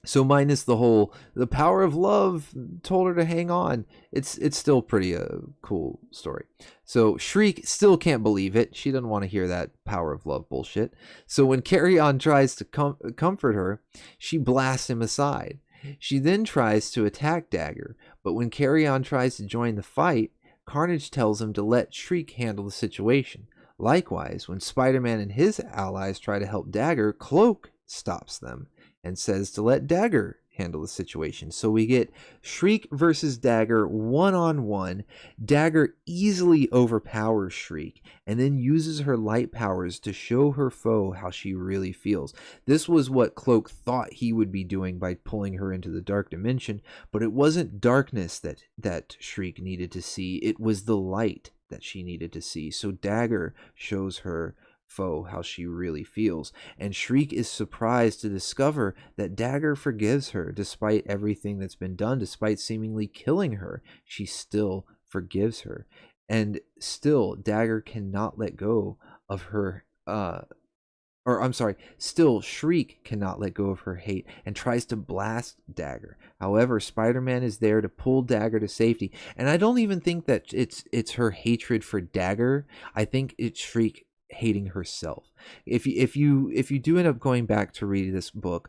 So minus the power of love told her to hang on, it's still pretty cool story. So Shriek still can't believe it. She doesn't want to hear that power of love bullshit. So when Carry-On tries to comfort her, she blasts him aside. She then tries to attack Dagger, but when Carry-On tries to join the fight, Carnage tells him to let Shriek handle the situation. Likewise, when Spider-Man and his allies try to help Dagger, Cloak stops them and says to let Dagger handle the situation. So we get Shriek versus Dagger one-on-one. Dagger easily overpowers Shriek and then uses her light powers to show her foe how she really feels. This was what Cloak thought he would be doing by pulling her into the dark dimension, but it wasn't darkness that Shriek needed to see. It was the light that she needed to see. So Dagger shows her foe how she really feels, and Shriek is surprised to discover that Dagger forgives her despite everything that's been done. Despite seemingly killing her, she still forgives her, and still Dagger cannot let go of her still Shriek cannot let go of her hate and tries to blast Dagger. However, Spider-Man is there to pull Dagger to safety, and I don't even think that it's her hatred for Dagger. I think it's Shriek hating herself. If you do end up going back to read this book,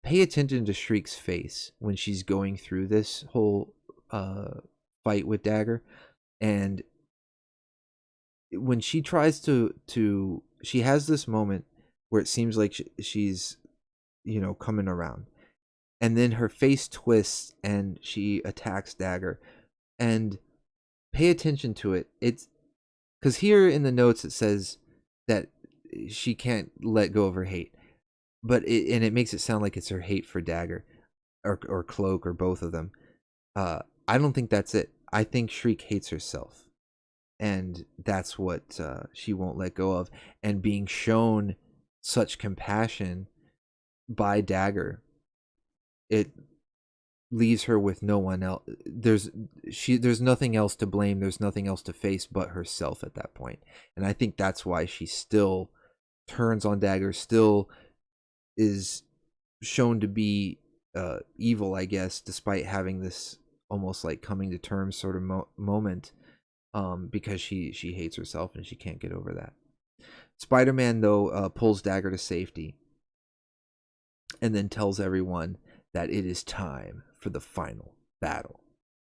pay attention to Shriek's face when she's going through this whole fight with Dagger, and when she tries to she has this moment where it seems like she's coming around, and then her face twists and she attacks Dagger. And pay attention to it. It's because here in the notes it says that she can't let go of her hate, but it makes it sound like it's her hate for Dagger or Cloak or both of them. I don't think that's it. I think Shriek hates herself, and that's what she won't let go of. And being shown such compassion by Dagger, it leaves her with no one else. There's nothing else to blame. There's nothing else to face but herself at that point. And I think that's why she still turns on Dagger, still is shown to be evil, I guess, despite having this almost like coming to terms sort of moment, because she hates herself and she can't get over that. Spider-Man, though, pulls Dagger to safety and then tells everyone that it is time for the final battle.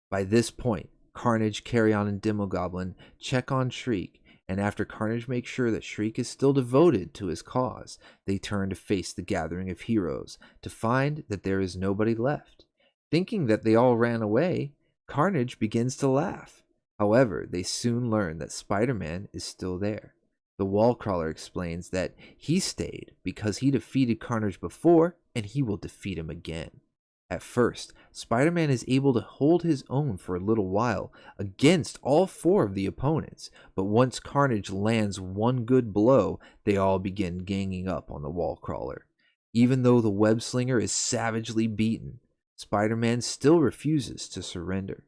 By this point, Carnage, Carrion, and Demogoblin check on Shriek, and after Carnage makes sure that Shriek is still devoted to his cause, they turn to face the gathering of heroes to find that there is nobody left. Thinking that they all ran away, Carnage begins to laugh. However, they soon learn that Spider-Man is still there. The Wallcrawler explains that he stayed because he defeated Carnage before, and he will defeat him again. At first, Spider-Man is able to hold his own for a little while against all 4 of the opponents, but once Carnage lands one good blow, they all begin ganging up on the Wallcrawler. Even though the Web-Slinger is savagely beaten, Spider-Man still refuses to surrender.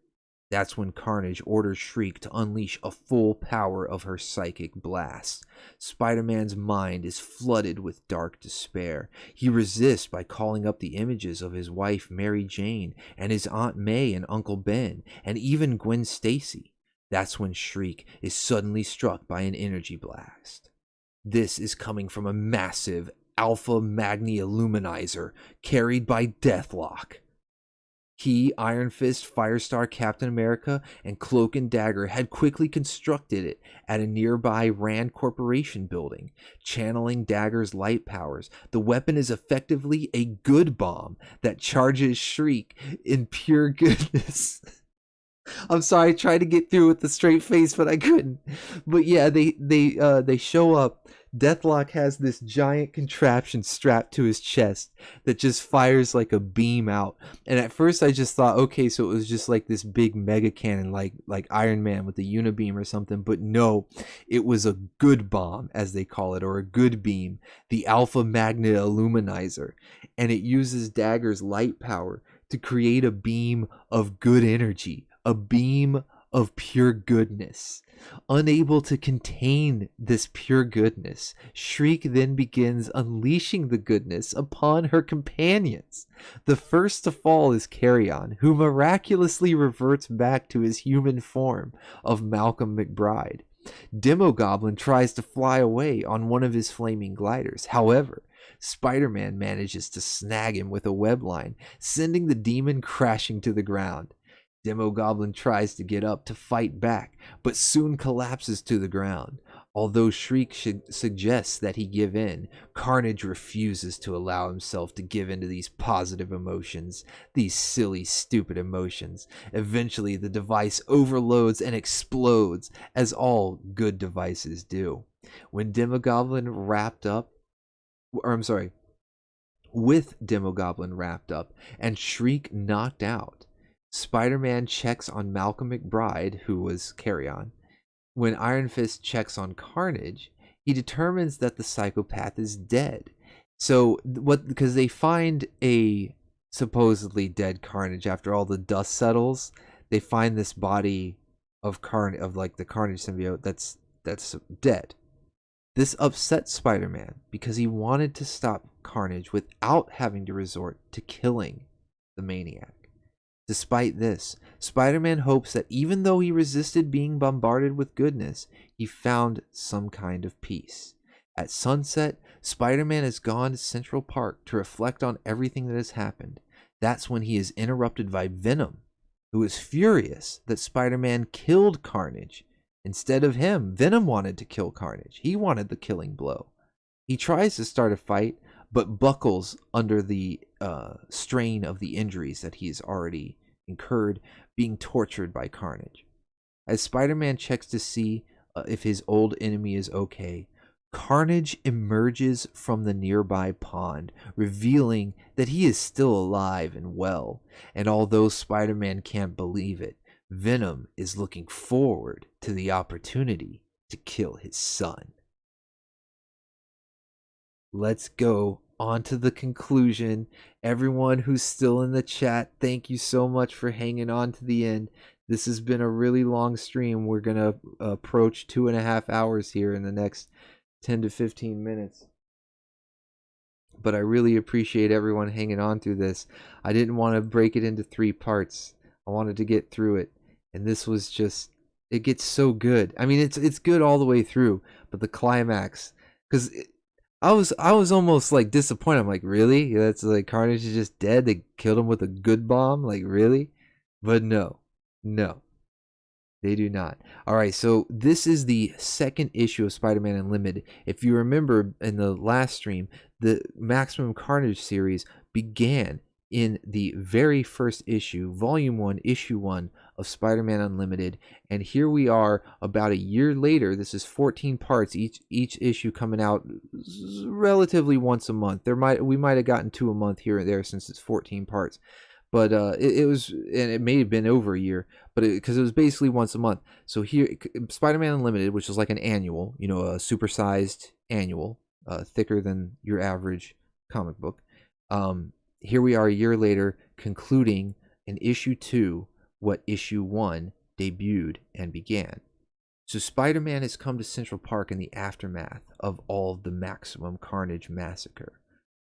That's when Carnage orders Shriek to unleash a full power of her psychic blast. Spider-Man's mind is flooded with dark despair. He resists by calling up the images of his wife Mary Jane and his Aunt May and Uncle Ben and even Gwen Stacy. That's when Shriek is suddenly struck by an energy blast. This is coming from a massive Alpha Magni Illuminizer carried by Deathlock. He, Iron Fist, Firestar, Captain America, and Cloak and Dagger had quickly constructed it at a nearby Rand Corporation building. Channeling Dagger's light powers, the weapon is effectively a good bomb that charges Shriek in pure goodness. I'm sorry, I tried to get through with the straight face, but I couldn't. But yeah, they show up. Deathlock has this giant contraption strapped to his chest that just fires like a beam out. And at first I just thought, okay, so it was just like this big mega cannon like Iron Man with the unibeam or something. But no, it was a good bomb, as they call it, or a good beam, the Alpha Magna Illuminizer. And it uses Dagger's light power to create a beam of good energy, a beam of pure goodness. Unable to contain this pure goodness, Shriek then begins unleashing the goodness upon her companions. The first to fall is Carrion, who miraculously reverts back to his human form of Malcolm McBride. Demogoblin tries to fly away on one of his flaming gliders. However, Spider-Man manages to snag him with a web line, sending the demon crashing to the ground. Demogoblin tries to get up to fight back, but soon collapses to the ground. Although Shriek suggests that he give in, Carnage refuses to allow himself to give in to these positive emotions, these silly, stupid emotions. Eventually, the device overloads and explodes, as all good devices do. When Demogoblin wrapped up, with Demogoblin wrapped up and Shriek knocked out, Spider-Man checks on Malcolm McBride, who was Carrion. When Iron Fist checks on Carnage, he determines that the psychopath is dead. So, because they find a supposedly dead Carnage after all the dust settles, they find this body of the Carnage symbiote that's dead. This upsets Spider-Man because he wanted to stop Carnage without having to resort to killing the maniac. Despite this, Spider-Man hopes that even though he resisted being bombarded with goodness, he found some kind of peace. At sunset, Spider-Man has gone to Central Park to reflect on everything that has happened. That's when he is interrupted by Venom, who is furious that Spider-Man killed Carnage. Instead of him, Venom wanted to kill Carnage. He wanted the killing blow. He tries to start a fight, but buckles under the strain of the injuries that he has already incurred, being tortured by Carnage. As Spider-Man checks to see if his old enemy is okay, Carnage emerges from the nearby pond, revealing that he is still alive and well. And although Spider-Man can't believe it, Venom is looking forward to the opportunity to kill his son. Let's go on to the conclusion. Everyone who's still in the chat, thank you so much for hanging on to the end. This has been a really long stream. We're going to approach 2.5 hours here in the next 10 to 15 minutes. But I really appreciate everyone hanging on through this. I didn't want to break it into 3 parts. I wanted to get through it. And this was just, it gets so good. I mean, it's good all the way through, but the climax, because I was almost like disappointed. I'm like, really? That's like Carnage is just dead. They killed him with a good bomb. Like, really? But no, no, they do not. All right, so this is the second issue of Spider-Man Unlimited. If you remember in the last stream, the Maximum Carnage series began in the very first issue, Volume 1, Issue 1 of Spider-Man Unlimited, and here we are about a year later. This is 14 parts, each issue coming out relatively once a month. We might have gotten 2 a month here and there since it's 14 parts. But it was, and it may have been over a year, but because it was basically once a month. So here, Spider-Man Unlimited, which is like an annual, a supersized annual, thicker than your average comic book. Here we are a year later, concluding in issue 2 what issue 1 debuted and began. So Spider-Man has come to Central Park in the aftermath of all of the Maximum Carnage massacre,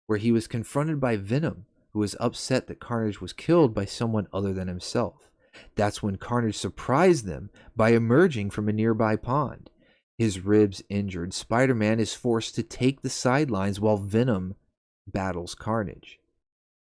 where he was confronted by Venom, who was upset that Carnage was killed by someone other than himself. That's when Carnage surprised them by emerging from a nearby pond. His ribs injured, Spider-Man is forced to take the sidelines while Venom battles Carnage.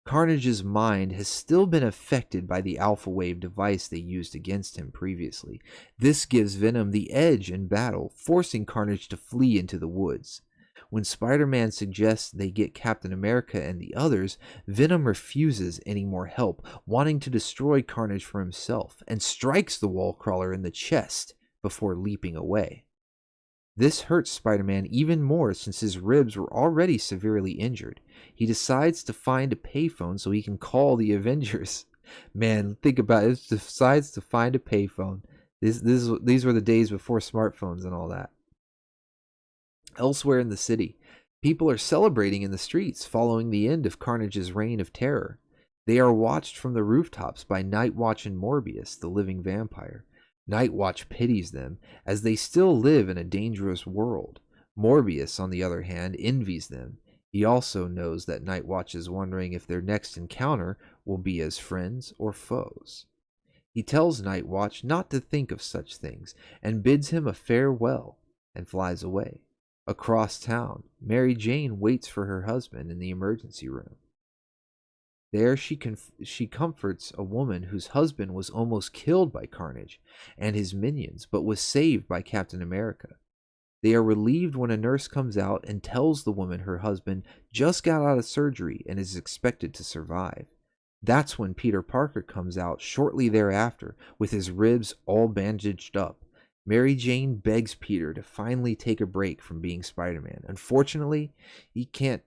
Carnage's mind has still been affected by the Alpha Wave device they used against him previously. This gives Venom the edge in battle, forcing Carnage to flee into the woods. When Spider-Man suggests they get Captain America and the others, Venom refuses any more help, wanting to destroy Carnage for himself, and strikes the wall crawler in the chest before leaping away. This hurts Spider-Man even more since his ribs were already severely injured. He decides to find a payphone so he can call the Avengers. Man, think about it. He decides to find a payphone. These were the days before smartphones and all that. Elsewhere in the city, people are celebrating in the streets following the end of Carnage's reign of terror. They are watched from the rooftops by Nightwatch and Morbius, the living vampire. Nightwatch pities them, as they still live in a dangerous world. Morbius, on the other hand, envies them. He also knows that Nightwatch is wondering if their next encounter will be as friends or foes. He tells Nightwatch not to think of such things, and bids him a farewell, and flies away. Across town, Mary Jane waits for her husband in the emergency room. There she comforts a woman whose husband was almost killed by Carnage and his minions, but was saved by Captain America. They are relieved when a nurse comes out and tells the woman her husband just got out of surgery and is expected to survive. That's when Peter Parker comes out shortly thereafter with his ribs all bandaged up. Mary Jane begs Peter to finally take a break from being Spider-Man. Unfortunately, he can't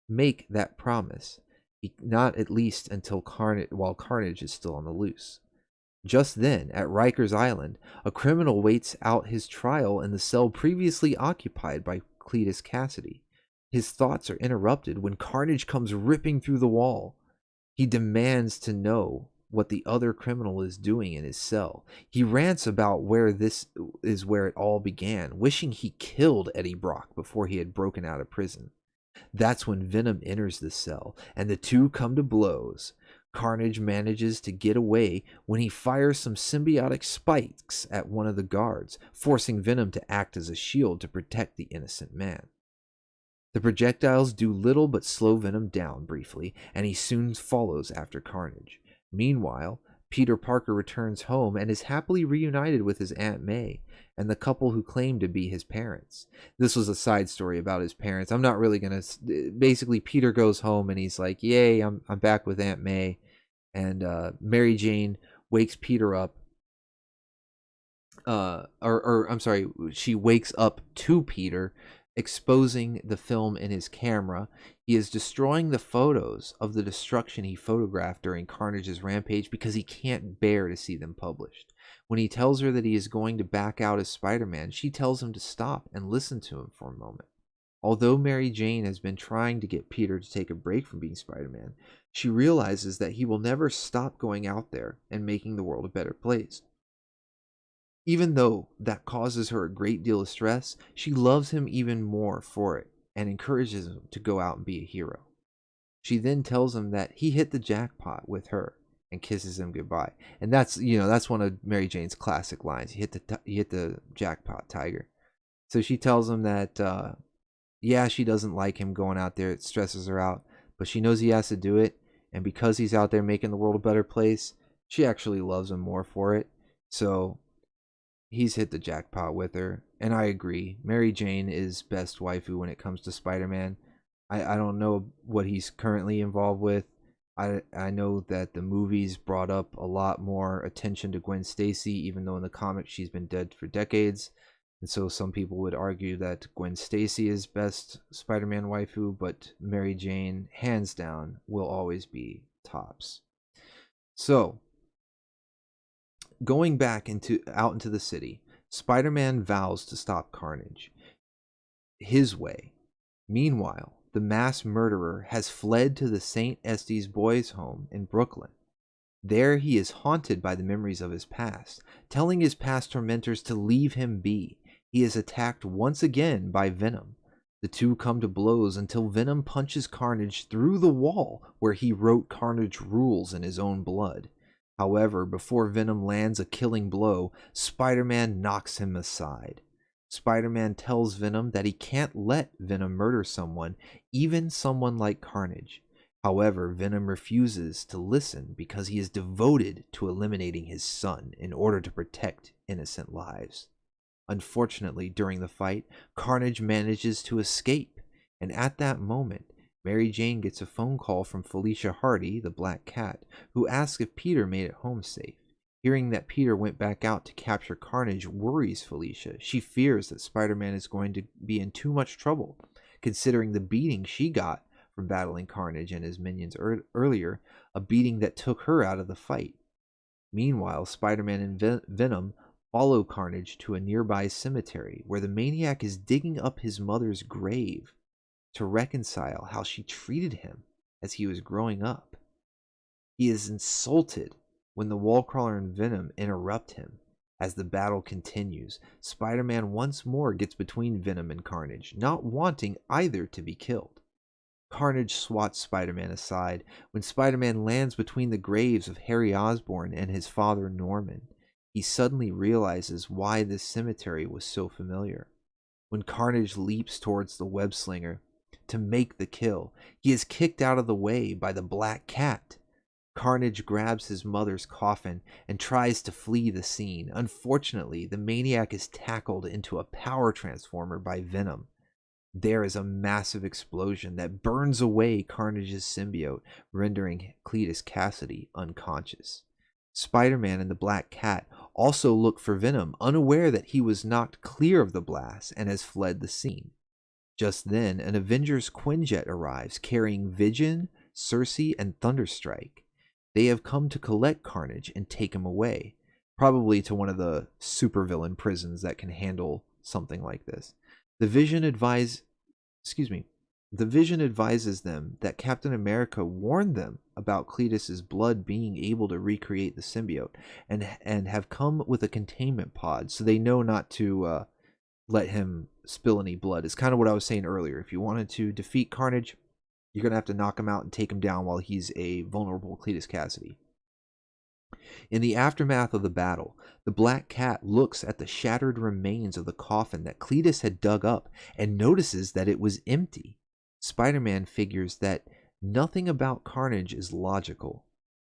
make that promise. Not at least until while Carnage is still on the loose. Just then, at Riker's Island, a criminal waits out his trial in the cell previously occupied by Cletus Cassidy. His thoughts are interrupted when Carnage comes ripping through the wall. He demands to know what the other criminal is doing in his cell. He rants about where this is where it all began, wishing he killed Eddie Brock before he had broken out of prison. That's when Venom enters the cell, and the two come to blows. Carnage manages to get away when he fires some symbiotic spikes at one of the guards, forcing Venom to act as a shield to protect the innocent man. The projectiles do little but slow Venom down briefly, and he soon follows after Carnage. Meanwhile, Peter Parker returns home and is happily reunited with his Aunt May and the couple who claim to be his parents. This was a side story about his parents. I'm not really going to... Basically, Peter goes home and he's like, yay, I'm back with Aunt May. And Mary Jane wakes Peter up. I'm sorry, she wakes up to Peter, exposing the film in his camera. He is destroying the photos of the destruction he photographed during Carnage's rampage because he can't bear to see them published. When he tells her that he is going to back out as Spider-Man, she tells him to stop and listen to him for a moment. Although Mary Jane has been trying to get Peter to take a break from being Spider-Man, she realizes that he will never stop going out there and making the world a better place. Even though that causes her a great deal of stress, she loves him even more for it and encourages him to go out and be a hero. She then tells him that he hit the jackpot with her and kisses him goodbye. And that's one of Mary Jane's classic lines. You hit the jackpot, Tiger. So she tells him that Yeah, she doesn't like him going out there. It stresses her out, but she knows he has to do it. And because he's out there making the world a better place, she actually loves him more for it. So he's hit the jackpot with her. And I agree. Mary Jane is best waifu when it comes to Spider-Man. I don't know what he's currently involved with. I know that the movies brought up a lot more attention to Gwen Stacy, even though in the comics she's been dead for decades. And so some people would argue that Gwen Stacy is best Spider-Man waifu, but Mary Jane, hands down, will always be tops. So, going back out into the city, Spider-Man vows to stop Carnage his way. Meanwhile, the mass murderer has fled to the St. Estes boys' home in Brooklyn. There he is haunted by the memories of his past, telling his past tormentors to leave him be. He is attacked once again by Venom. The two come to blows until Venom punches Carnage through the wall where he wrote Carnage rules in his own blood. However, before Venom lands a killing blow, Spider-Man knocks him aside. Spider-Man tells Venom that he can't let Venom murder someone, even someone like Carnage. However, Venom refuses to listen because he is devoted to eliminating his son in order to protect innocent lives. Unfortunately, during the fight, Carnage manages to escape, and at that moment, Mary Jane gets a phone call from Felicia Hardy, the Black Cat, who asks if Peter made it home safe. Hearing that Peter went back out to capture Carnage worries Felicia. She fears that Spider-Man is going to be in too much trouble, considering the beating she got from battling Carnage and his minions earlier, a beating that took her out of the fight. Meanwhile, Spider-Man and Venom follow Carnage to a nearby cemetery where the maniac is digging up his mother's grave to reconcile how she treated him as he was growing up. He is insulted when the Wallcrawler and Venom interrupt him. As the battle continues, Spider-Man once more gets between Venom and Carnage, not wanting either to be killed. Carnage swats Spider-Man aside when Spider-Man lands between the graves of Harry Osborn and his father Norman. He suddenly realizes why this cemetery was so familiar. When Carnage leaps towards the web slinger to make the kill, he is kicked out of the way by the Black Cat. Carnage grabs his mother's coffin and tries to flee the scene. Unfortunately, the maniac is tackled into a power transformer by Venom. There is a massive explosion that burns away Carnage's symbiote, rendering Cletus Cassidy unconscious. Spider-Man and the Black Cat also look for Venom, unaware that he was knocked clear of the blast and has fled the scene. Just then, an Avengers Quinjet arrives, carrying Vision, Circe, and Thunderstrike. They have come to collect Carnage and take him away, probably to one of the supervillain prisons that can handle something like this. The Vision advises them that Captain America warned them about Cletus's blood being able to recreate the symbiote, and have come with a containment pod, so they know not to let him spill any blood. It's kind of what I was saying earlier. If you wanted to defeat Carnage, you're going to have to knock him out and take him down while he's a vulnerable Cletus Cassidy. In the aftermath of the battle, the Black Cat looks at the shattered remains of the coffin that Cletus had dug up and notices that it was empty. Spider-Man figures that nothing about Carnage is logical.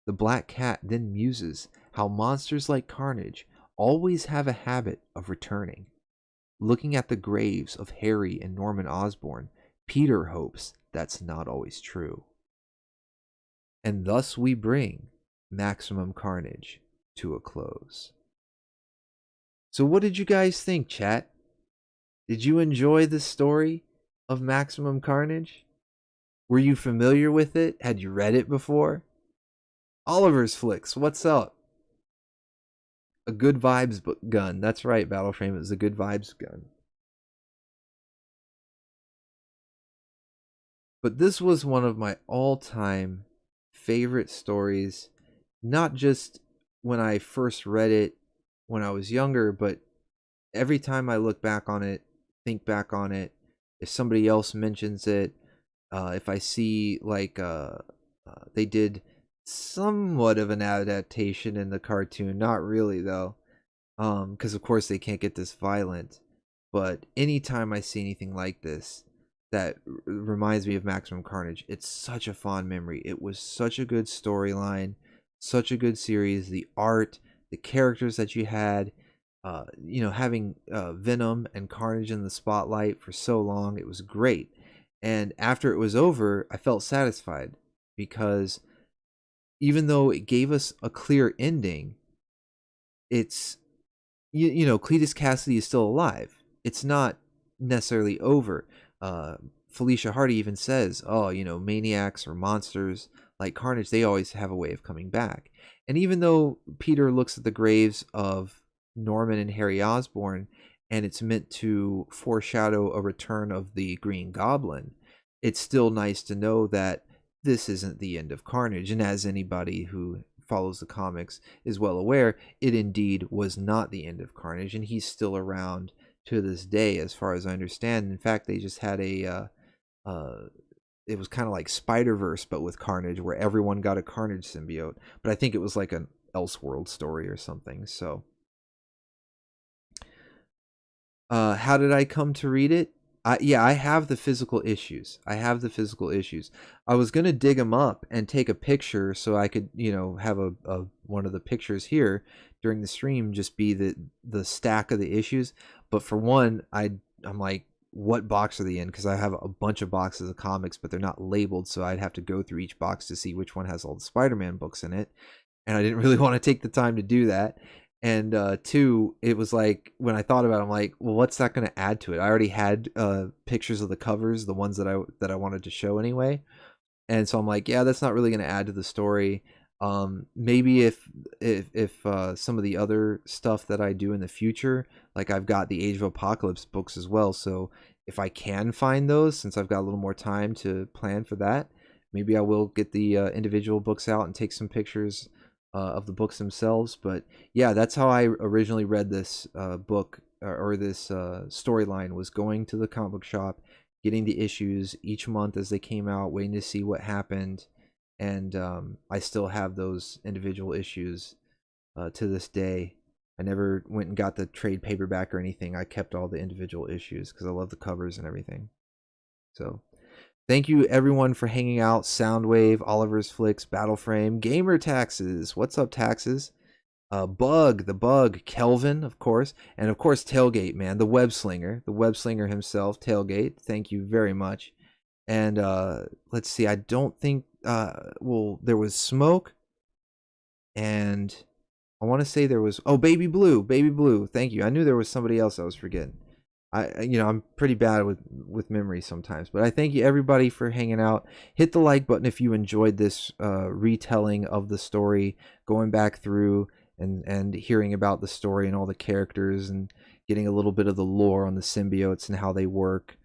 The Black Cat then muses how monsters like Carnage always have a habit of returning. Looking at the graves of Harry and Norman Osborn, Peter hopes that's not always true. And thus we bring Maximum Carnage to a close. So what did you guys think, chat? Did you enjoy the story of Maximum Carnage? Were you familiar with it? Had you read it before? Oliver's Flicks, what's up? A good vibes gun. That's right, Battleframe. It was a good vibes gun. But this was one of my all-time favorite stories. Not just when I first read it when I was younger, but every time I look back on it, think back on it, if somebody else mentions it, if I see like they did somewhat of an adaptation in the cartoon, not really though, because of course they can't get this violent, but anytime I see anything like this, that reminds me of Maximum Carnage. It's such a fond memory. It was such a good storyline, such a good series. The art, the characters that you had, having Venom and Carnage in the spotlight for so long, it was great. And after it was over, I felt satisfied because even though it gave us a clear ending, it's Cletus Cassidy is still alive. It's not necessarily over. Felicia Hardy even says, "Oh, maniacs or monsters like Carnage, they always have a way of coming back." And even though Peter looks at the graves of Norman and Harry Osborn, and it's meant to foreshadow a return of the Green Goblin, it's still nice to know that this isn't the end of Carnage. And as anybody who follows the comics is well aware, it indeed was not the end of Carnage, and he's still around to this day, as far as I understand. In fact, they just had it was kind of like Spider-Verse, but with Carnage, where everyone got a Carnage symbiote. But I think it was like an Elseworld story or something. So, how did I come to read it? I have the physical issues. I was gonna dig them up and take a picture so I could, have a one of the pictures here during the stream just be the stack of the issues. But for one, I'm like, what box are they in? Because I have a bunch of boxes of comics, but they're not labeled, so I'd have to go through each box to see which one has all the Spider-Man books in it, and I didn't really want to take the time to do that. And two, it was like, when I thought about it, I'm like, well, what's that going to add to it? I already had pictures of the covers, the ones that I wanted to show anyway. And so I'm like, yeah, that's not really going to add to the story. Maybe if some of the other stuff that I do in the future, like I've got the Age of Apocalypse books as well. So if I can find those, since I've got a little more time to plan for that, maybe I will get the individual books out and take some pictures of the books themselves. But yeah, that's how I originally read this book, or this storyline, was going to the comic book shop, getting the issues each month as they came out, waiting to see what happened. And I still have those individual issues to this day. I never went and got the trade paperback or anything. I kept all the individual issues because I love the covers and everything. So thank you everyone for hanging out. Soundwave, Oliver's Flicks, Battleframe, Gamer Taxes. What's up, Taxes? The Bug, Kelvin, of course, and of course Tailgate, man, the web slinger himself, Tailgate. Thank you very much. And let's see, I don't think there was Smoke, and I want to say there was Baby Blue. Thank you. I knew there was somebody else I was forgetting. I'm pretty bad with memory sometimes, but I thank you everybody for hanging out. Hit the like button if you enjoyed this retelling of the story, going back through and hearing about the story and all the characters and getting a little bit of the lore on the symbiotes and how they work.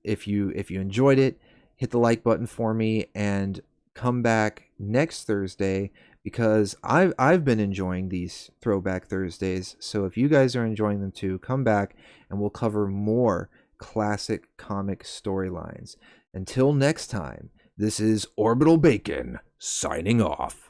If you enjoyed it, hit the like button for me and come back next Thursday, because I've been enjoying these Throwback Thursdays. So if you guys are enjoying them too, come back and we'll cover more classic comic storylines. Until next time, this is Orbital Bacon signing off.